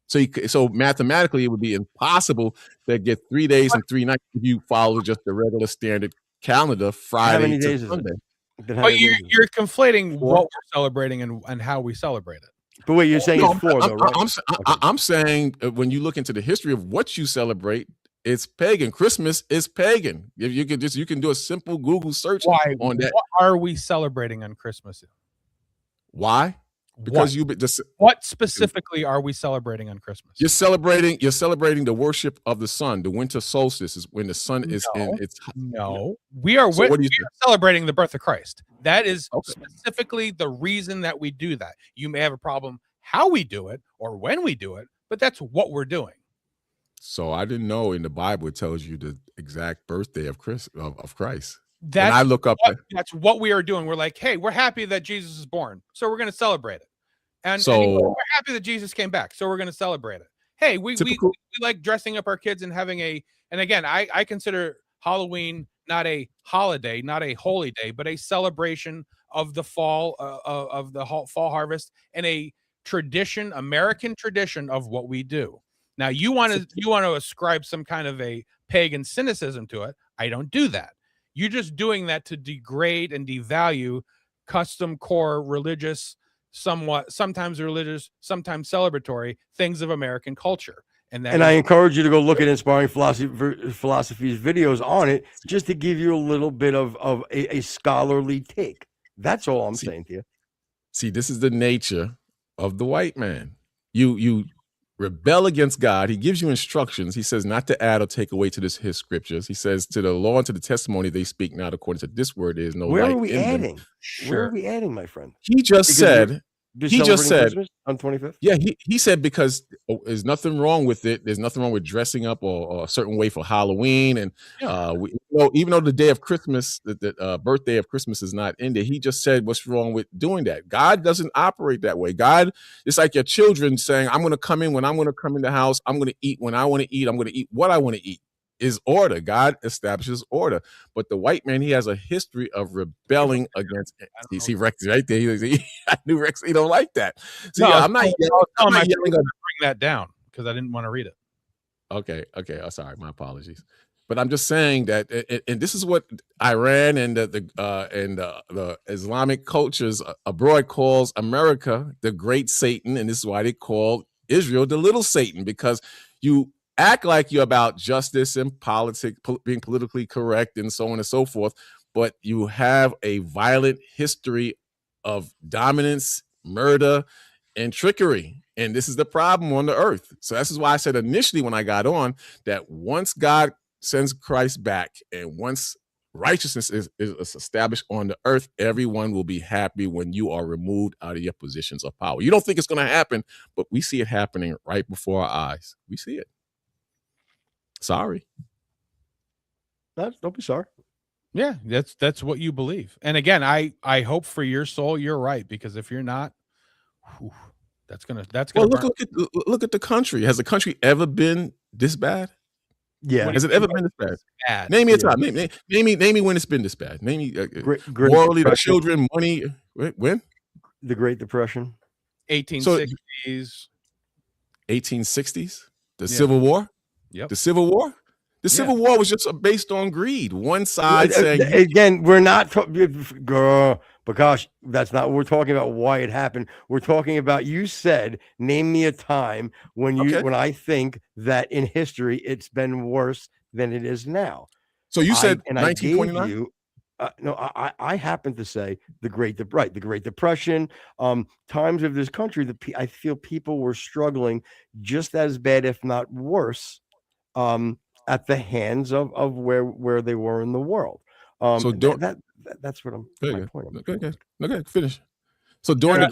So mathematically, it would be impossible to get 3 days and 3 nights if you follow just the regular standard calendar, Friday How many to days is Sunday. it? But you're conflating what we're celebrating and how we celebrate it. But wait, you're saying No, it's 4 though, right? I'm saying when you look into the history of what you celebrate, it's pagan. Christmas is pagan. If you can do a simple Google search on that. What are we celebrating on Christmas? Why? Because what specifically are we celebrating on Christmas? You're celebrating the worship of the sun. The winter solstice is when the sun is in its. No, we are celebrating the birth of Christ. That is specifically the reason that we do that. You may have a problem how we do it or when we do it, but that's what we're doing. So I didn't know in the Bible it tells you the exact birthday of Christ. That's I look up. That's what we are doing. We're like, hey, we're happy that Jesus is born, so we're going to celebrate it. And So- anyway, we're happy that Jesus came back, so we're going to celebrate it. Hey, we like dressing up our kids and having and again, I consider Halloween not a holiday, not a holy day, but a celebration of the fall, of the fall harvest, and a tradition, American tradition of what we do. Now, you want to ascribe some kind of a pagan cynicism to it. I don't do that. You're just doing that to degrade and devalue custom core religious, sometimes religious, sometimes celebratory things of American culture. And I encourage you to go look at Inspiring Philosophy's videos on it, just to give you a little bit of a scholarly take. That's all I'm saying to you. See, this is the nature of the white man. You rebel against God. He gives you instructions. He says not to add or take away to his scriptures. He says to the law and to the testimony they speak not according to this word. There is no Where light are we in them. adding? Where are we adding, my friend? He just said Christmas on 25th. Yeah, he said because there's nothing wrong with it. There's nothing wrong with dressing up or a certain way for Halloween. And even though the day of Christmas, the birthday of Christmas is not in there, he just said what's wrong with doing that. God doesn't operate that way. God, it's like your children saying, I'm going to come in when I'm going to come in the house. I'm going to eat when I want to eat. I'm going to eat what I want to eat. Is order. God establishes order. But the white man, he has a history of rebelling against. See Rex right there. I knew Rex. He don't like that. See, I'm not yelling. Bring that down because I didn't want to read it. Okay. Oh, sorry. My apologies. But I'm just saying that, and this is what Iran and the Islamic cultures abroad calls America the great Satan, and this is why they call Israel the little Satan, because you act like you're about justice and politics, being politically correct and so on and so forth, but you have a violent history of dominance, murder, and trickery. And this is the problem on the earth. So this is why I said initially when I got on that once God sends Christ back and once righteousness is established on the earth, everyone will be happy when you are removed out of your positions of power. You don't think it's going to happen, but we see it happening right before our eyes. We see it. Sorry. Don't be sorry. Yeah, that's what you believe. And again, I hope for your soul you're right, because if you're not, that's gonna. Well, look at the country. Has the country ever been this bad? Yeah. Has it ever been this bad? Name me a time. Name me when it's been this bad. Name me morally, the children, money. When? The Great Depression. 1860s. 1860s. The Civil War. Yep. The Civil War? The Civil War was just based on greed. One side saying... Again, we're not... Because that's not what we're talking about, why it happened. We're talking about, you said, name me a time when when I think that in history it's been worse than it is now. So you said 1929? I happen to say the Great Depression, times of this country that I feel people were struggling just as bad, if not worse, at the hands of where they were in the world. So that's what my point. Okay, finish. So during the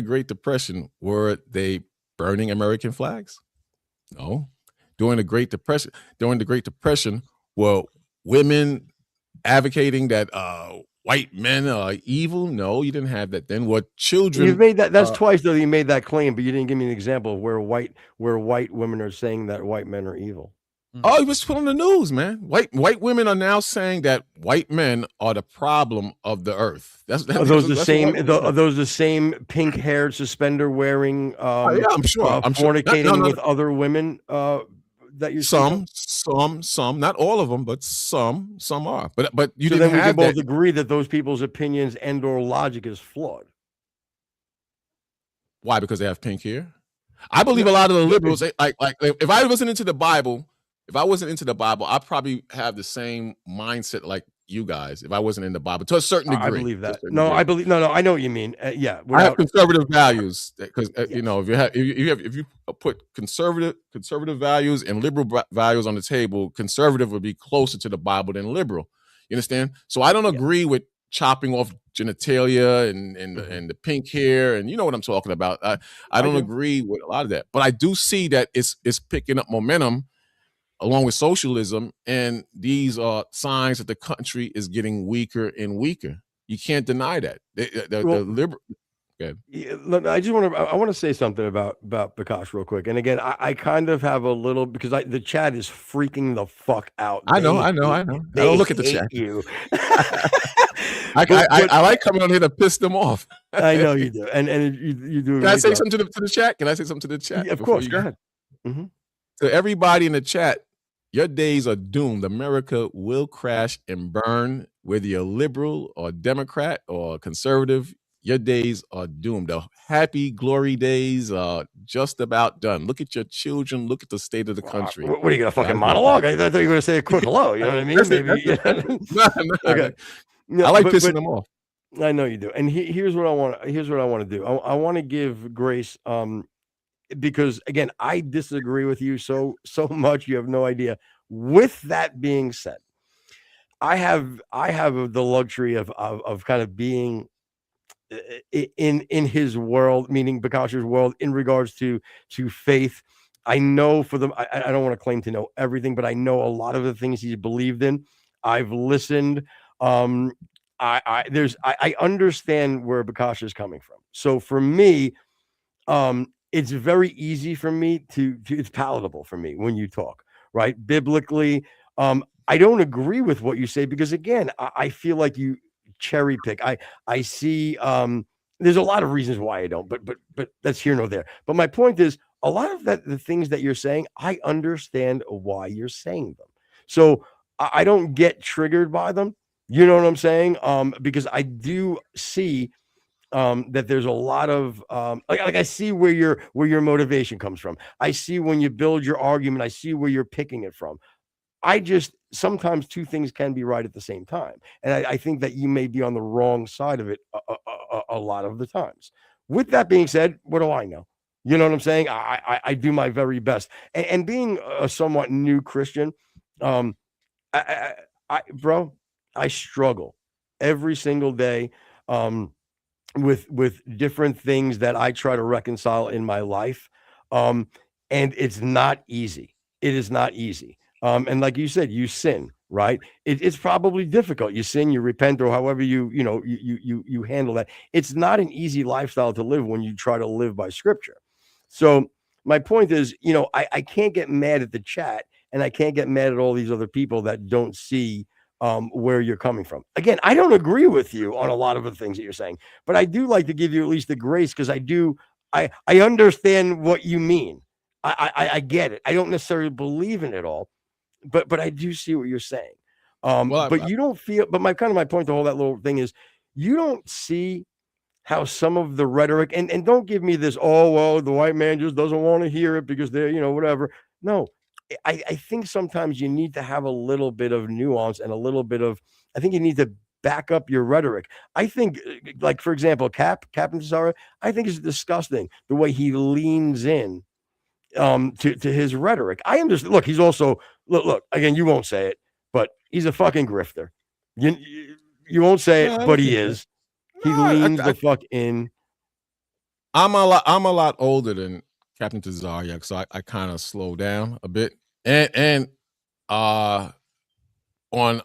Great Depression, were they burning American flags? No. During the Great Depression, were women advocating that white men are evil? No, you didn't have that then. What children? You've made that. That's twice though. You made that claim, but you didn't give me an example of where white women are saying that white men are evil. Oh, he was put on the news, man. White women are now saying that white men are the problem of the earth. Are those the same pink-haired, suspender-wearing, yeah, I'm sure. fornicating with other women that you some, not all of them, but some are. But you so didn't then we have can both that. agree that those people's opinions and/or logic is flawed. Why? Because they have pink hair. I believe a lot of the liberals, like if I wasn't into the Bible, I probably have the same mindset like you guys. If I wasn't in the Bible, to a certain degree, I believe that. No, I believe no. I know what you mean. Yeah, I have conservative values because you know if you put conservative values and liberal values on the table, conservative would be closer to the Bible than liberal. You understand? So I don't agree with chopping off genitalia and the pink hair, and you know what I'm talking about. I don't agree with a lot of that, but I do see that it's picking up momentum along with socialism, and these are signs that the country is getting weaker and weaker. You can't deny that. The liberal. I want to say something about Prakash real quick. And again, I kind of have a little because the chat is freaking the fuck out. I know. I don't look at the chat. You. I like coming on here to piss them off. I know you do, and you do. Can I say something to the chat? Can I say something to the chat? Yeah, of course. Go ahead. Mm-hmm. To everybody in the chat, your days are doomed. America will crash and burn, whether you're liberal or Democrat or conservative. Your days are doomed. The happy glory days are just about done. Look at your children. Look at the state of the country. What are you going to fucking monologue? I thought you were going to say a quick hello. You know what I mean? Maybe. No. Okay. No, I like pissing them off. I know you do. And here's what I want. Here's what I want to do. I want to give grace. Because again, I disagree with you so much. You have no idea. With that being said, I have the luxury of kind of being in his world, meaning Prakash's world, in regards to faith. I know I don't want to claim to know everything, but I know a lot of the things he's believed in. I've listened. I understand where Prakash is coming from. So for me, it's very easy for me it's palatable for me when you talk, right? Biblically, I don't agree with what you say because again, I feel like you cherry pick. I see there's a lot of reasons why I don't, but that's here nor there. But my point is a lot of the things that you're saying, I understand why you're saying them. So I don't get triggered by them. You know what I'm saying? Because I do see that there's a lot of like I see where your motivation comes from. I see when you build your argument, I see where you're picking it from. I just sometimes two things can be right at the same time. And I think that you may be on the wrong side of it a lot of the times. With that being said, what do I know? You know what I'm saying? I do my very best. And being a somewhat new Christian, bro, I struggle every single day with different things that I try to reconcile in my life. And it's not easy. It is not easy. And like you said, you sin, right? It's probably difficult. You sin, you repent, or however you handle that. It's not an easy lifestyle to live when you try to live by scripture. So my point is, I can't get mad at the chat, and I can't get mad at all these other people that don't see where you're coming from. Again, I don't agree with you on a lot of the things that you're saying, but I do like to give you at least the grace because I understand what you mean. I get it. I don't necessarily believe in it all, but I do see what you're saying. But you don't feel. But my point to all that little thing is, you don't see how some of the rhetoric and don't give me this. Oh well, the white man just doesn't want to hear it because they're whatever. No, I think sometimes you need to have a little bit of nuance and a little bit of. I think you need to back up your rhetoric. I think, like for example, Captain Cesaro, I think it's disgusting the way he leans in to his rhetoric. I understand. Look, he's also look again. You won't say it, but he's a fucking grifter. You won't say it, but he is. He leans the fuck in. I'm a lot older than Captain Tazariak, so I kind of slow down a bit. And on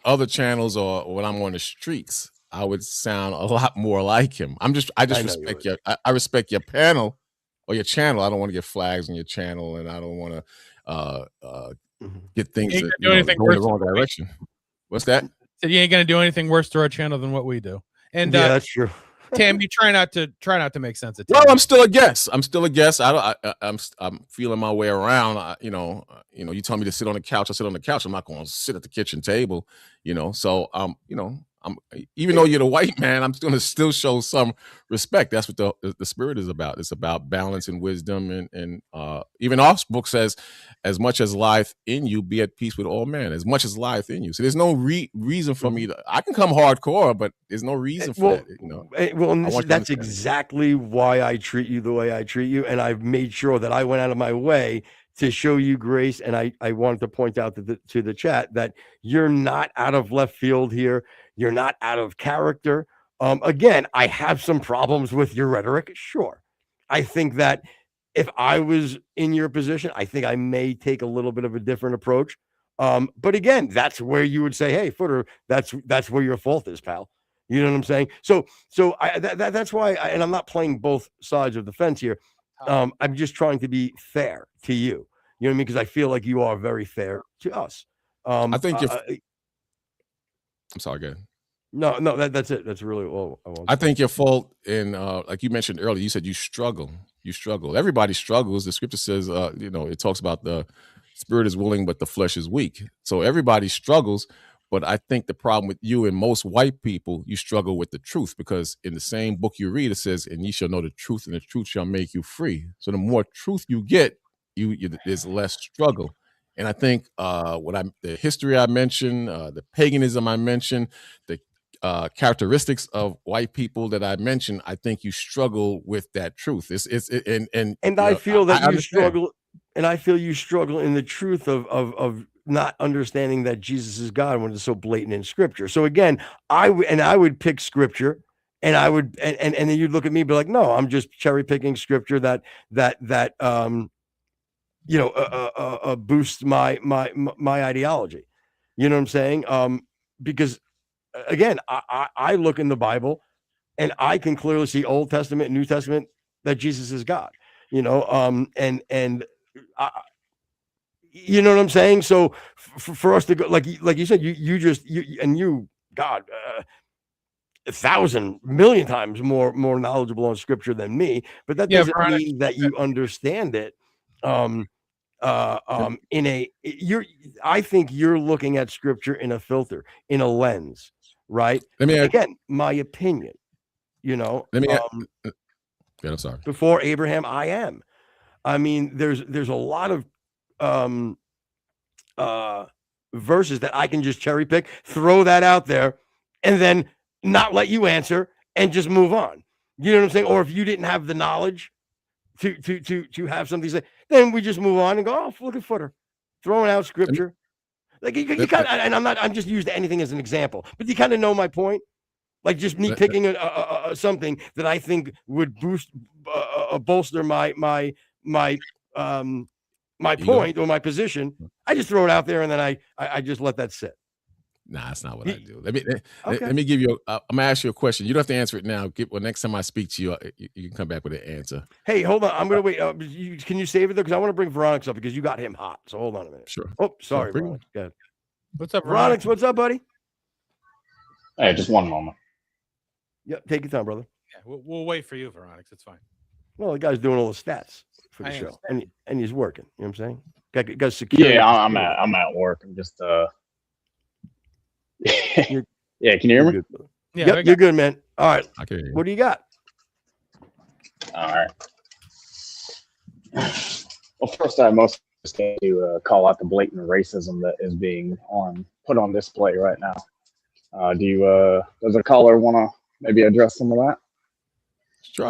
other channels or when I'm on the streets, I would sound a lot more like him. I respect I respect your panel or your channel. I don't want to get flags on your channel, and I don't want to get things You that ain't gonna do anything go in the worse wrong than direction. What's that? So you ain't gonna do anything worse to our channel than what we do. And Yeah, that's true. Tam, you try not to make sense of. Well, I'm still a guest. I'm feeling my way around. You tell me to sit on the couch. I sit on the couch. I'm not going to sit at the kitchen table. So I'm even though you're the white man, I'm going to still show some respect. That's what the spirit is about. It's about balance and wisdom, and even our book says, as much as lieth in you, be at peace with all men. As much as lieth in you. So there's no reason for me to. I can come hardcore, but there's no reason for that. Well, and that's exactly why I treat you the way I treat you, and I've made sure that I went out of my way to show you grace. And I wanted to point out to the chat that you're not out of left field here. You're not out of character. Again, I have some problems with your rhetoric. Sure. I think that if I was in your position, I think I may take a little bit of a different approach. But again, that's where you would say, hey, Footer, that's where your fault is, pal. You know what I'm saying? So that's why, and I'm not playing both sides of the fence here. I'm just trying to be fair to you. You know what I mean? Because I feel like you are very fair to us. I think I'm sorry, go ahead. No, that's it. That's really all I want. I think your fault in, like you mentioned earlier, you said you struggle. Everybody struggles. The scripture says, it talks about the spirit is willing, but the flesh is weak. So everybody struggles. But I think the problem with you and most white people, you struggle with the truth, because in the same book you read, it says, and ye shall know the truth, and the truth shall make you free. So the more truth you get, there's less struggle. And I think the history I mentioned, the paganism I mentioned, the characteristics of white people that I mentioned, I think you struggle with that truth. I feel that you struggle, and I feel you struggle in the truth of not understanding that Jesus is God when it's so blatant in Scripture. So again, I would pick Scripture, and I would, and then you'd look at me and be like, no, I'm just cherry picking Scripture that boosts my ideology. You know what I'm saying? Because again, I look in the Bible and I can clearly see Old Testament and New Testament that Jesus is God. You know what I'm saying? So for us to go, like you said, God, 1,000 million times more knowledgeable on Scripture than me, but that doesn't mean that you understand it. I think you're looking at Scripture in a filter, in a lens, right? Again, my opinion, I'm sorry. Before Abraham, I am. I mean, there's a lot of verses that I can just cherry pick, throw that out there, and then not let you answer and just move on. You know what I'm saying? Or if you didn't have the knowledge to have something to say, then we just move on and go, oh, look at Footer throwing out Scripture. Like you kind of, and I'm just used anything as an example, but you kind of know my point. Like just me picking something that I think would bolster my point or my position. I just throw it out there and then I just let that sit. Nah, that's not what I do. Let me give you. I'm gonna ask you a question. You don't have to answer it now. Next time I speak to you, you can come back with an answer. Hey, hold on. I'm gonna wait. Can you save it though? Because I want to bring Veronix up because you got him hot. So hold on a minute. Sure. Oh, sorry, Veronix. Go ahead. What's up, Veronix? What's up, buddy? Hey, just one moment. Yeah, take your time, brother. Yeah, we'll wait for you, Veronix. It's fine. Well, the guy's doing all the stats for the show, and he's working. You know what I'm saying? Got secure. Yeah, I'm at work. I'm just yeah, can you hear me? Yeah, you're good, man. All right. Okay. What do you got? All right. Well, first, I mostly just came to call out the blatant racism that is being put on display right now. Does a caller want to maybe address some of that? Sure,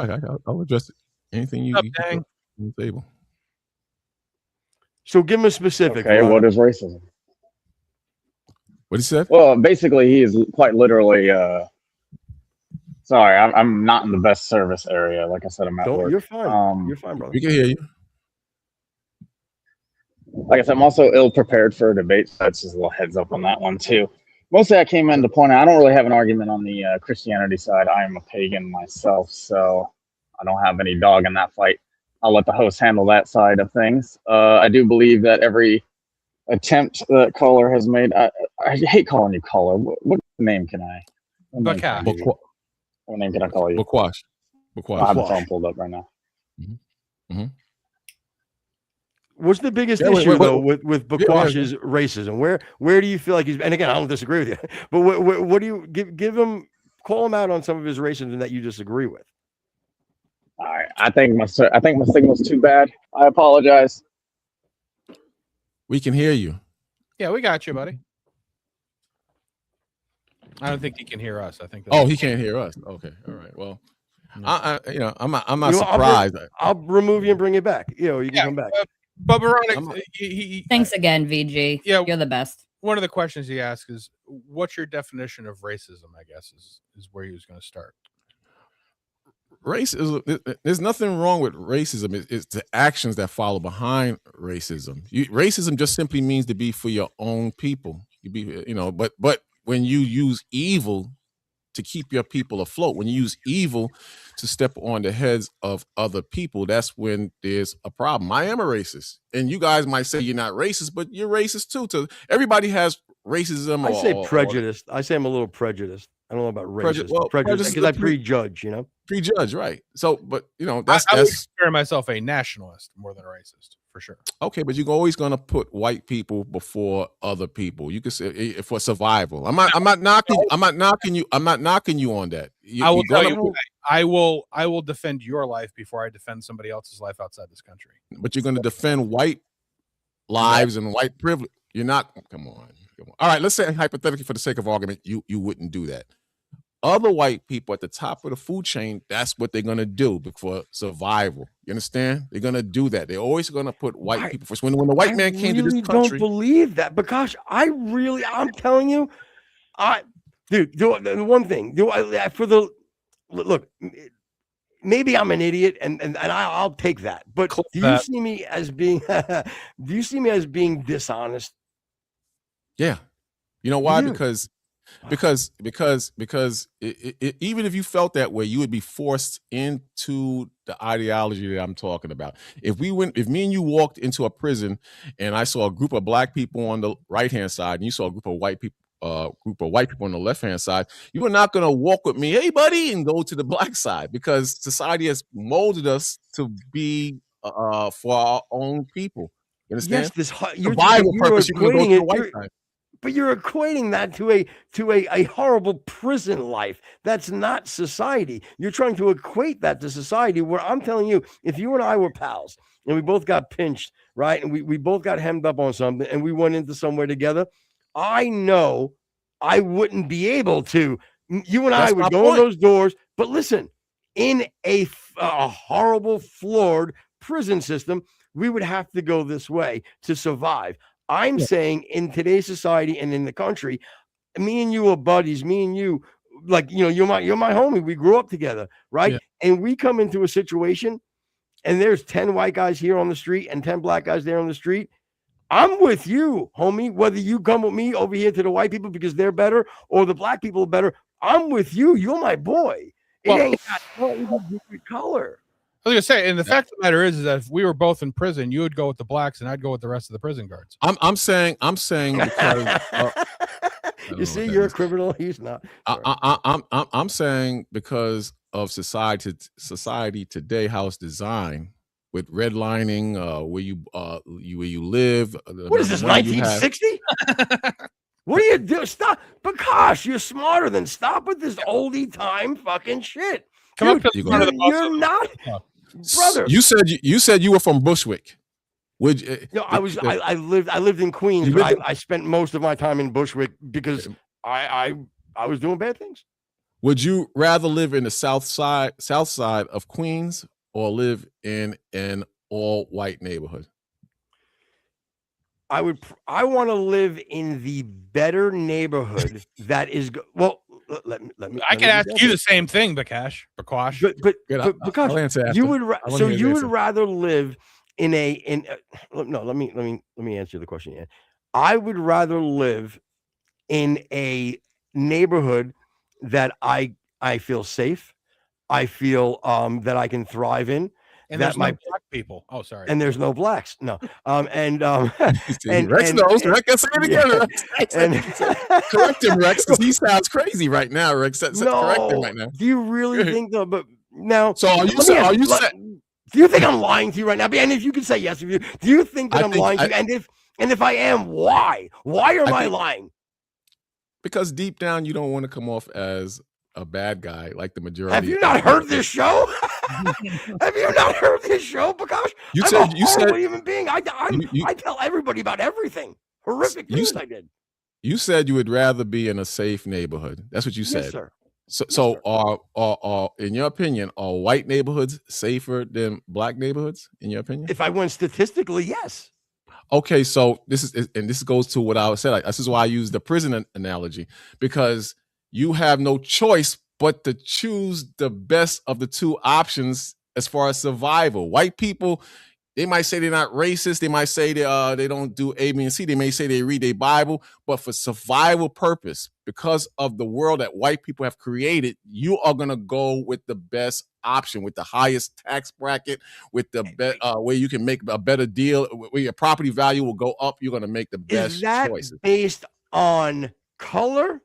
I'll address it. Anything you put on the table. So give him a specific. Okay, what is racism? What he said? Well, basically, he is quite literally. Sorry, I'm not in the best service area. Like I said, I'm at work. You're fine. You're fine, brother. We can hear you. Like I said, I'm also ill prepared for a debate, so that's just a little heads up on that one too. Mostly, I came in to point out I don't really have an argument on the Christianity side. I am a pagan myself, so I don't have any dog in that fight. I'll let the host handle that side of things. I do believe that every attempt that caller has made. I hate calling you caller. What name can I? What name can I give you? What name can I call you? Bakwash. I have the phone pulled up right now. What's the biggest issue though with Bakwash's racism? Where do you feel like he's? And again, I don't disagree with you, but what do you give him? Call him out on some of his racism that you disagree with. All right, I think my signal's too bad. I apologize. We can hear you. Yeah, we got you, buddy. I don't think he can hear us. I think. Oh, he can't hear us. Okay, all right. Well, I'm not surprised. I'll remove you and bring it back. You can come back. But Veronica, thanks again, VG. Yeah, you're the best. One of the questions he asked is, "What's your definition of racism?" I guess is where he was going to start. Racism. There's nothing wrong with racism. It's the actions that follow behind racism. Racism just simply means to be for your own people. But when you use evil to keep your people afloat, when you use evil to step on the heads of other people, that's when there's a problem. I am a racist, and you guys might say you're not racist, but you're racist too. Everybody has racism. I say prejudiced. I say I'm a little prejudiced. I don't know about racist. Prejudice because I prejudge. Prejudge, right? So, but I would consider myself a nationalist more than a racist, for sure. Okay, but you're always going to put white people before other people. You can say for survival. I'm not knocking you on that. I will defend your life before I defend somebody else's life outside this country. But you're going to defend white lives and white privilege. You're not. Come on. All right, let's say hypothetically, for the sake of argument, you wouldn't do that. Other white people at the top of the food chain, that's what they're going to do for survival. You understand? They're going to do that. They're always going to put white people first. When the white man came to this country. I don't believe that, because I'm telling you, the one thing, look, maybe I'm an idiot and I'll take that, but do you see me as being dishonest? Yeah. You know why? Because even if you felt that way, you would be forced into the ideology that I'm talking about. If me and you walked into a prison and I saw a group of black people on the right hand side and you saw a group of white people on the left hand side, you are not going to walk with me, hey buddy, and go to the black side, because society has molded us to be for our own people. You understand? Yes, survival purpose. You're going to go to the white side. But you're equating that to a horrible prison life. That's not society. You're trying to equate that to society, where I'm telling you, if you and I were pals and we both got pinched, right, and we both got hemmed up on something and we went into somewhere together, I know I wouldn't be able to. You and I would go in those doors. But listen, in a horrible, flawed prison system, we would have to go this way to survive. I'm saying in today's society and in the country, me and you are buddies. Me and you, you're my homie. We grew up together, right? Yeah. And we come into a situation, and there's 10 white guys here on the street and 10 black guys there on the street. I'm with you, homie. Whether you come with me over here to the white people because they're better, or the black people are better, I'm with you. You're my boy. It ain't got color. I was gonna say, and the fact of the matter is that if we were both in prison, you would go with the blacks and I'd go with the rest of the prison guards. I'm saying because you see, you're a criminal. He's not. I'm saying because of society today, how it's designed with redlining, where you live. What is this, 1960? What do you do? Stop, because you're smarter than stop with this oldie time fucking shit. Come up to the front of the bus. You're not. Brother, you said you were from Bushwick. I lived in Queens, but I spent most of my time in Bushwick because I was doing bad things. Would you rather live in the south side of Queens or live in an all white neighborhood? I want to live in the better neighborhood that is let me. I can ask you the same thing, Bakash. But you would rather live in let me answer the question. Yeah. I would rather live in a neighborhood that I feel safe. I feel that I can thrive in. And that people. Oh, sorry. And there's no blacks. No. And Rex knows. Rex can say it again. yeah. Rex. Correct him, Rex, because he sounds crazy right now. Rex, correct him right now. Do you really think though? But now, so are you do you think I'm lying to you right now? And if you can say yes, do you think that I'm lying to you? And if I am, why? Why am I lying? Because deep down, you don't want to come off as a bad guy like the majority. Have you not heard this show? Have you not heard this show? Because you I'm said a you horrible said human being. I tell everybody about everything. Horrific things I did. You said you would rather be in a safe neighborhood. That's what you said. Yes, sir. So are in your opinion, are white neighborhoods safer than black neighborhoods? In your opinion? If I went statistically, yes. Okay, so this goes to what I said. This is why I use the prison analogy, because you have no choice but to choose the best of the two options as far as survival. White people, they might say they're not racist. They might say they don't do A, B, and C. They may say they read their Bible, but for survival purpose, because of the world that white people have created, you are gonna go with the best option, with the highest tax bracket, with the where you can make a better deal, where your property value will go up. You're gonna make the best Is that choices. Based on color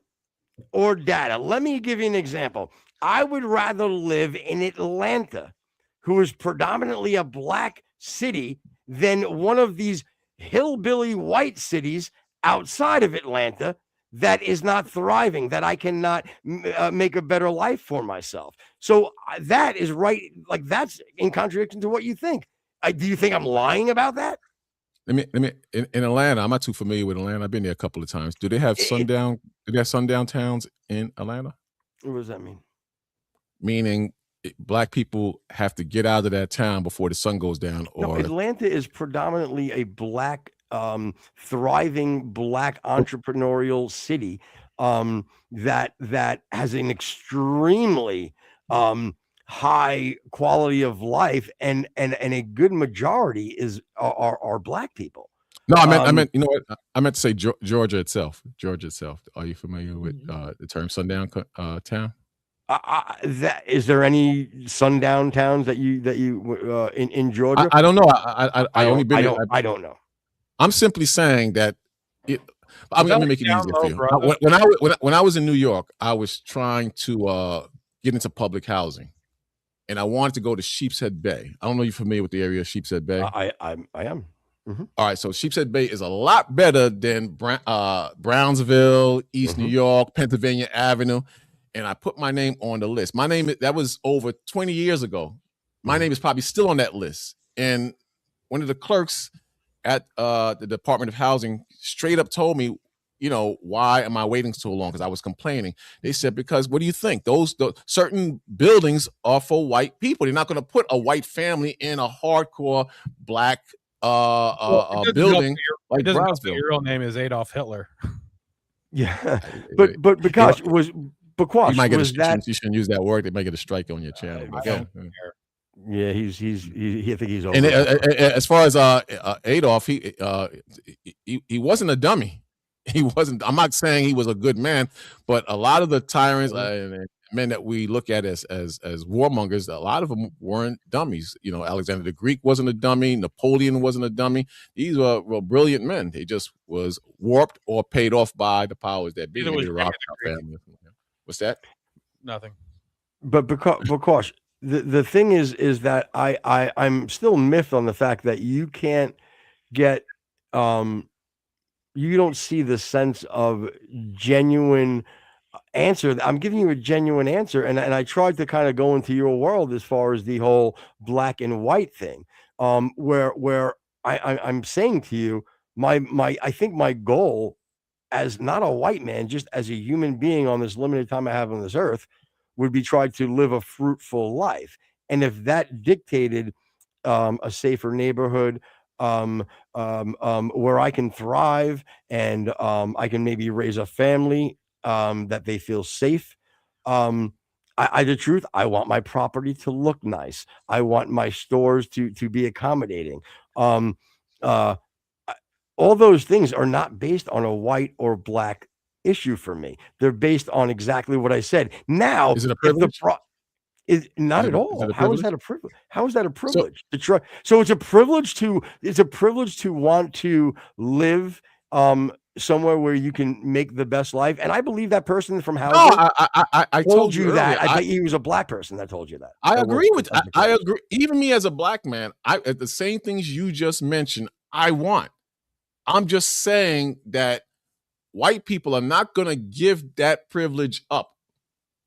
or data? Let me give you an example. I would rather live in Atlanta, who is predominantly a black city, than one of these hillbilly white cities outside of Atlanta that is not thriving, that I cannot make a better life for myself. So that is right. Like, that's in contradiction to what you think. Do you think I'm lying about that? Let me in Atlanta, I'm not too familiar with Atlanta. I've been there a couple of times. Do they have sundown towns in Atlanta? What does that mean? Meaning black people have to get out of that town before the sun goes down. No, Or Atlanta is predominantly a black, thriving black entrepreneurial city that has an extremely high quality of life, and a good majority are black people. No, I meant you know what? I meant to say Georgia itself. Georgia itself. Are you familiar with the term sundown town? Is there any sundown towns that you in Georgia? I don't know. I only been there. I don't know. I'm simply saying that. Let me make it easier for you. When I was in New York, I was trying to get into public housing, and I wanted to go to Sheepshead Bay. I don't know if you're familiar with the area of Sheepshead Bay. I am. Mm-hmm. All right, so Sheepshead Bay is a lot better than Brownsville, East New York, Pennsylvania Avenue. And I put my name on the list. My name, that was over 20 years ago. My name is probably still on that list. And one of the clerks at the Department of Housing straight up told me, you know, why am I waiting so long? Because I was complaining. They said, because what do you think? Those certain buildings are for white people. They're not going to put a white family in a hardcore black building like Brownsville. Your real name is Adolf Hitler. Yeah, but because you might get you shouldn't use that word. They might get a strike on your channel. Yeah, I think he's over. And as far as Adolf, he wasn't a dummy. He wasn't. I'm not saying he was a good man, but a lot of the tyrants men that we look at as warmongers, a lot of them weren't dummies. You know, Alexander the Greek wasn't a dummy. Napoleon wasn't a dummy. These were brilliant men. They just was warped or paid off by the powers that be. The Rothschild family. What's that? Nothing. But because the thing is that I'm still miffed on the fact that you can't get you don't see the sense of genuine answer. I'm giving you a genuine answer, and I tried to kind of go into your world as far as the whole black and white thing, where I'm saying to you, I think my goal as not a white man, just as a human being on this limited time I have on this earth, would be try to live a fruitful life. And if that dictated a safer neighborhood, where I can thrive and I can maybe raise a family that they feel safe. The truth, I want my property to look nice. I want my stores to be accommodating. All those things are not based on a white or black issue for me. They're based on exactly what I said. Now, is it a privilege? Not at Is all. it a How is privilege? that a privilege? How is that a So privilege to try? So it's a privilege to want to live somewhere where you can make the best life. And I believe that person from no, housing I told told you you that. earlier. I bet you he was a black person that told you that. I That works agree with at the I clubs. agree. Even me as a black man, at the same things you just mentioned, I want. I'm just saying that white people are not going to give that privilege up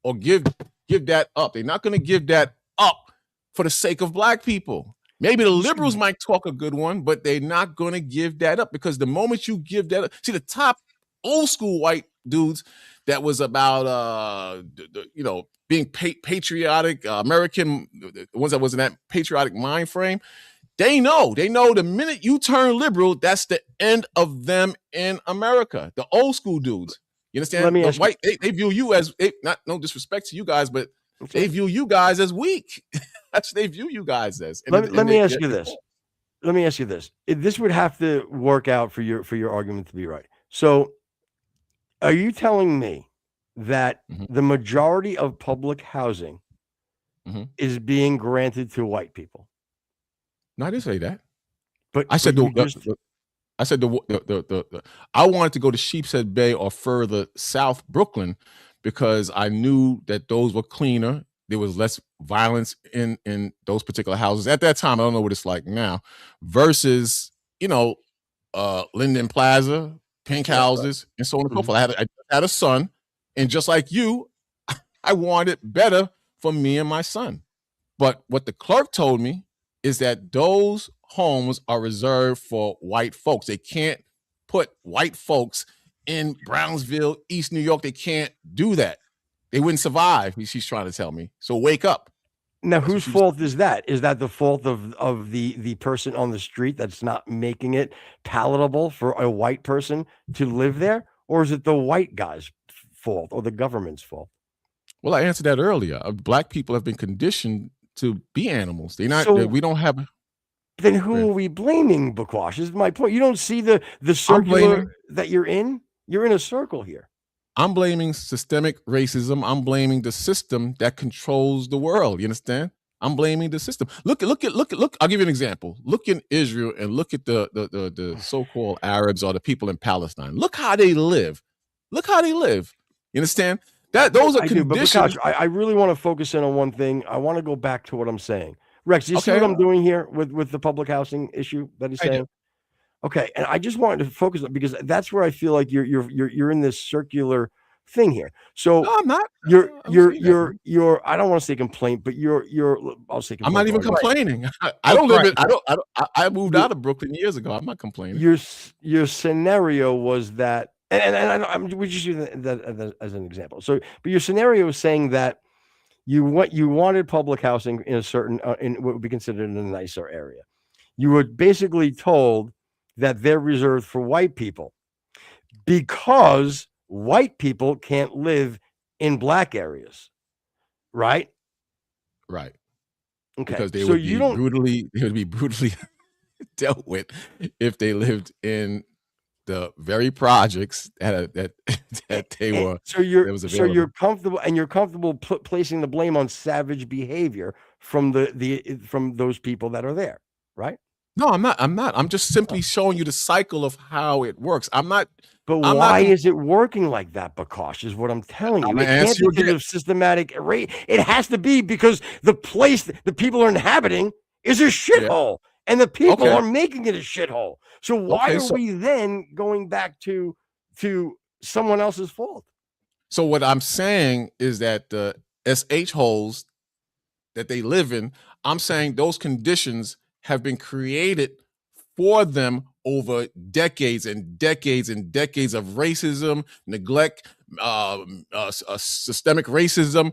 or give that up. They're not going to give that up for the sake of black people. Maybe the liberals might talk a good one, but they're not going to give that up, because the moment you give that up, see, the top old school white dudes that was about being patriotic, American, the ones that was in that patriotic mind frame, they know the minute you turn liberal, that's the end of them in America. The old school dudes, you understand? Let me The ask you. white, they view you as, not no disrespect to you guys, but they view you guys as weak. That's what they view you guys as. Let me ask you this. Let me ask you this. This would have to work out for your argument to be right. So, are you telling me that the majority of public housing is being granted to white people? No, I didn't say that. But I said I said the I wanted to go to Sheepshead Bay or further south Brooklyn, because I knew that those were cleaner. There was less violence in those particular houses at that time. I don't know what it's like now, versus Linden Plaza, pink houses, and so on and so forth. I had a son, and just like you, I wanted better for me and my son. But what the clerk told me is that those homes are reserved for white folks. They can't put white folks in Brownsville, East New York. They can't do that. They wouldn't survive, she's trying to tell me. So wake up. Now, whose fault is that? Is that the fault of the person on the street that's not making it palatable for a white person to live there? Or is it the white guy's fault or the government's fault? Well, I answered that earlier. Black people have been conditioned to be animals. We don't have. Then who are we blaming, Bukwash? Is my point. You don't see the circular that you're in? You're in a circle here. I'm blaming systemic racism. I'm blaming the system that controls the world. You understand? I'm blaming the system. Look. I'll give you an example. Look in Israel and look at the so-called Arabs or the people in Palestine. Look how they live. You understand? Those are conditions. But I really want to focus in on one thing. I want to go back to what I'm saying. Rex, do you see what I'm doing here with the public housing issue that he's saying? Okay, and I just wanted to focus on, because that's where I feel like you're in this circular thing here. So no, I'm not. You're I don't want to say complaint, but I'll say complaint. I'm not even complaining. I don't live in. I moved out of Brooklyn years ago. I'm not complaining. Your scenario was that, and we just use that as an example. So, but your scenario is saying that you wanted public housing in a certain in what would be considered a nicer area. You were basically told that they're reserved for white people because white people can't live in black areas, right? Right. Okay. Because they would be brutally dealt with if they lived in the very projects that they were. So you're comfortable placing the blame on savage behavior from from those people that are there, right? No, I'm not. I'm just simply showing you the cycle of how it works. But why is it working like that, Bakash, is what I'm telling you. It can't be because of systematic rate. It has to be because the place the people are inhabiting is a shithole, and the people are making it a shithole. So why are we then going back to someone else's fault? So what I'm saying is that the SH holes that they live in, I'm saying those conditions have been created for them over decades and decades and decades of racism, neglect, systemic racism,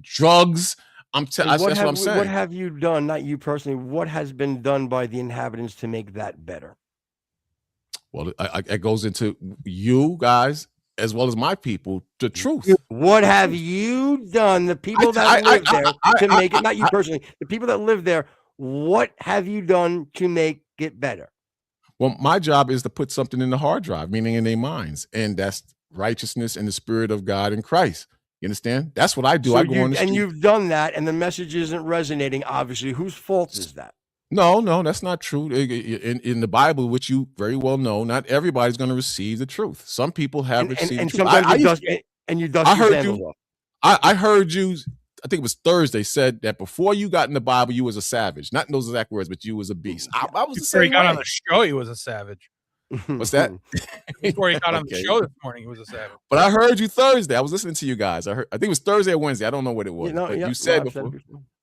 drugs. That's what I'm saying. What have you done, not you personally, what has been done by the inhabitants to make that better? Well, it goes into you guys as well as my people, the truth. What have you done, the people that live there, to make it, not you personally, the people that live there, what have you done to make it better? Well, my job is to put something in the hard drive, meaning in their minds, and that's righteousness and the Spirit of God in Christ. You understand? That's what I do. So I go on the street. and you've done that, and the message isn't resonating. Obviously, whose fault is that? No, that's not true. In the Bible, which you very well know, not everybody's going to receive the truth. Some people have received And the truth. sometimes you dust your sandals off. I heard you. I think it was Thursday. Said that before you got in the Bible, you was a savage. Not in those exact words, but you was a beast. I was the Before he same got way. on the show, he was a savage. What's that? Before he got on the show this morning, he was a savage. But I heard you Thursday. I was listening to you guys. I think it was Thursday or Wednesday. I don't know what it was. But you said before.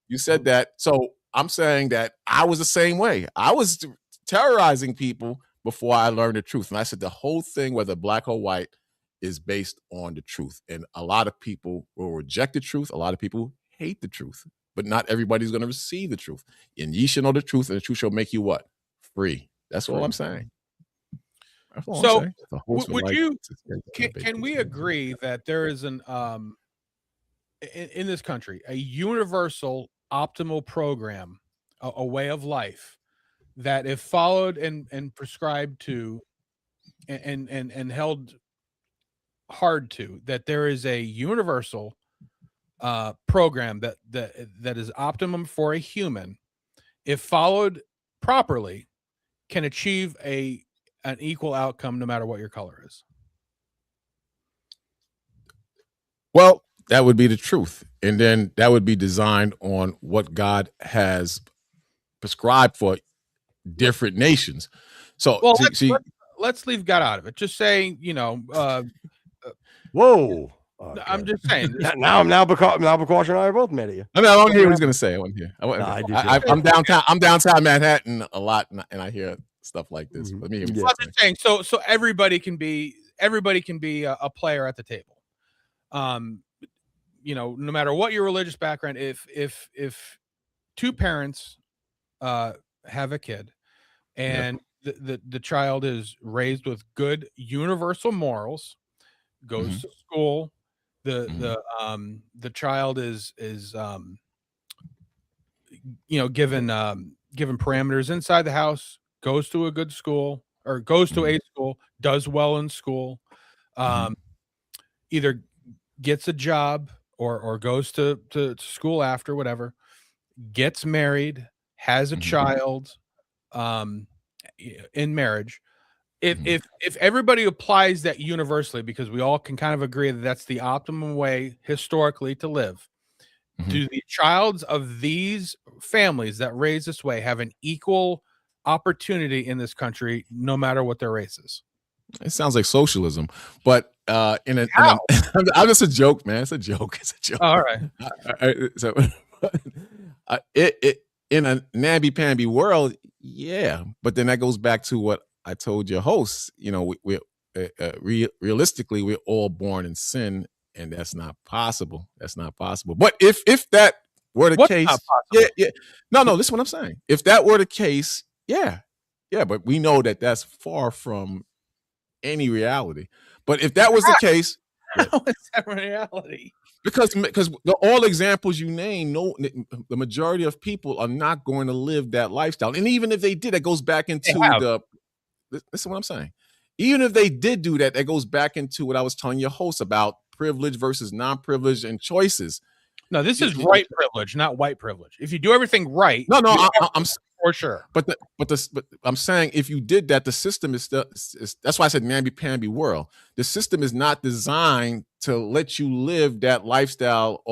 You said that. So I'm saying that I was the same way. I was terrorizing people before I learned the truth. And I said the whole thing, whether black or white, is based on the truth. And a lot of people will reject the truth. A lot of people hate the truth. But not everybody's going to receive the truth. And ye shall know the truth, and the truth shall make you what? Free. That's all I'm saying. So would you can we agree that there is an in this country a universal optimal program, a way of life that if followed and prescribed to and held hard to, that there is a universal program that is optimum for a human, if followed properly, can achieve an equal outcome no matter what your color is? Well, that would be the truth. And then that would be designed on what God has prescribed for different nations. So well, let's leave God out of it. Just saying, whoa. Okay. I'm just saying. Now Bakash and I are both mad at you. I mean, I don't hear what he's going to say. I want to hear. I'm downtown. I'm downtown Manhattan a lot, and I hear stuff like this. Let me hear. I'm just saying. So everybody can be a player at the table. No matter what your religious background, if two parents have a kid and the child is raised with good universal morals, goes to school, the child is given parameters inside the house, goes to a good school or goes to a school, does well in school, either gets a job or goes to school after, whatever, gets married, has a child in marriage. If everybody applies that universally, because we all can kind of agree that that's the optimum way historically to live, do the childs of these families that raise this way have an equal opportunity in this country, no matter what their race is? It sounds like socialism, but I'm just a joke, man. It's a joke. It's a joke. All right. So in a namby-pamby world, yeah, but then that goes back to what I told your hosts. Realistically, we're all born in sin, and that's not possible. That's not possible. But if that were the case, no, this is what I'm saying. If that were the case, yeah, but we know that that's far from any reality. But if that was the case, how is that reality? Because all examples you name, the majority of people are not going to live that lifestyle. And even if they did, that goes back into listen what I'm saying. Even if they did do that, that goes back into what I was telling your host about privilege versus non-privilege and choices. No, this is right privilege, not white privilege. If you do everything right, I'm for sure. But I'm saying if you did that, the system is that's why I said namby-pamby world. The system is not designed to let you live that lifestyle,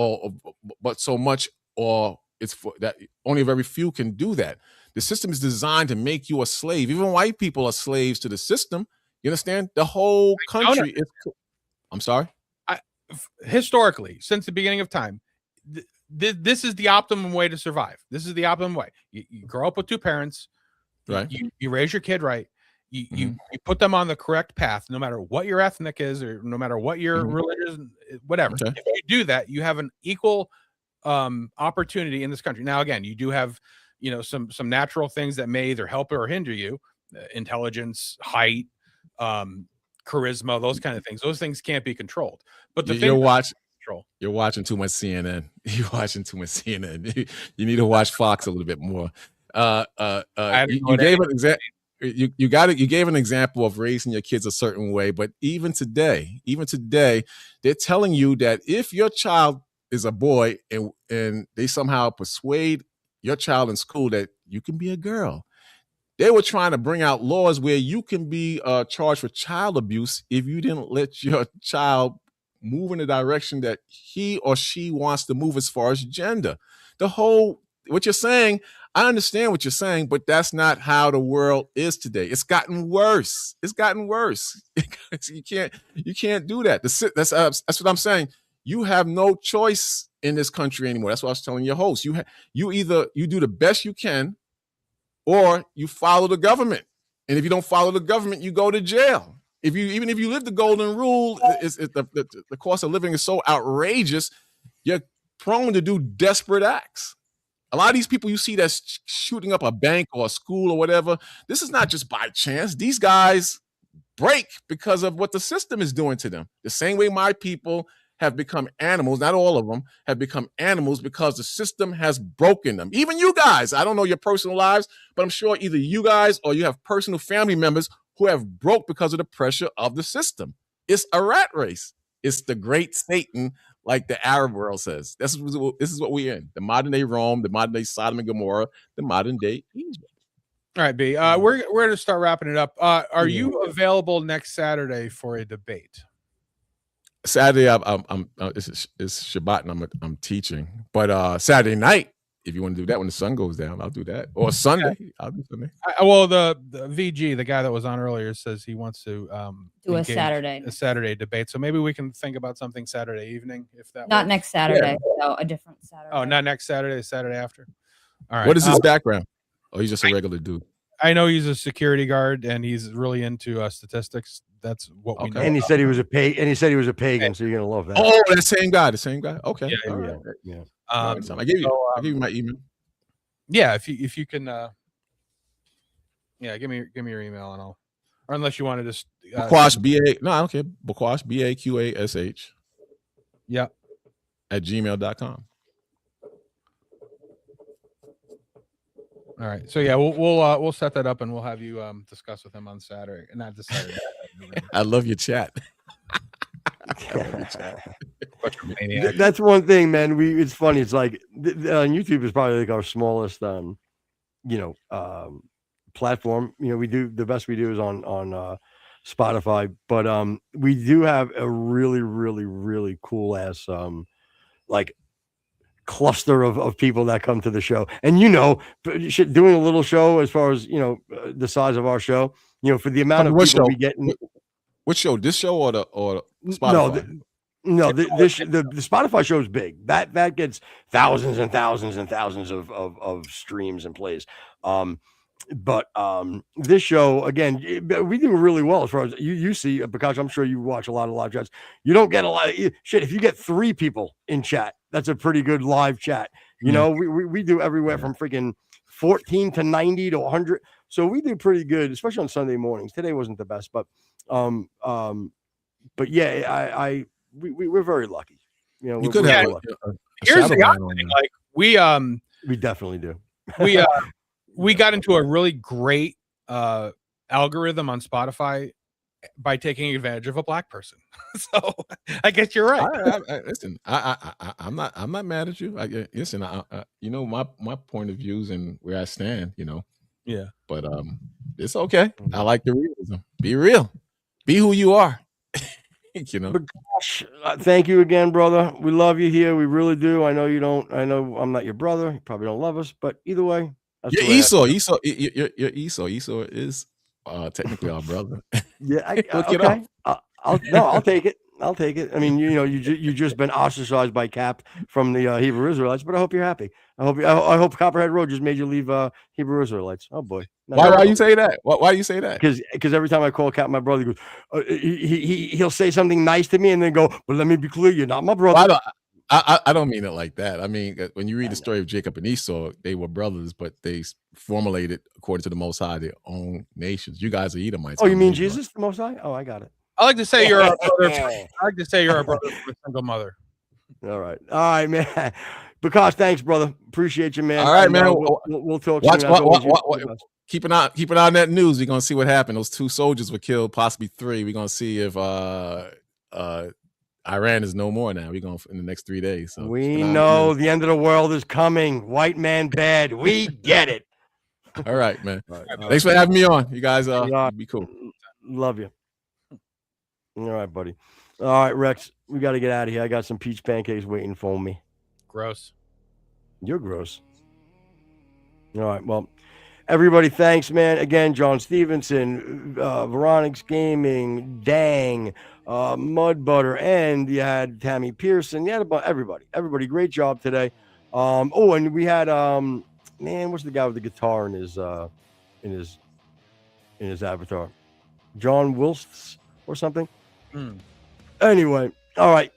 but so much, or it's for that only a very few can do that. The system is designed to make you a slave. Even white people are slaves to the system. You understand? The whole country is. I'm sorry. Historically, since the beginning of time, this is the optimum way to survive. This is the optimum way. You grow up with two parents, right? You raise your kid right. You put them on the correct path, no matter what your ethnic is, or no matter what your religious, whatever. Okay. If you do that, you have an equal opportunity in this country. Now, again, you do have some natural things that may either help or hinder you: intelligence, height, charisma, those kind of things. Those things can't be controlled. But you're watching too much CNN. You're watching too much CNN. You need to watch Fox a little bit more. You gave an example. you gave an example of raising your kids a certain way, but even today, they're telling you that if your child is a boy and they somehow persuade your child in school that you can be a girl, they were trying to bring out laws where you can be charged with child abuse if you didn't let your child move in the direction that he or she wants to move as far as gender. What you're saying, I understand what you're saying, but that's not how the world is today. It's gotten worse. You can't do that. That's what I'm saying. You have no choice in this country anymore. That's what I was telling your host. You either do the best you can, or you follow the government. And if you don't follow the government, you go to jail. Even if you live the golden rule, the cost of living is so outrageous, you're prone to do desperate acts. A lot of these people you see that's shooting up a bank or a school or whatever, this is not just by chance. These guys break because of what the system is doing to them. The same way my people have become animals, not all of them, have become animals because the system has broken them. Even you guys, I don't know your personal lives, but I'm sure either you guys or you have personal family members who have broke because of the pressure of the system. It's a rat race. It's the great Satan, like the Arab world says. This is what we're in. The modern day Rome, the modern day Sodom and Gomorrah, the modern day Egypt. All right, B. We're going to start wrapping it up. Are you available next Saturday for a debate? Saturday, it's Shabbat and I'm teaching. But Saturday night, if you want to do that when the sun goes down, I'll do that. Or Sunday, I'll do Sunday. Well, the VG, the guy that was on earlier, says he wants to do a Saturday debate. So maybe we can think about something Saturday evening, if that. Not works. next Saturday, so a different Saturday. Oh, not next Saturday, Saturday after. All right. What is his background? Oh, he's just a regular dude. I know he's a security guard and he's really into statistics. That's what we know. And he said he was a pagan. So you're gonna love that. Oh, that same guy. The same guy. Okay. Yeah. I gave you my email. Yeah, if you can, give me your email and I'll. Or unless you want to just Bakwash BA. No, I don't care. Bakwash BAQASH. Yeah. At gmail.com. All right. So yeah, we'll set that up and we'll have you discuss with him on Saturday. Not this Saturday. I love your chat. That's one thing, man. It's funny. It's like YouTube is probably like our smallest, platform. We do the best we do is on Spotify, but we do have a really, really, really cool ass cluster of people that come to the show. And doing a little show as far as the size of our show, for the amount of people we get. What show? This show or Spotify? The Spotify show is big. That gets thousands and thousands and thousands of streams and plays. But this show, again, we do really well as far as you see, because I'm sure you watch a lot of live chats. You don't get a lot of shit. If you get 3 people in chat, that's a pretty good live chat. We do everywhere from freaking 14 to 90 to 100. So we do pretty good, especially on Sunday mornings. Today wasn't the best, but yeah, we're very lucky. You could have. Here's the other thing. Like we definitely do. We got into a really great algorithm on Spotify by taking advantage of a black person. So I guess you're right. Listen, I'm not mad at you. Listen, my point of views and where I stand. Yeah. But it's okay. I like the realism. Be real. Be who you are. But gosh, thank you again, brother. We love you here. We really do. I know you don't. I know I'm not your brother. You probably don't love us, but either way, you're Esau. You're Esau. Esau is technically our brother. Yeah. Okay. I'll take it. I'll take it. I mean, you just been ostracized by Cap from the Hebrew Israelites, but I hope you're happy. I hope Copperhead Road just made you leave Hebrew Israelites. Oh boy. Why you say that? Why do you say that? Because every time I call Cap my brother, he goes, he'll say something nice to me and then go, but let me be clear, you're not my brother. I don't mean it like that. I mean, when you read the story of Jacob and Esau, they were brothers, but they formulated according to the Most High their own nations. You guys are Edomites. Oh, you mean Jesus, the Most High? Oh, I got it. I like to say you're a brother. I like to say you're a brother from a single mother. All right, man. Because thanks, brother. Appreciate you, man. All right, man. We'll talk soon. keep an eye on that news. We're gonna see what happened. Those 2 soldiers were killed, possibly 3. We're gonna see if Iran is no more now. We're going in the next 3 days. So we know the end of the world is coming. White man bad. We get it. All right, man. All right. Thanks for having me on. You guys be cool. Love you. All right, buddy. All right, Rex, we got to get out of here. I got some peach pancakes waiting for me. Gross. You're gross. All right, well, everybody, thanks, man. Again, John Stevenson, Veronix Gaming, Dang, Mud Butter, and you had Tammy Pearson. You had about everybody. Great job today. And we had man, what's the guy with the guitar in his avatar? John Wilsts or something. Anyway, all right.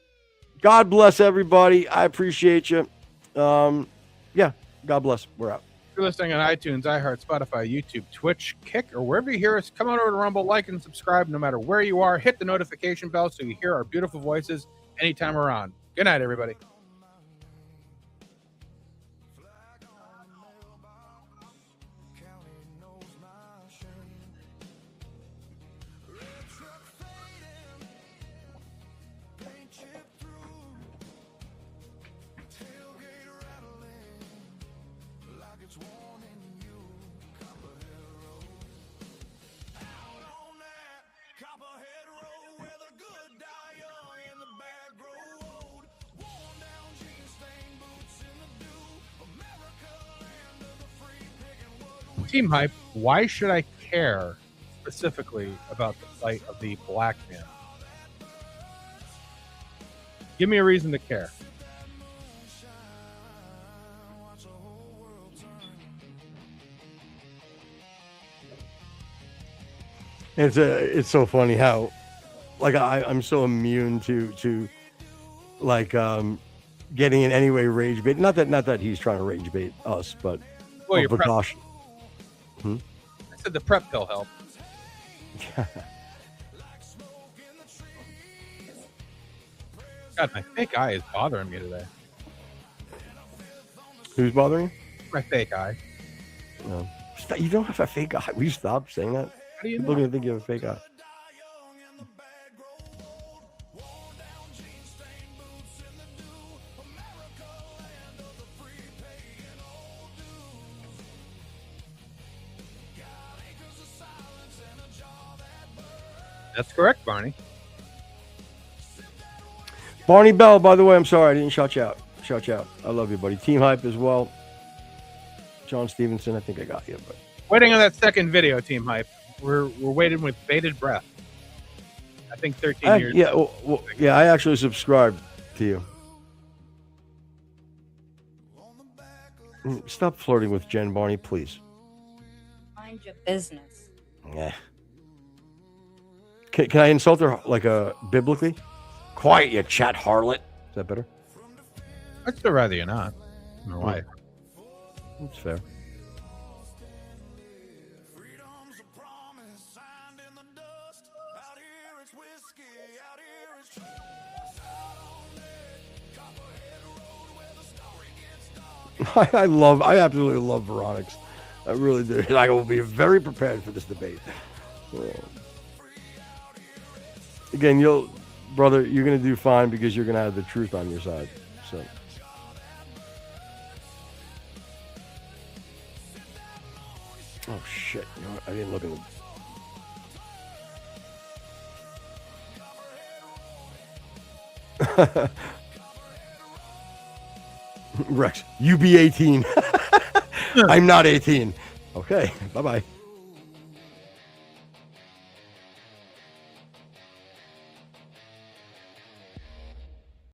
God bless everybody. I appreciate you. Yeah, God bless. We're out. If you're listening on iTunes, iHeart, Spotify, YouTube, Twitch, Kick, or wherever you hear us, come on over to Rumble, like and subscribe no matter where you are. Hit the notification bell so you hear our beautiful voices anytime we're on. Good night, everybody. Team Hype, why should I care specifically about the plight of the black man? Give me a reason to care. It's so funny how, like, I'm so immune to like getting in any way rage bait. Not that he's trying to rage bait us, but Well, precaution. I said the prep pill helped. God, my fake eye is bothering me today. Who's bothering you? My fake eye. No. You don't have a fake eye. Will you stop saying that? How do you People are know? going to think you have a fake eye. That's correct, Barney. Barney Bell, by the way, I'm sorry I didn't shout you out. I love you, buddy. Team Hype as well. John Stevenson, I think I got you. But Waiting on that second video, Team Hype. We're waiting with bated breath. I think 13 years. Yeah, I actually subscribed to you. Stop flirting with Jen, Barney, please. Mind your business. Yeah. Can I insult her like biblically? Quiet, you chat harlot. Is that better? I'd still rather you not. My wife. That's fair. I absolutely love Veronix. I really do. I will be very prepared for this debate. Again, brother, you're going to do fine because you're going to have the truth on your side. So. Oh, shit. You know what? I didn't look at them. Rex, you be 18. I'm not 18. Okay, bye-bye.